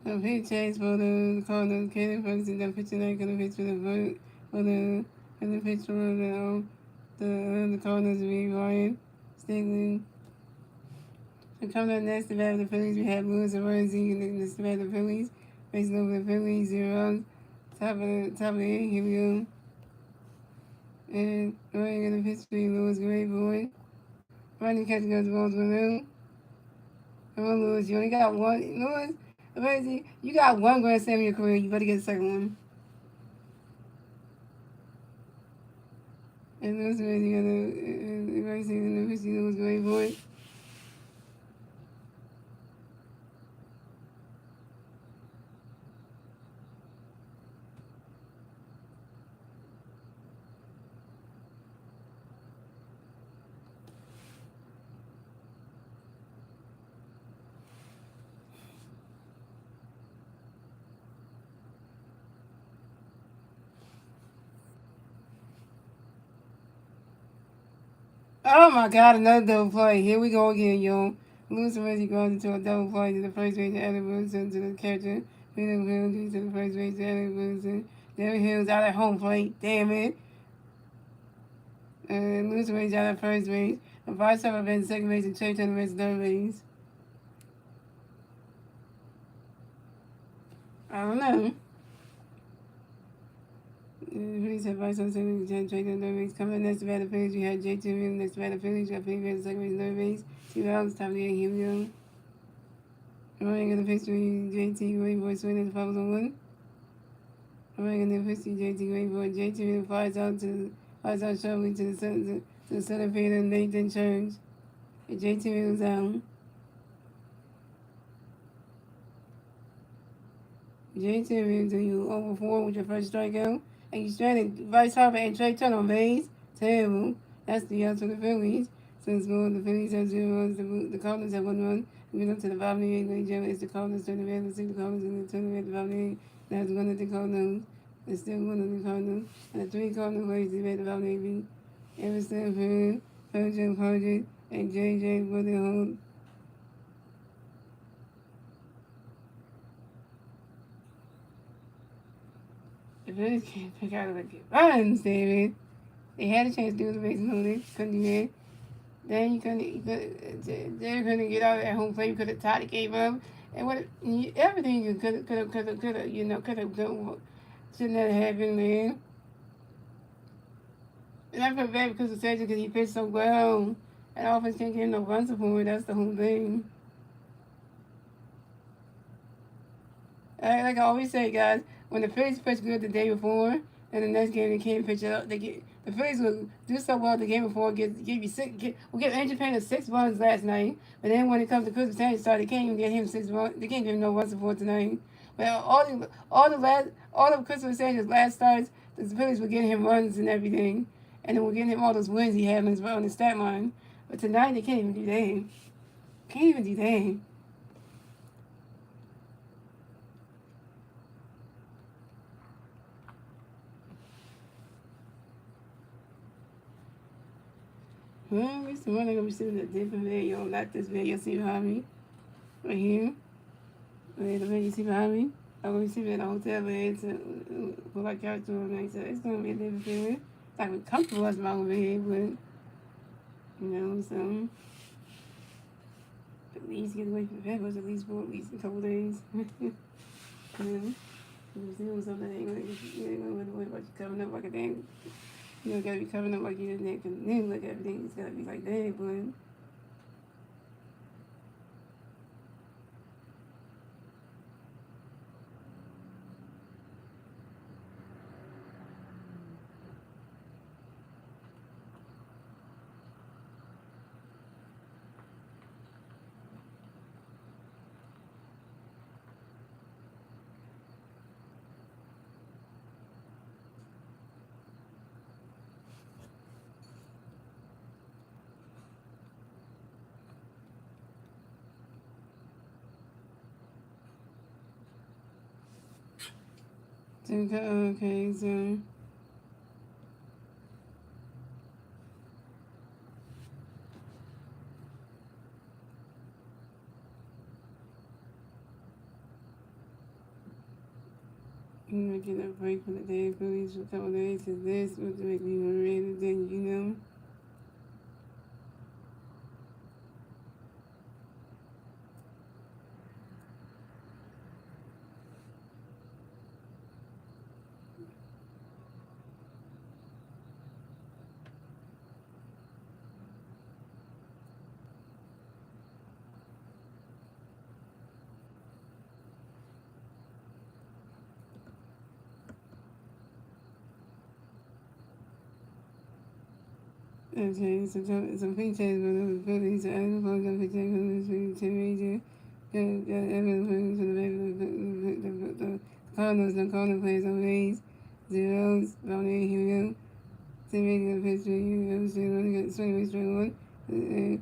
[SPEAKER 1] Pitch chase for the Cardinals. Cannon Ferguson done pitching that gonna pitch for the vote for the pitch for the Cardinals to be Ryan Stigley. So coming up next, the bat of the Phillies, we have Lewis and Rosie and the bat of the Phillies. Facing over the Phillies, 0 top of the eighth. Here we go. And Ryan gonna pitch for Lewis, great boy. Running catch goes balls with him. Come on, Lewis, you only got one. Lewis, Rosie, you got one grand slam in your career. You better get the second one. And Lewis, Rosie got a great season. The pitch, Lewis, great boy. Oh my God, another double play. Here we go again, yo. Lewis and Reggie goes into a double play to the first base, Elliot Wilson to the catcher. Peter Wilson to the first base, Elliot Wilson. Derek Hill's out at home plate. Damn it. Lewis and Reggie out at first base. The vice have been second base and Trey Turner is third base. I don't know. Phillies have vice on second base, Trey Turner third base. Coming next to bat the Phillies, we had J.T. Williams next to bat the Phillies. We got Phillies second base, third base. 2 outs, top of the eighth. Here we go. Running in the pitch to JT Great Boy swinging the fouls on one. Running in the pitch to JT Great Boy. JT flies out sharply to the center field and Nathan Church. And JT was out. JT Williams, you over 4 with your first strikeout. And you stranded Bryce Harper and Trey Turner on base. Terrible. That's the outs for the Phillies. Since the Phillies have 0 runs, the Cardinals have 1 run. We up to the bottom of the 8th. Ladies and gentlemen, it's the Cardinals turning red. Let's see the Cardinals in the turning red. The bottom of the 8th. That's one of the Cardinals. It's still one of the Cardinals. And the 3 Cardinals ladies at the bottom of the 8th. Emerson, Fern, Persian, Purgent, and J.J. Woodard. The Phillies can't pick out of the runs, David. They had a chance to do the base loaded. Couldn't do it. Then you couldn't get out of that home plate. You could have tied the game up. And everything you could have, shouldn't have happened, man. And I feel bad because of Sergio because he pitched so well. And offense can't get no run support. That's the whole thing. Like I always say, guys, when the Phillies pitch good the day before, and the next game they can't pitch it up, the Phillies will do so well the game before, give Andrew Payne 6 runs last night, but then when it comes to Christmas Day start, they can't even get him 6 runs. They can't give him no run support tonight. But all the Christmas Angel's last starts, the Phillies were getting him runs and everything, and then we're getting him all those wins he had on his stat line. But tonight they can't even do that. Can't even do that. Well, it's the one I'm going to be sitting at a different video, not this video. See behind me? Right here. Right, the video you see behind me? I'm going to be sitting at a hotel bed to put my couch on night. So it's going to be a different feeling. It's not going to be comfortable as my own bed, but, so at least get away from the bed was at least for at least a couple days. You see what's up there, you ain't going to worry about you coming up like a damn. You gotta be covering up like you didn't, because then look, everything's gotta be like that, but. Okay, so. You know, get a break from the day, Phillies for a couple days to this, what to make me more ready than you know. Okay, so free change for the Phillies, I don't know if it's going to be major. Everyone to the Cardinals, the Cardinals plays on Rays, zeros, Valley, here we go. Same of history, you know, swing straight one. And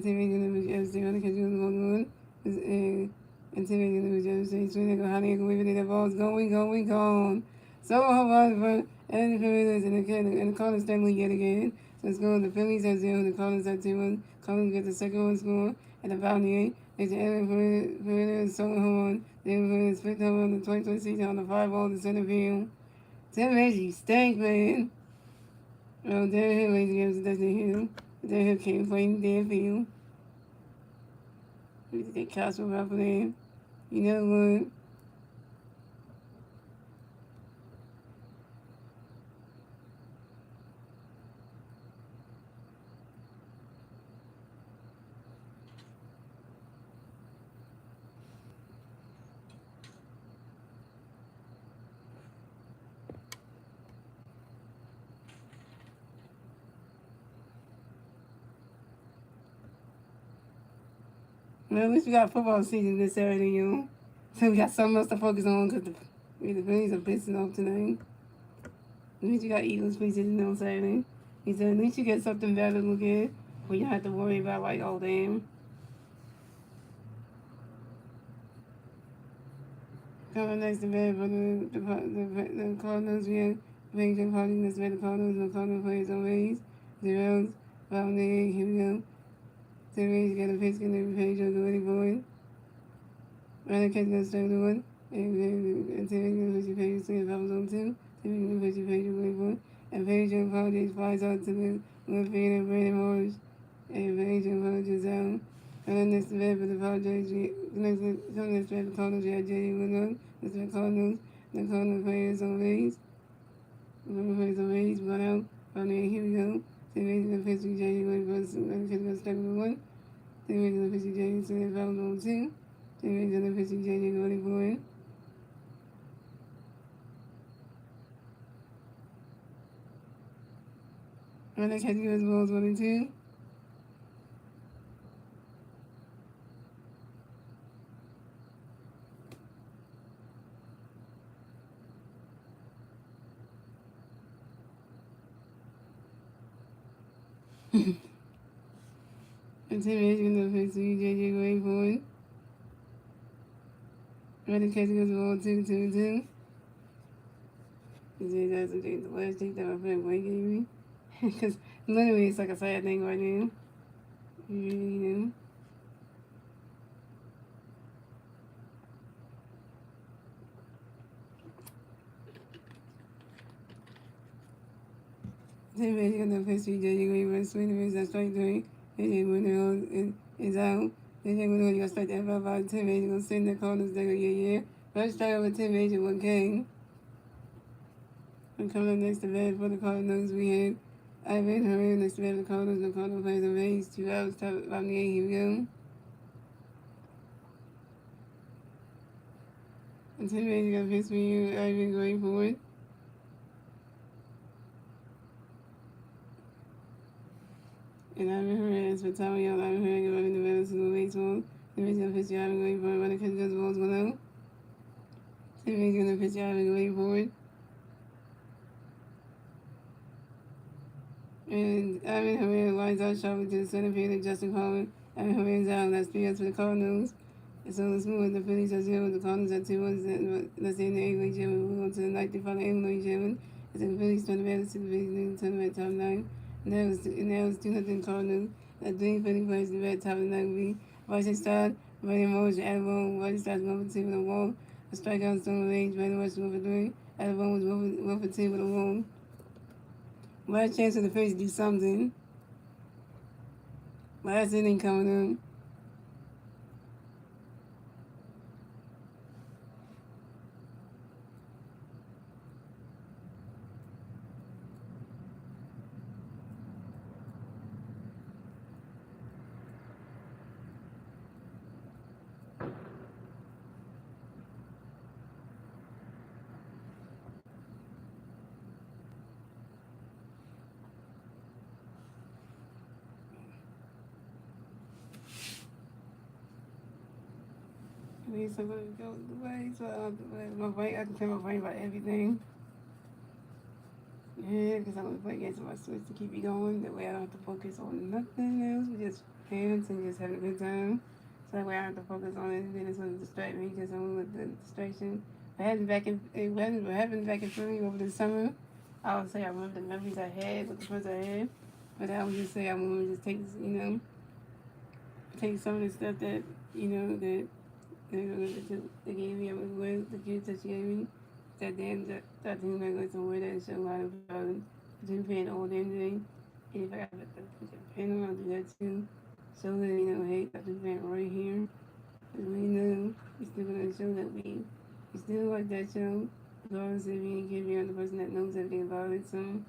[SPEAKER 1] same of the other catch you on one. And same of the other swing, how they go with it, the ball's gone. So hard for and the Phillies and the Cardinals steadily yet again. So it's going the Phillies at 0, the Cardinals at 2-1. Cardinals get the second one score at the Valley. It's the Phillies so hard. They were split home on the 2020 season on the 5-ball to center field. That makes you stink, man. Oh, Darren Hill lazy games it doesn't Hill. Darren Hill can't play in the field. We just get Castle out for them. You know what? Well, at least we got football season this Saturday, you know. So we got something else to focus on because the Phillies are pissing off tonight. At least you got Eagles preseason on Saturday. He said, at least you get something better to look at where you don't have to worry about, like, oh, damn. Coming next to bed for the Cardinals, we have playing the Cardinals, the Cardinals, the Cardinals plays on Rays, zeros, found the here we go. So Rays get a pitch, get a page of the ready for it. Rather catch the start the one, and so we can page to the on two, so we can page the page of ready for it. And page of apologies flies out to the left field and Brandon Morris, and page of apologies out. And then next to bed for the apologies, next to bed for Cardinals, we had J.D. Woodland, next to the Cardinals players on Rays. The players on Rays, but out, from there, here we go. So Rays in the pitch with J.D. Woodland, and catch the start the one. So Rays in the pitch with J.D. so they found on two. So Rays in the pitch with J.D. ready for it. And then catching his balls 1 and 2. And Tim Edge in the pitch with J.J. ready for it. And then catching his ball 2 and 2. That's the last thing that my friend Wayne gave me. Because literally it's like a sad thing right now. You know. Tim Edge in the pitch with J.J. Green, swing the miss at strike 3. J.J. Winner is out. J.J. Winner, you got to start that about Tim Edge. You're going to send the corners there, yeah. First start with Tim Edge and 1 King. And coming up next to bat for the Cardinals, we had Ivan Herrera next to bat for the Cardinals. The Cardinals plays a race, 2 outs, top of the 8, here we go. And Tim Edge got pitched for you, Ivan going forward. And Ivan Herrera is for Tommy Young. Ivan Herrera running the batters to the baseball. Tim Edge got pitched to Ivan going forward, running catch those balls below. Tim Edge gonna pitch to Ivan going forward. And Ivan Herrera lines out sharply to the center field of Justin Harlan. Ivan Herrera's out. That's 3 outs for the Cardinals. And so let's move on. The Phillies at 0, the Cardinals at 2-1. Let's say in the 8th league gym. We'll move on to the 9th and final 8th league gym. It's the Phillies turn the batters to the Phillies turn the top 9. And that was 2-0 Cardinals. That 3 Phillies players in the top of the 9 will be Vice Star, Brandon Morris, Adamo, Vice Star's number 2 on the wall. The strikeouts don't range very much 1 for 3. Other one was 1 for 10 with a roll. Last chance for the Phillies to do something. Last inning coming up. I need somebody to go the way, so I don't have my brain. I can tell my brain about everything. Yeah, because I'm gonna play against my switch to keep you going. That way I don't have to focus on nothing else. We just dance and just having a good time. So that way I don't have to focus on it. And then it's gonna distract me because I'm with the distraction. I haven't back in Philly over the summer. I would say I remember the memories I had with the friends I had. But I would just say I want to just take, take some of the stuff that, that they gave me with the kids that she gave me. That thing like going somewhere that show a lot of between paying all the thing. And if I got to put a pen on, I'll do that too. So that, hey, got this plant right here. Because we know we still gonna show that we still like that show. Regardless if you ain't giving out the person that knows everything about it, so.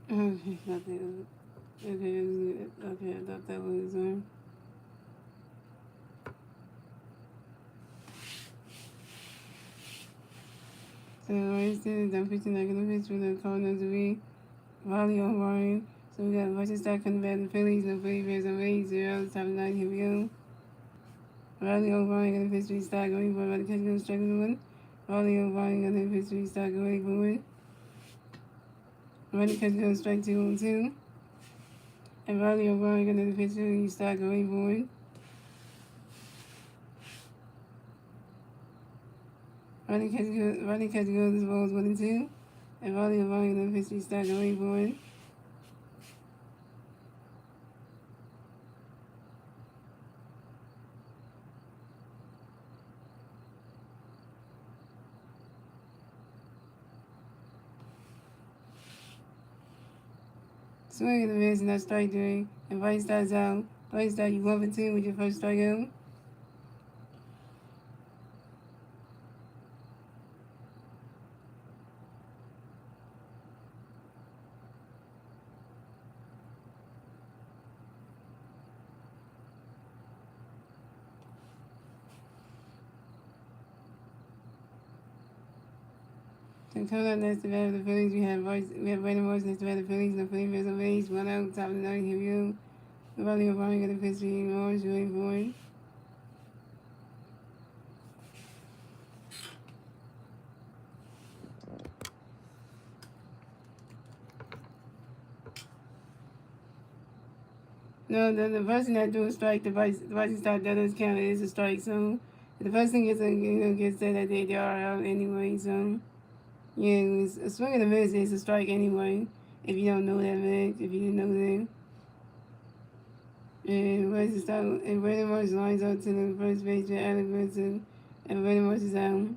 [SPEAKER 1] Okay, nothing. Okay, I thought that was, So Wednesday, the pitching negative pitch for the Cardinals to be volley on Ryan. So we got Washington State coming back to Phillies, and the Phillies Bears on 8-0, top of the 9, here we go. Riley O'Brien gonna pitch three start going for the catch goes strike one. Riley O'Brien gonna pitch three start going for it. Running catch goes strike 2-2. And Riley O'Brien gonna pitch three start going for it. Running catch goes as balls 1-2. And Riley O'Brien gonna pitch three start going for it. Swing and the miss and that strike three. And Vice starts out. Vice start you 1-2 with your first strikeout. And coming up next to bat of the Phillies, we have Brandon Morris next to bat of the Phillies, and the Phillies Bears on base, 1 out, top of the 9, here we go. Riley O'Brien gonna pitch three Morris, waiting for it. No, the person that do a strike, the vice start that does count. It is a strike. So the person gets said that they are out anyway. So yeah, a swing and a miss is a strike anyway. If you don't know that, Max, if you didn't know that. And Brandon Marsh lines up to the first baseman, Alec Benson, and Brandon Marsh is out.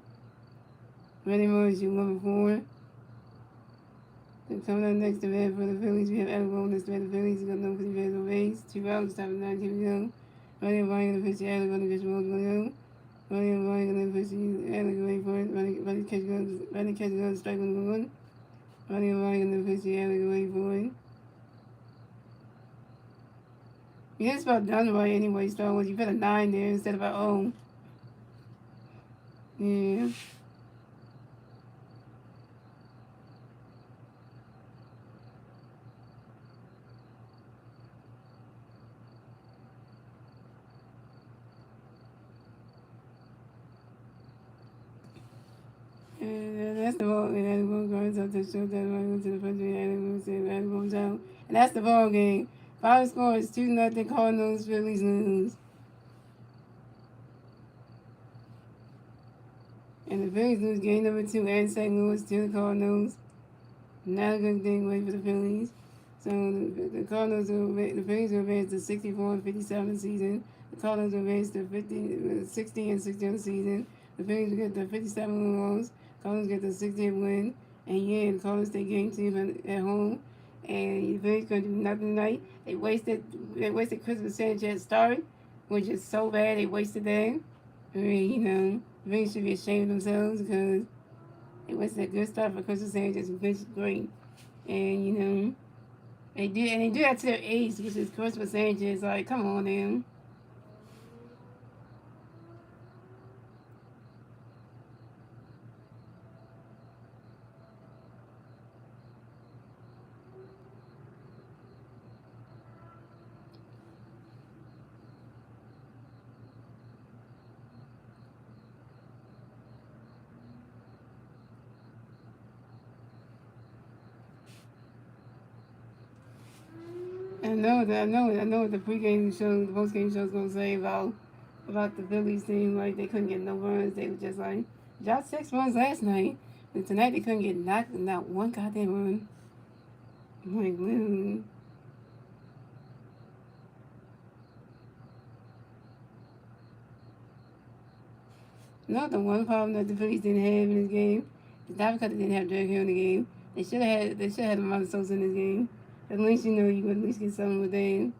[SPEAKER 1] Brandon Marsh, you 1-for-4. And coming up next to bat for the Phillies, we have Alec Bowen next to bat the Phillies. He's got no 50 fans on base. 2 outs, top of the 9, here we go. Riley O'Brien gonna pitch Alec on the pitch ball, gonna go. Riley O'Brien gonna pitch Alec away for it. Riley catch goes, strike 1. Riley O'Brien gonna pitch Alec away for it. Yeah, it's about done right anyway, Star Wars. You put a 9 there instead of an O. Yeah. And that's the ball. And that's the ball guards up to show that right to the first game. And goes out. And that's the ball game. Final score is 2-0 Cardinals. Phillies lose. And the Phillies lose game number 2 and St. Louis to the Cardinals. Not a good thing way for the Phillies. So the Cardinals will the Phillies will advance to 64-57 the season. The Cardinals will advance to 60-60 on the season. The Phillies will get the 57 loss. Cardinals get the 60th win. And yeah, the Cardinals take game 2 at home. And the Phillies gonna do nothing tonight. They wasted Christmas Sanchez start, which is so bad. They wasted that. I mean, the Phillies should be ashamed of themselves because they wasted that good stuff for Christmas Sanchez, which is great. And they do that to their ace, which is Christmas Sanchez. Like, come on, man. I know what the pregame show, the postgame show is gonna say about the Phillies team. Like they couldn't get no runs. They were just like dropped 6 runs last night, and tonight they couldn't get not one goddamn run. I'm like, literally. Not the one problem that the Phillies didn't have in this game is not because they didn't have Derek Hill in the game. They should have had Marcus Sosa in this game. At least you would at least get something with them.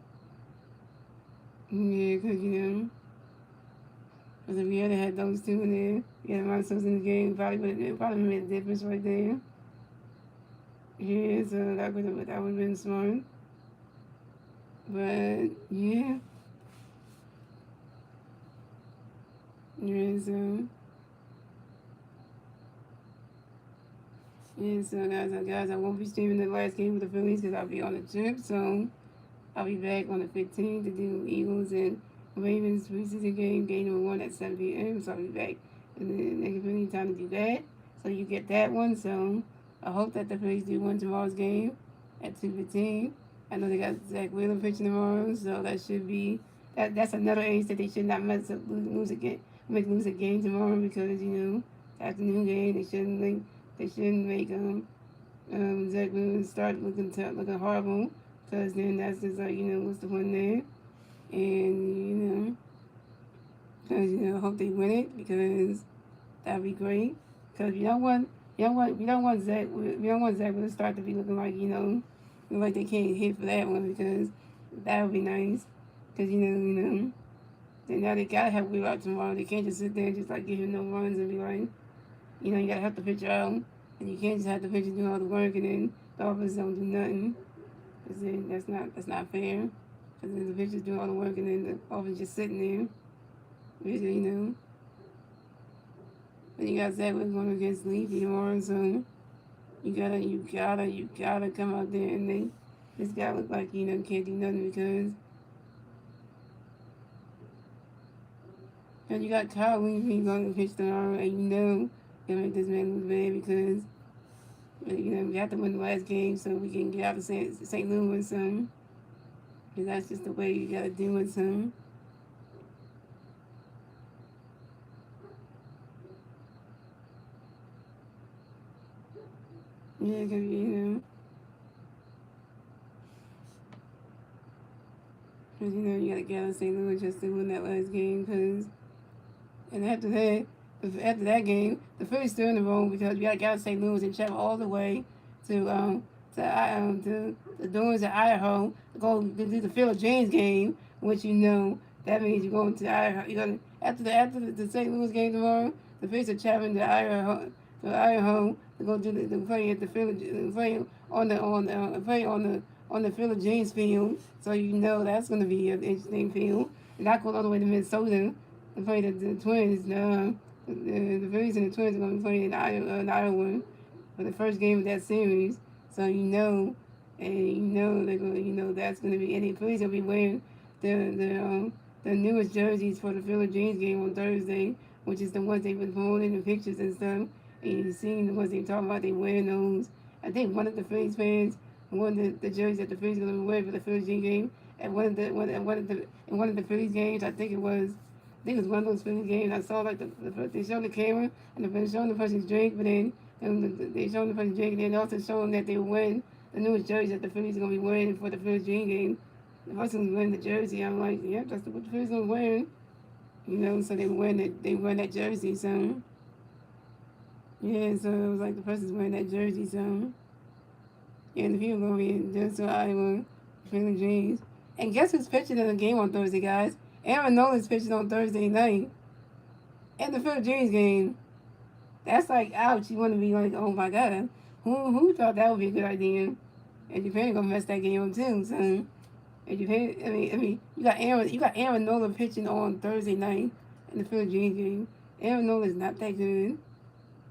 [SPEAKER 1] Yeah, because because if we had had those two in there, we had Marcus Sosa in the game, probably made a difference right there. Yeah, so that would have been smart. But yeah, yeah, so. Yeah, so guys, I won't be streaming the last game of the Phillies because I'll be on a trip. So I'll be back on the 15th to do Eagles and Ravens preseason game number 1 at 7 p.m. So I'll be back, and then they give me time to do that. So you get that one. So I hope that the Phillies do win tomorrow's game at 2:15. I know they got Zach Wheeler pitching tomorrow, so that should be that's another ace that they should not mess up lose a game tomorrow because afternoon game they shouldn't make Zach Wheeler start looking horrible because then that's just like what's the one there and because I hope they win it because that'd be great because we don't want Zach Wheeler start to be looking like like they can't hit for that one because that would be nice because then now they gotta have Wheeler out tomorrow. They can't just sit there and just like give him no runs and be like you gotta help the pitcher out. And you can't just have the pitcher do all the work and then the offense don't do nothing. Cause then that's not fair. Cause then the pitcher's doing all the work and then the offense just sitting there. Which, Then you got Zach going against Leafy tomorrow, so you gotta come out there and then this guy look like can't do nothing because you got Kyle Leafy going to pitch tomorrow and gonna make this man look bad because we have to win the last game so we can get out of St. Louis, because that's just the way you gotta do it, Yeah, because you gotta get out of St. Louis just to win that last game, and after that game, the Phillies still in the room because we got to get out of St. Louis and travel all the way to the Dunes of Idaho to go to do the Phillies James game, which that means you're going to Idaho. You're gonna after the St. Louis game tomorrow. The Phillies are traveling to Idaho to go to play at the Phillies play on the Phillies James field. So that's going to be an interesting field. And not going all the way to Minnesota to play the Twins. The Phillies and the Twins are going to be playing in Iowa for the first game of that series. So they're going. That's going to be. And the Phillies will be wearing the newest jerseys for the Phillies James game on Thursday, which is the ones they've been holding the pictures and stuff. and you seen the ones they talking about, they wearing those. I think one of the Phillies fans won the jersey that the Phillies gonna be wearing for the Phillies game at one of the Phillies games. I think it was one of those Phillies games. I saw like they showed the camera and they showing the person's drink, but then they showing the person's drink, and then also showing that they were wearing the newest jersey that the Phillies are gonna be wearing for the Phillies game. The person was wearing the jersey. I'm like, yeah, that's what the Phillies are wearing. So they were wearing that jersey. So yeah, so it was like the person's wearing that jersey. So yeah, and the people gonna be just so Iowa, Philly Dreams. And guess who's pitching in the game on Thursday, guys? Aaron Nolan's pitching on Thursday night in the Philly Dreams game. That's like, ouch. You want to be like, oh my god, who thought that would be a good idea? And Japan gonna mess that game up too. So, and Japan, you got Aaron Nola pitching on Thursday night in the Philly Dreams game. Aaron Nola's not that good,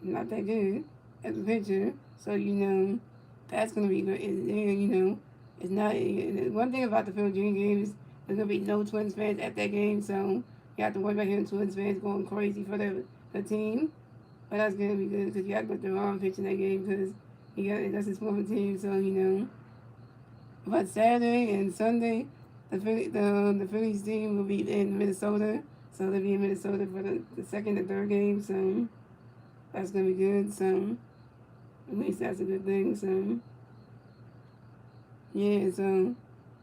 [SPEAKER 1] not that good as a pitcher. So that's gonna be good. It's not. One thing about the Philly Dreams game is there's gonna be no Twins fans at that game. So you have to worry about hearing Twins fans going crazy for the team. But that's gonna be good because you got to put the wrong pitch in that game because that's his former team. So But Saturday and Sunday, the Phillies team will be in Minnesota. So they'll be in Minnesota for the second and third game. So that's gonna be good. So at least that's a good thing. So yeah. So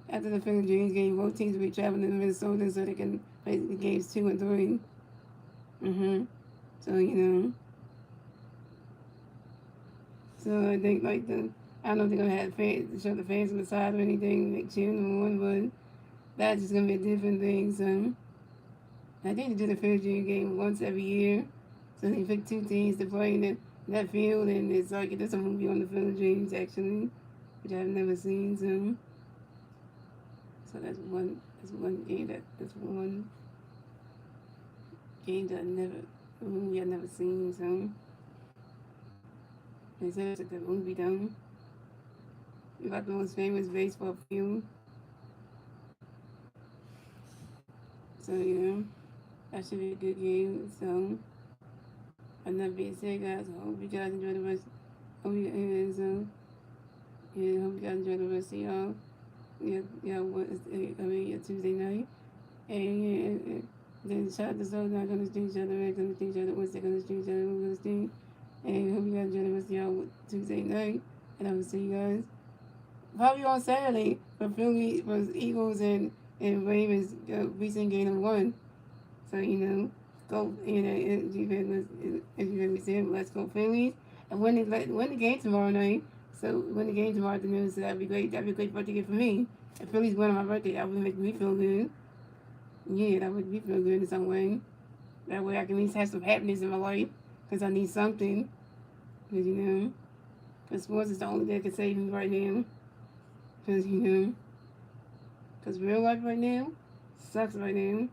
[SPEAKER 1] after the Phillies Dreams game, both teams will be traveling to Minnesota so they can play the games 2 and 3. So So I think I don't know if they're gonna have fans show the fans on the side or anything like cheering them on, but that's just gonna be a different thing. So I think they do the Phillies game once every year. So they pick 2 teams to play in that field, and it's like there's a movie on the Phillies Dreams actually, which I've never seen. So that's one game that's one game that a movie I've never seen. So they said it's a good movie though. About the most famous baseball field. So that should be a good game. So enough being said, guys. I hope you guys enjoy the rest. Hope you and hope you guys enjoy the rest of y'all. Your Tuesday night. And then shout out to Zoe not gonna stream, shout out to Red gonna stream, shout out to Wednesday gonna stream, shout out to gonna stream. And hope you guys enjoy the rest of y'all Tuesday night. And I will see you guys probably on Saturday for Philly was Eagles and Ravens recent game of 1. So go if you heard me say, let's go Phillies and win the game tomorrow night. So win the game tomorrow afternoon. So that'd be great. That'd be a great birthday gift for me. If Phillies win on my birthday, that would make me feel good. Yeah, that would make me feel good in some way. That way I can at least have some happiness in my life because I need something. Because because sports is the only thing that can save me right now. Because because real life right now sucks right now.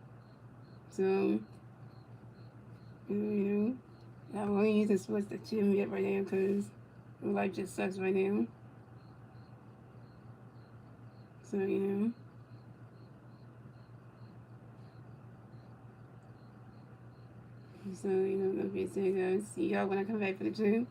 [SPEAKER 1] So I'm only using sports to cheer me up right now because real life just sucks right now. So So, that being said, guys, see y'all when I come back for the gym.